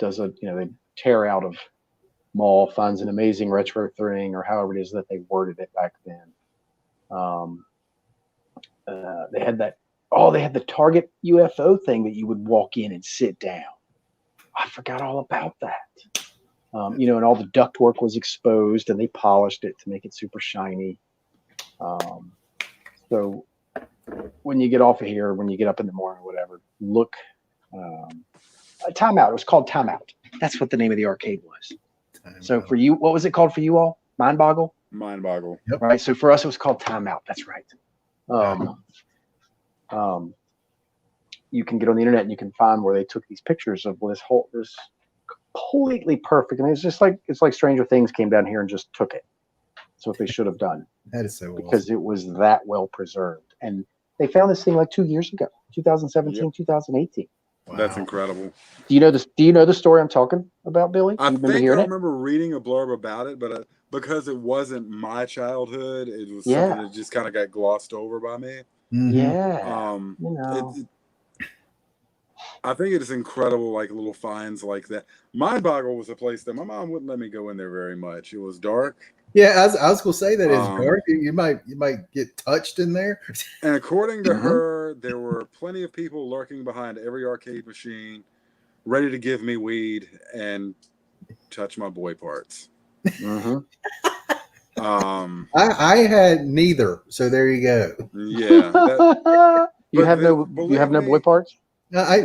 those. They tear out of mall, finds an amazing retro thing, or however it is that they worded it back then. They had that. Oh, they had the Target UFO thing that you would walk in and sit down. I forgot all about that. And all the ductwork was exposed, and they polished it to make it super shiny. So when you get off of here, when you get up in the morning, or whatever, look. Time Out. It was called Time Out. That's what the name of the arcade was. So for you, what was it called for you all? Mind Boggle? Mind Boggle. Yep. Right. So for us, it was called Time Out. That's right. You can get on the internet and you can find where they took these pictures of this completely perfect. I mean, it's like Stranger Things came down here and just took it. That's what they should have done. That is so because it was that well preserved. And they found this thing like 2 years ago, 2017, 2018. Wow. That's incredible. Do you know this? Do you know the story I'm talking about, Billy? I remember reading a blurb about it, but because it wasn't my childhood, it was something that just kind of got glossed over by me. Yeah. I think it is incredible, like little finds like that. Mind Boggle was a place that my mom wouldn't let me go in there very much. It was dark. Yeah, I was gonna say that it's dark. You might get touched in there. And according to her, there were plenty of people lurking behind every arcade machine, ready to give me weed and touch my boy parts. I had neither, so there you go. Yeah. You have no boy parts? I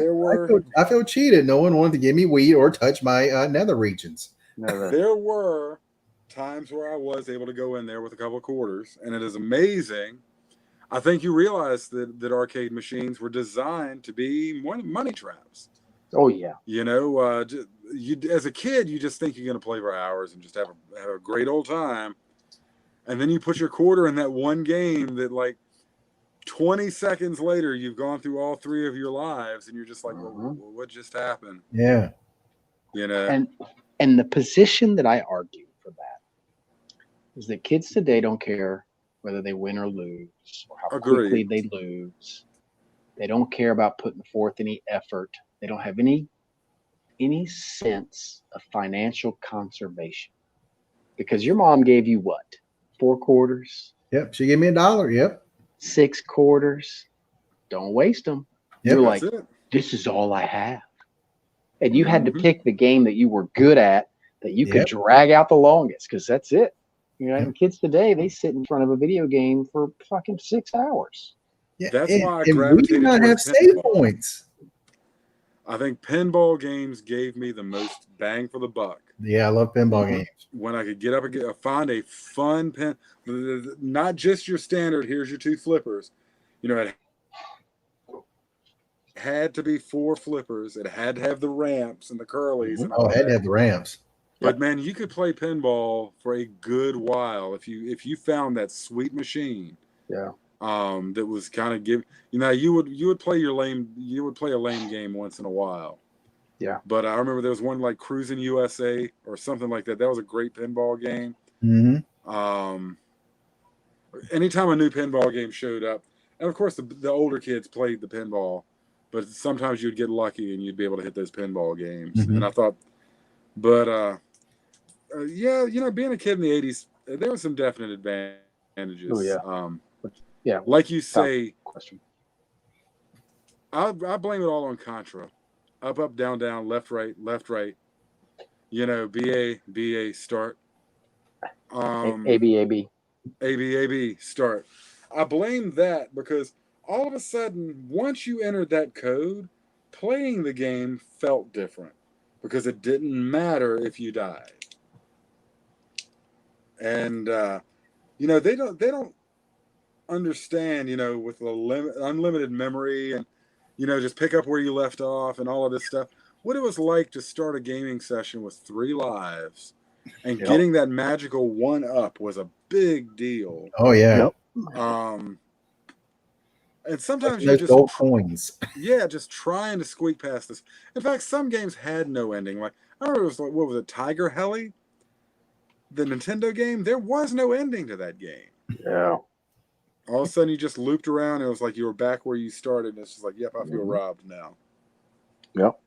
feel cheated. No one wanted to give me weed or touch my nether regions. Never. There were times where I was able to go in there with a couple of quarters, and it is amazing. I think you realize that arcade machines were designed to be money traps. Oh yeah. As a kid, you just think you're going to play for hours and just have a great old time, and then you put your quarter in that one game that, like, 20 seconds later, you've gone through all three of your lives, and you're just like, well, what just happened? Yeah. And the position that I argue for that is that kids today don't care whether they win or lose, or how quickly they lose. They don't care about putting forth any effort. They don't have any sense of financial conservation. Because your mom gave you what? 4 quarters? Yep. She gave me $1. Yep. 6 quarters. Don't waste them. Yep, You're like, this is all I have. And you had to pick the game that you were good at, that you could drag out the longest, because that's it. And kids today, they sit in front of a video game for fucking 6 hours. Yeah, that's why I gravitated. We do not have save points. I think pinball games gave me the most bang for the buck. Yeah, I love pinball games. When I could get up and find a fun pin, not just your standard, here's your 2 flippers. It had to be 4 flippers. It had to have the ramps and the curlies. And all it had to have the ramps. But man, you could play pinball for a good while if you found that sweet machine. Yeah. That was kind of you would play a lame game once in a while. Yeah. But I remember there was one like Cruising USA or something like that. That was a great pinball game. Anytime a new pinball game showed up, and of course the older kids played the pinball, but sometimes you'd get lucky and you'd be able to hit those pinball games. And I thought, being a kid in the 80s, there were some definite advantages. Oh, yeah. Like you say, I blame it all on Contra. Up, down, down, left, right. BA, start. AB, start. I blame that because all of a sudden, once you entered that code, playing the game felt different because it didn't matter if you died. And they don't understand, with the unlimited memory and just pick up where you left off and all of this stuff. What it was like to start a gaming session with 3 lives and getting that magical 1-up was a big deal. Oh yeah. And sometimes those gold coins. Yeah, just trying to squeak past this. In fact, some games had no ending. Like I remember it was like, what was it, Tiger Heli? The Nintendo game, there was no ending to that game. Yeah. All of a sudden you just looped around and it was like you were back where you started, and it's just like, yep, I feel robbed now. Yep.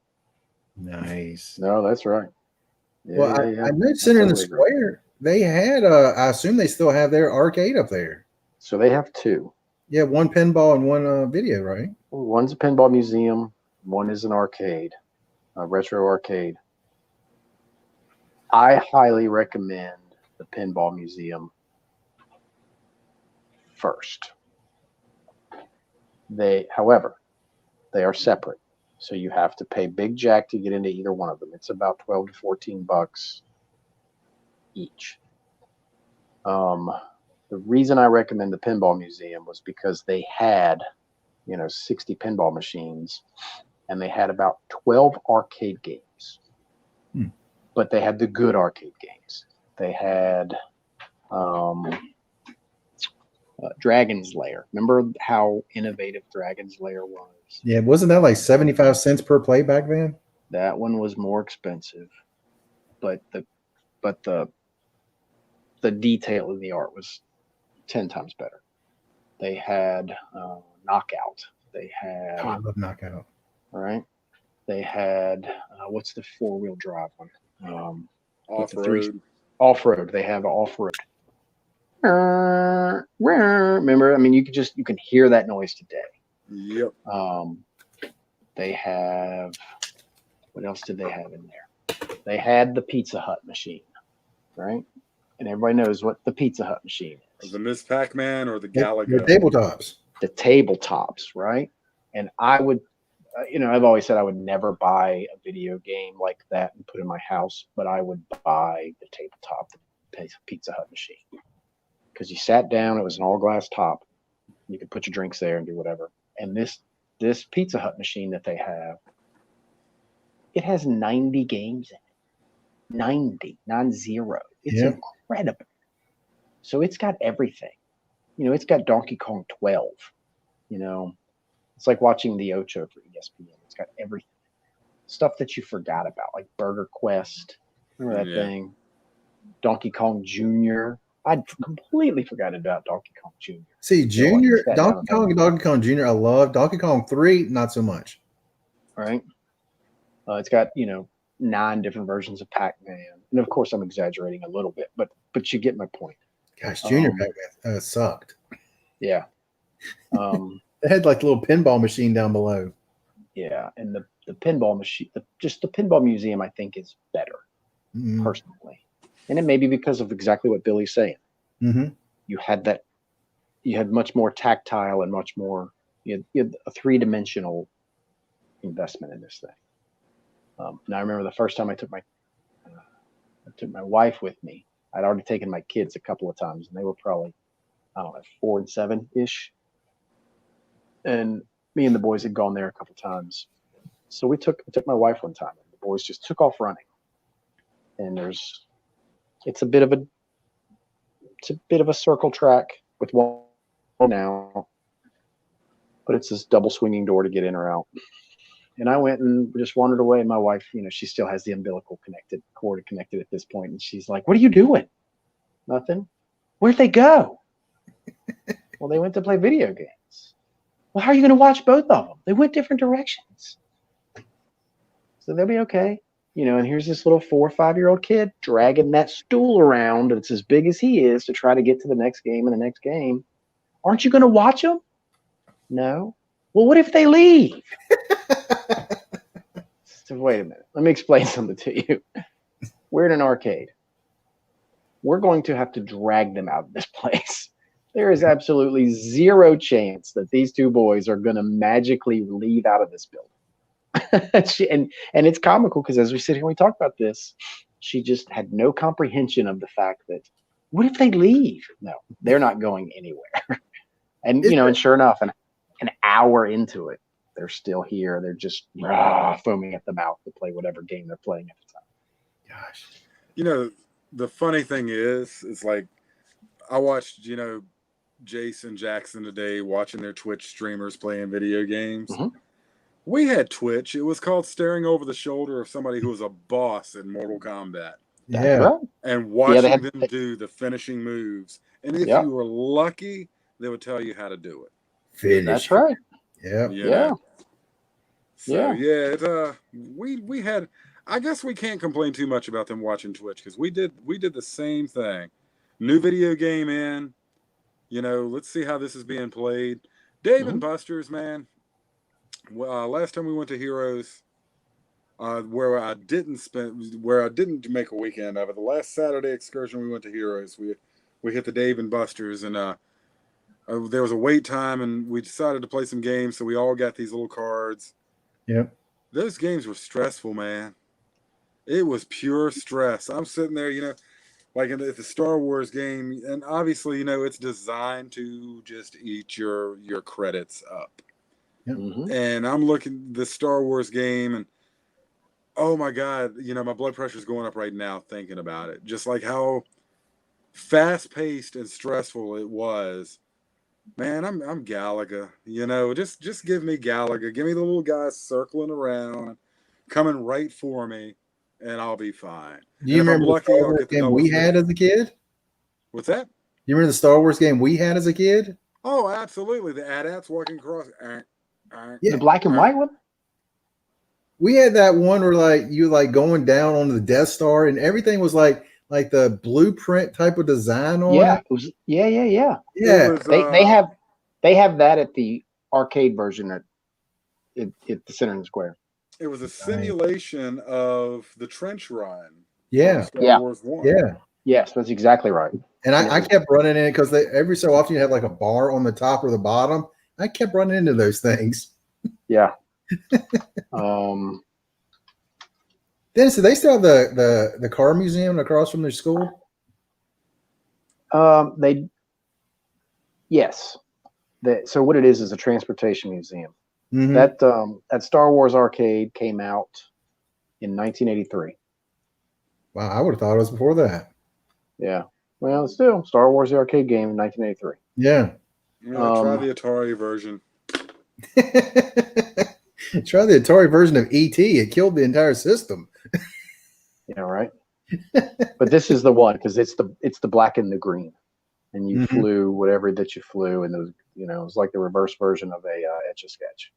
Nice. No, that's right. Yeah, well, I know Center in the Square, they had I assume they still have their arcade up there. So they have 2. Yeah, 1 pinball and 1 video, right? One's a pinball museum, one is an arcade, a retro arcade. I highly recommend the pinball museum first. However, they are separate. So you have to pay Big Jack to get into either one of them. It's about $12 to $14 each. The reason I recommend the pinball museum was because they had, 60 pinball machines, and they had about 12 arcade games. But they had the good arcade games. They had Dragon's Lair. Remember how innovative Dragon's Lair was? Yeah, wasn't that like 75 cents per play back then? That one was more expensive, but the detail in the art was 10 times better. They had Knockout. They had. Oh, I love Knockout. All right. They had what's the 4-wheel drive one? Off-road. Off-road. They have off-road. Remember? I mean, you can hear that noise today. Yep. They have. What else did they have in there? They had the Pizza Hut machine, right? And everybody knows what the Pizza Hut machine is. The Miss Pac-Man or the Galaga? The tabletops. The tabletops, right? And I would, I've always said I would never buy a video game like that and put in my house, but I would buy the tabletop, the Pizza Hut machine. Because you sat down, it was an all-glass top. You could put your drinks there and do whatever. And this Pizza Hut machine that they have, it has 90 games in it. 90. It's incredible. So it's got everything. It's got Donkey Kong 12. It's like watching the Ocho for ESPN. It's got everything. Stuff that you forgot about, like Burger Quest. Remember that thing? Donkey Kong Jr. I'd completely forgotten about Donkey Kong Jr. See, Donkey Kong Jr. I love. Donkey Kong 3, not so much. All right. It's got, 9 different versions of Pac-Man. And of course I'm exaggerating a little bit, but you get my point. Gosh, Junior Pac-Man sucked. Yeah. They had like a little pinball machine down below. Yeah, and the pinball machine, just the pinball museum, I think is better, personally. And it may be because of exactly what Billy's saying. Mm-hmm. You had much more tactile and much more, you had a 3-dimensional investment in this thing. And I remember the first time I took my wife with me. I'd already taken my kids a couple of times, and they were probably, 4 and 7-ish. And me and the boys had gone there a couple of times. So I took my wife one time, and the boys just took off running. And it's a bit of a circle track with one now, but it's this double swinging door to get in or out. And I went and just wandered away. And my wife, she still has the umbilical cord connected at this point. And she's like, "What are you doing?" "Nothing." "Where'd they go?" "Well, they went to play video games." "Well, how are you going to watch both of them? They went different directions." So they'll be okay. And here's this little 4 or 5-year-old kid dragging that stool around. It's as big as he is to try to get to the next game and the next game. "Aren't you going to watch them?" "No." "Well, what if they leave?" So wait a minute. Let me explain something to you. We're in an arcade. We're going to have to drag them out of this place. There is absolutely zero chance that these 2 boys are going to magically leave out of this building. and it's comical because as we sit here and we talk about this, she just had no comprehension of the fact that, what if they leave? No, they're not going anywhere. And, and sure enough, an hour into it, They're still here. They're just foaming at the mouth to play whatever game they're playing at the time. Gosh. You know, the funny thing is like I watched, Jason Jackson today watching their Twitch streamers playing video games. Mm-hmm. We had Twitch. It was called staring over the shoulder of somebody who was a boss in Mortal Kombat. That's right. And watching them do the finishing moves. And if you were lucky, they would tell you how to do it. Finish. That's right. Yeah. So we had, I guess we can't complain too much about them watching Twitch because we did the same thing. New video game in, let's see how this is being played. Dave and Buster's, man. Last time we went to Heroes, where I didn't make a weekend of it. The last Saturday excursion we went to Heroes, we hit the Dave and Buster's, and there was a wait time, and we decided to play some games. So we all got these little cards. Yep. Those games were stressful, man. It was pure stress. I'm sitting there, like at the Star Wars game, and obviously, it's designed to just eat your credits up. Yep. Mm-hmm. And I'm looking the Star Wars game, and oh my God, my blood pressure is going up right now thinking about it. Just like how fast-paced and stressful it was. Man, I'm Galaga. Just give me Galaga. Give me the little guys circling around, coming right for me, and I'll be fine. Do you remember the Star Wars game we had as a kid? What's that? You remember the Star Wars game we had as a kid? Oh, absolutely. The AT-ATs walking across. The black and white one? We had that one where you going down on the Death Star and everything was like the blueprint type of design on it. It was, yeah. Was, they have that at the arcade version at the Center Square. It was a simulation of the trench run. Yeah. Star Wars 1. Yeah. Yes, that's exactly right. And I kept running in it because every so often you had like a bar on the top or the bottom. I kept running into those things. Yeah. Dennis, do they still have the car museum across from their school? Yes. So what it is a transportation museum. Mm-hmm. That Star Wars arcade came out in 1983. Wow, I would have thought it was before that. Yeah. Well, still Star Wars the arcade game in 1983. Yeah. Try the Atari version. Try the Atari version of E.T. It killed the entire system. Yeah, right. But this is the one because it's the black and the green, and you flew whatever that you flew, and it was it was like the reverse version of a Etch-a-Sketch.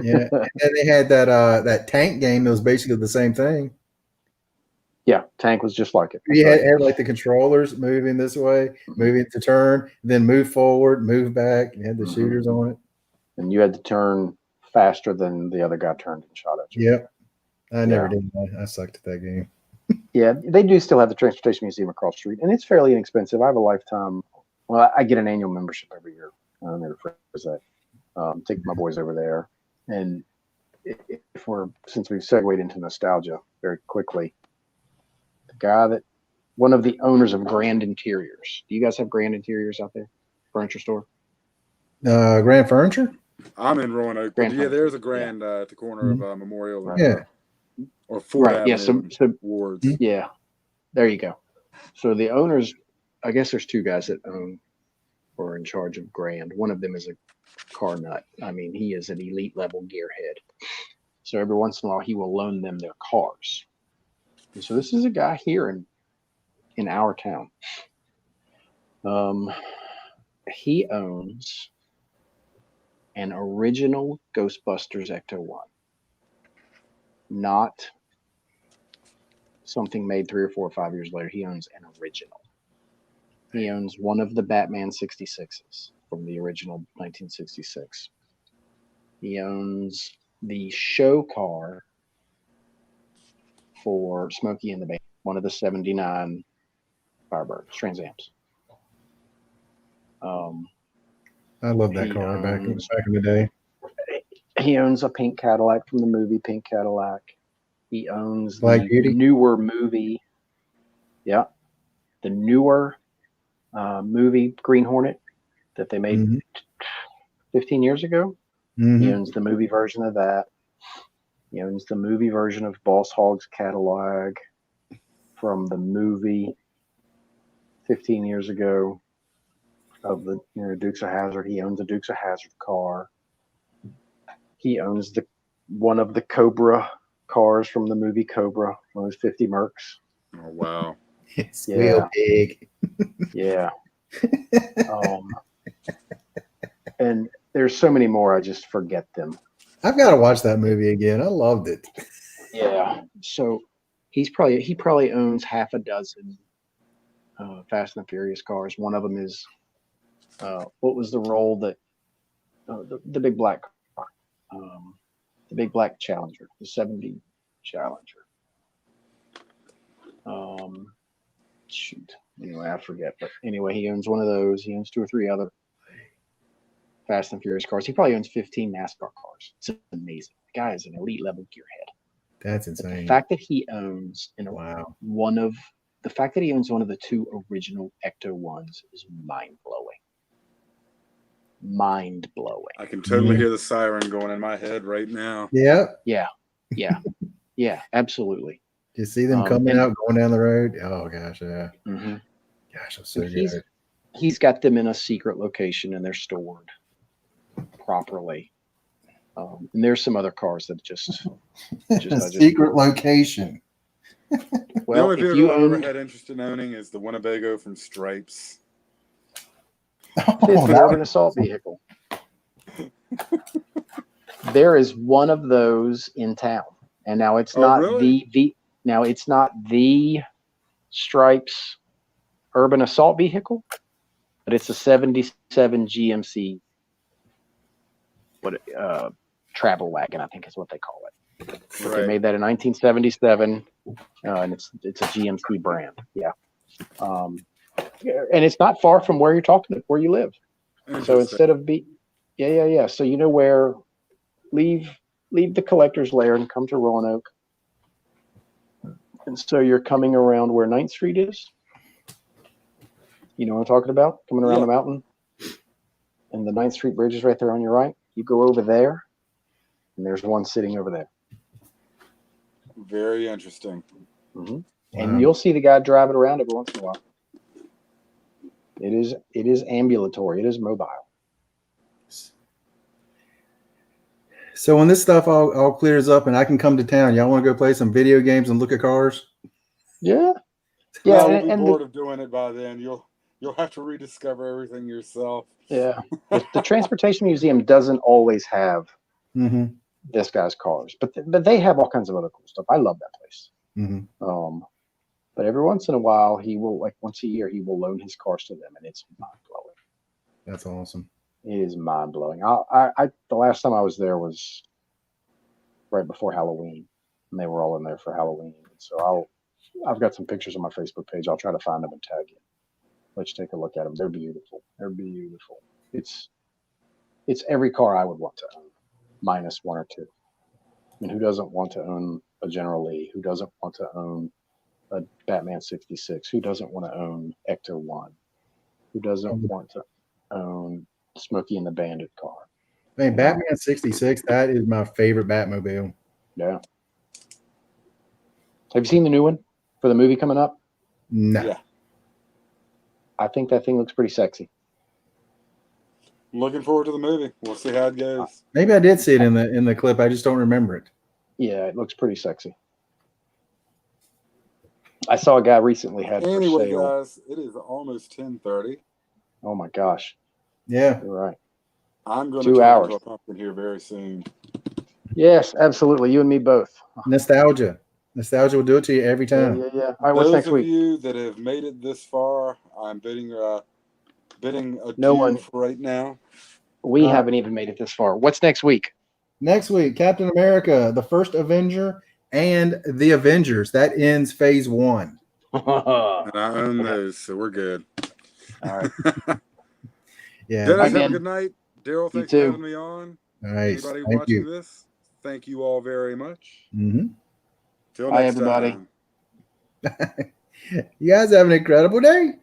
Yeah, and they had that tank game that was basically the same thing. Yeah, tank was just like it. You had like the controllers moving this way, moving to turn, then move forward, move back, and had the shooters on it. And you had to turn faster than the other guy turned and shot at you. Yep. I never did that. I sucked at that game. Yeah, they do still have the Transportation Museum across the street, and it's fairly inexpensive. I have a lifetime. Well, I get an annual membership every year. I'll never forget that. Take my boys over there, and since we've segued into nostalgia very quickly, one of the owners of Grand Interiors. Do you guys have Grand Interiors out there? Furniture store? Grand Furniture? I'm in Roanoke. There's a Grand at the corner of Memorial. Right. Yeah. Or Ford Avenue. Yeah, so Wards. Yeah, there you go. So the owners, I guess there's two guys that own or are in charge of Grand. One of them is a car nut. I mean, he is an elite level gearhead. So every once in a while, he will loan them their cars. And so this is a guy here in our town. He owns an original Ghostbusters Ecto-1, not something made 3 or 4 or 5 years later. He owns an original. He owns one of the Batman 66s from the original 1966. He owns the show car for Smokey and the Bandit, one of the 79 Firebirds, Trans Ams. I love that car back in the day. He owns a pink Cadillac from the movie Pink Cadillac. He owns Black the Beauty? newer movie. Yeah. The newer movie Green Hornet that they made 15 years ago. Mm-hmm. He owns the movie version of that. He owns the movie version of Boss Hogg's catalog from the movie 15 years ago of the Dukes of Hazzard. He owns the Dukes of Hazzard car. He owns one of the Cobra cars from the movie Cobra, one of those 50 Mercs. Oh wow! Squeal pig. Yeah. And there's so many more. I just forget them. I've got to watch that movie again. I loved it. Yeah. So he probably owns half a dozen Fast and Furious cars. One of them is what was the role that the big black car, the big black Challenger, the 70 Challenger. Shoot. Anyway, I forget. But anyway, he owns one of those. He owns 2 or 3 other Fast and Furious cars. He probably owns 15 NASCAR cars. It's amazing. The guy is an elite level gearhead. That's insane. But the fact that he owns one of the 2 original Ecto ones is mind blowing. Mind blowing. I can totally hear the siren going in my head right now. Yeah. Yeah. Absolutely. You see them coming out, going down the road. Oh gosh, yeah. Mm-hmm. Gosh, that's so good. He's got them in a secret location and they're stored properly. And there's some other cars that just secret location. The Well, only vehicle I've ever had interest in owning is the Winnebago from Stripes. It's an urban assault vehicle. There is one of those in town, and now it's not really? it's not the Stripes urban assault vehicle, but it's a 77 GMC travel wagon, I think is what they call it. Right. They made that in 1977, and it's a GMC brand. Yeah. And it's not far from where you live. So instead of so you know where, leave the collector's lair and come to Roanoke. And so you're coming around where 9th Street is. You know what I'm talking about? Coming around the mountain. And the 9th Street Bridge is right there on your right. You go over there, and there's one sitting over there. Very interesting. Mm-hmm. Wow. And you'll see the guy driving around every once in a while. It is ambulatory. It is mobile. So when this stuff all clears up and I can come to town, y'all want to go play some video games and look at cars? Yeah. Yeah. I'll be bored of doing it by then. You'll have to rediscover everything yourself. Yeah. The Transportation Museum doesn't always have this guy's cars, but they have all kinds of other cool stuff. I love that place. Mm-hmm. But every once in a while, he will, like once a year, he will loan his cars to them, and it's mind blowing. That's awesome. It is mind blowing. The last time I was there was right before Halloween, and they were all in there for Halloween. So I've got some pictures on my Facebook page. I'll try to find them and tag you. Let's take a look at them. They're beautiful. They're beautiful. It's every car I would want to own, minus 1 or 2. I mean, who doesn't want to own a General Lee? Who doesn't want to own a Batman 66? Who doesn't want to own Ecto 1? Who doesn't want to own Smokey and the Bandit car? Man, Batman 66, that is my favorite Batmobile. Yeah. Have you seen the new one for the movie coming up? No. Yeah. I think that thing looks pretty sexy. I'm looking forward to the movie. We'll see how it goes. Maybe I did see it in the clip. I just don't remember it. Yeah, it looks pretty sexy. I saw a guy recently had it for sale. Guys, it is almost 10:30. Oh my gosh. Yeah. You're right. I'm going to 2 hours. Into a pumpkin here very soon. Yes, absolutely. You and me both. Nostalgia will do it to you every time. Yeah. All right, what's next week? Those of you that have made it this far, I'm bidding adieu No one for right now. We haven't even made it this far. What's next week? Next week, Captain America, the first Avenger, and the Avengers. That ends phase 1. And I own those, so we're good. All right. Yeah. Dennis, have a good night. Daryl, thanks for having me on. Nice. Anybody Thank watching you. this, thank you all very much. Mm-hmm. Till Bye, next everybody. time. You guys have an incredible day.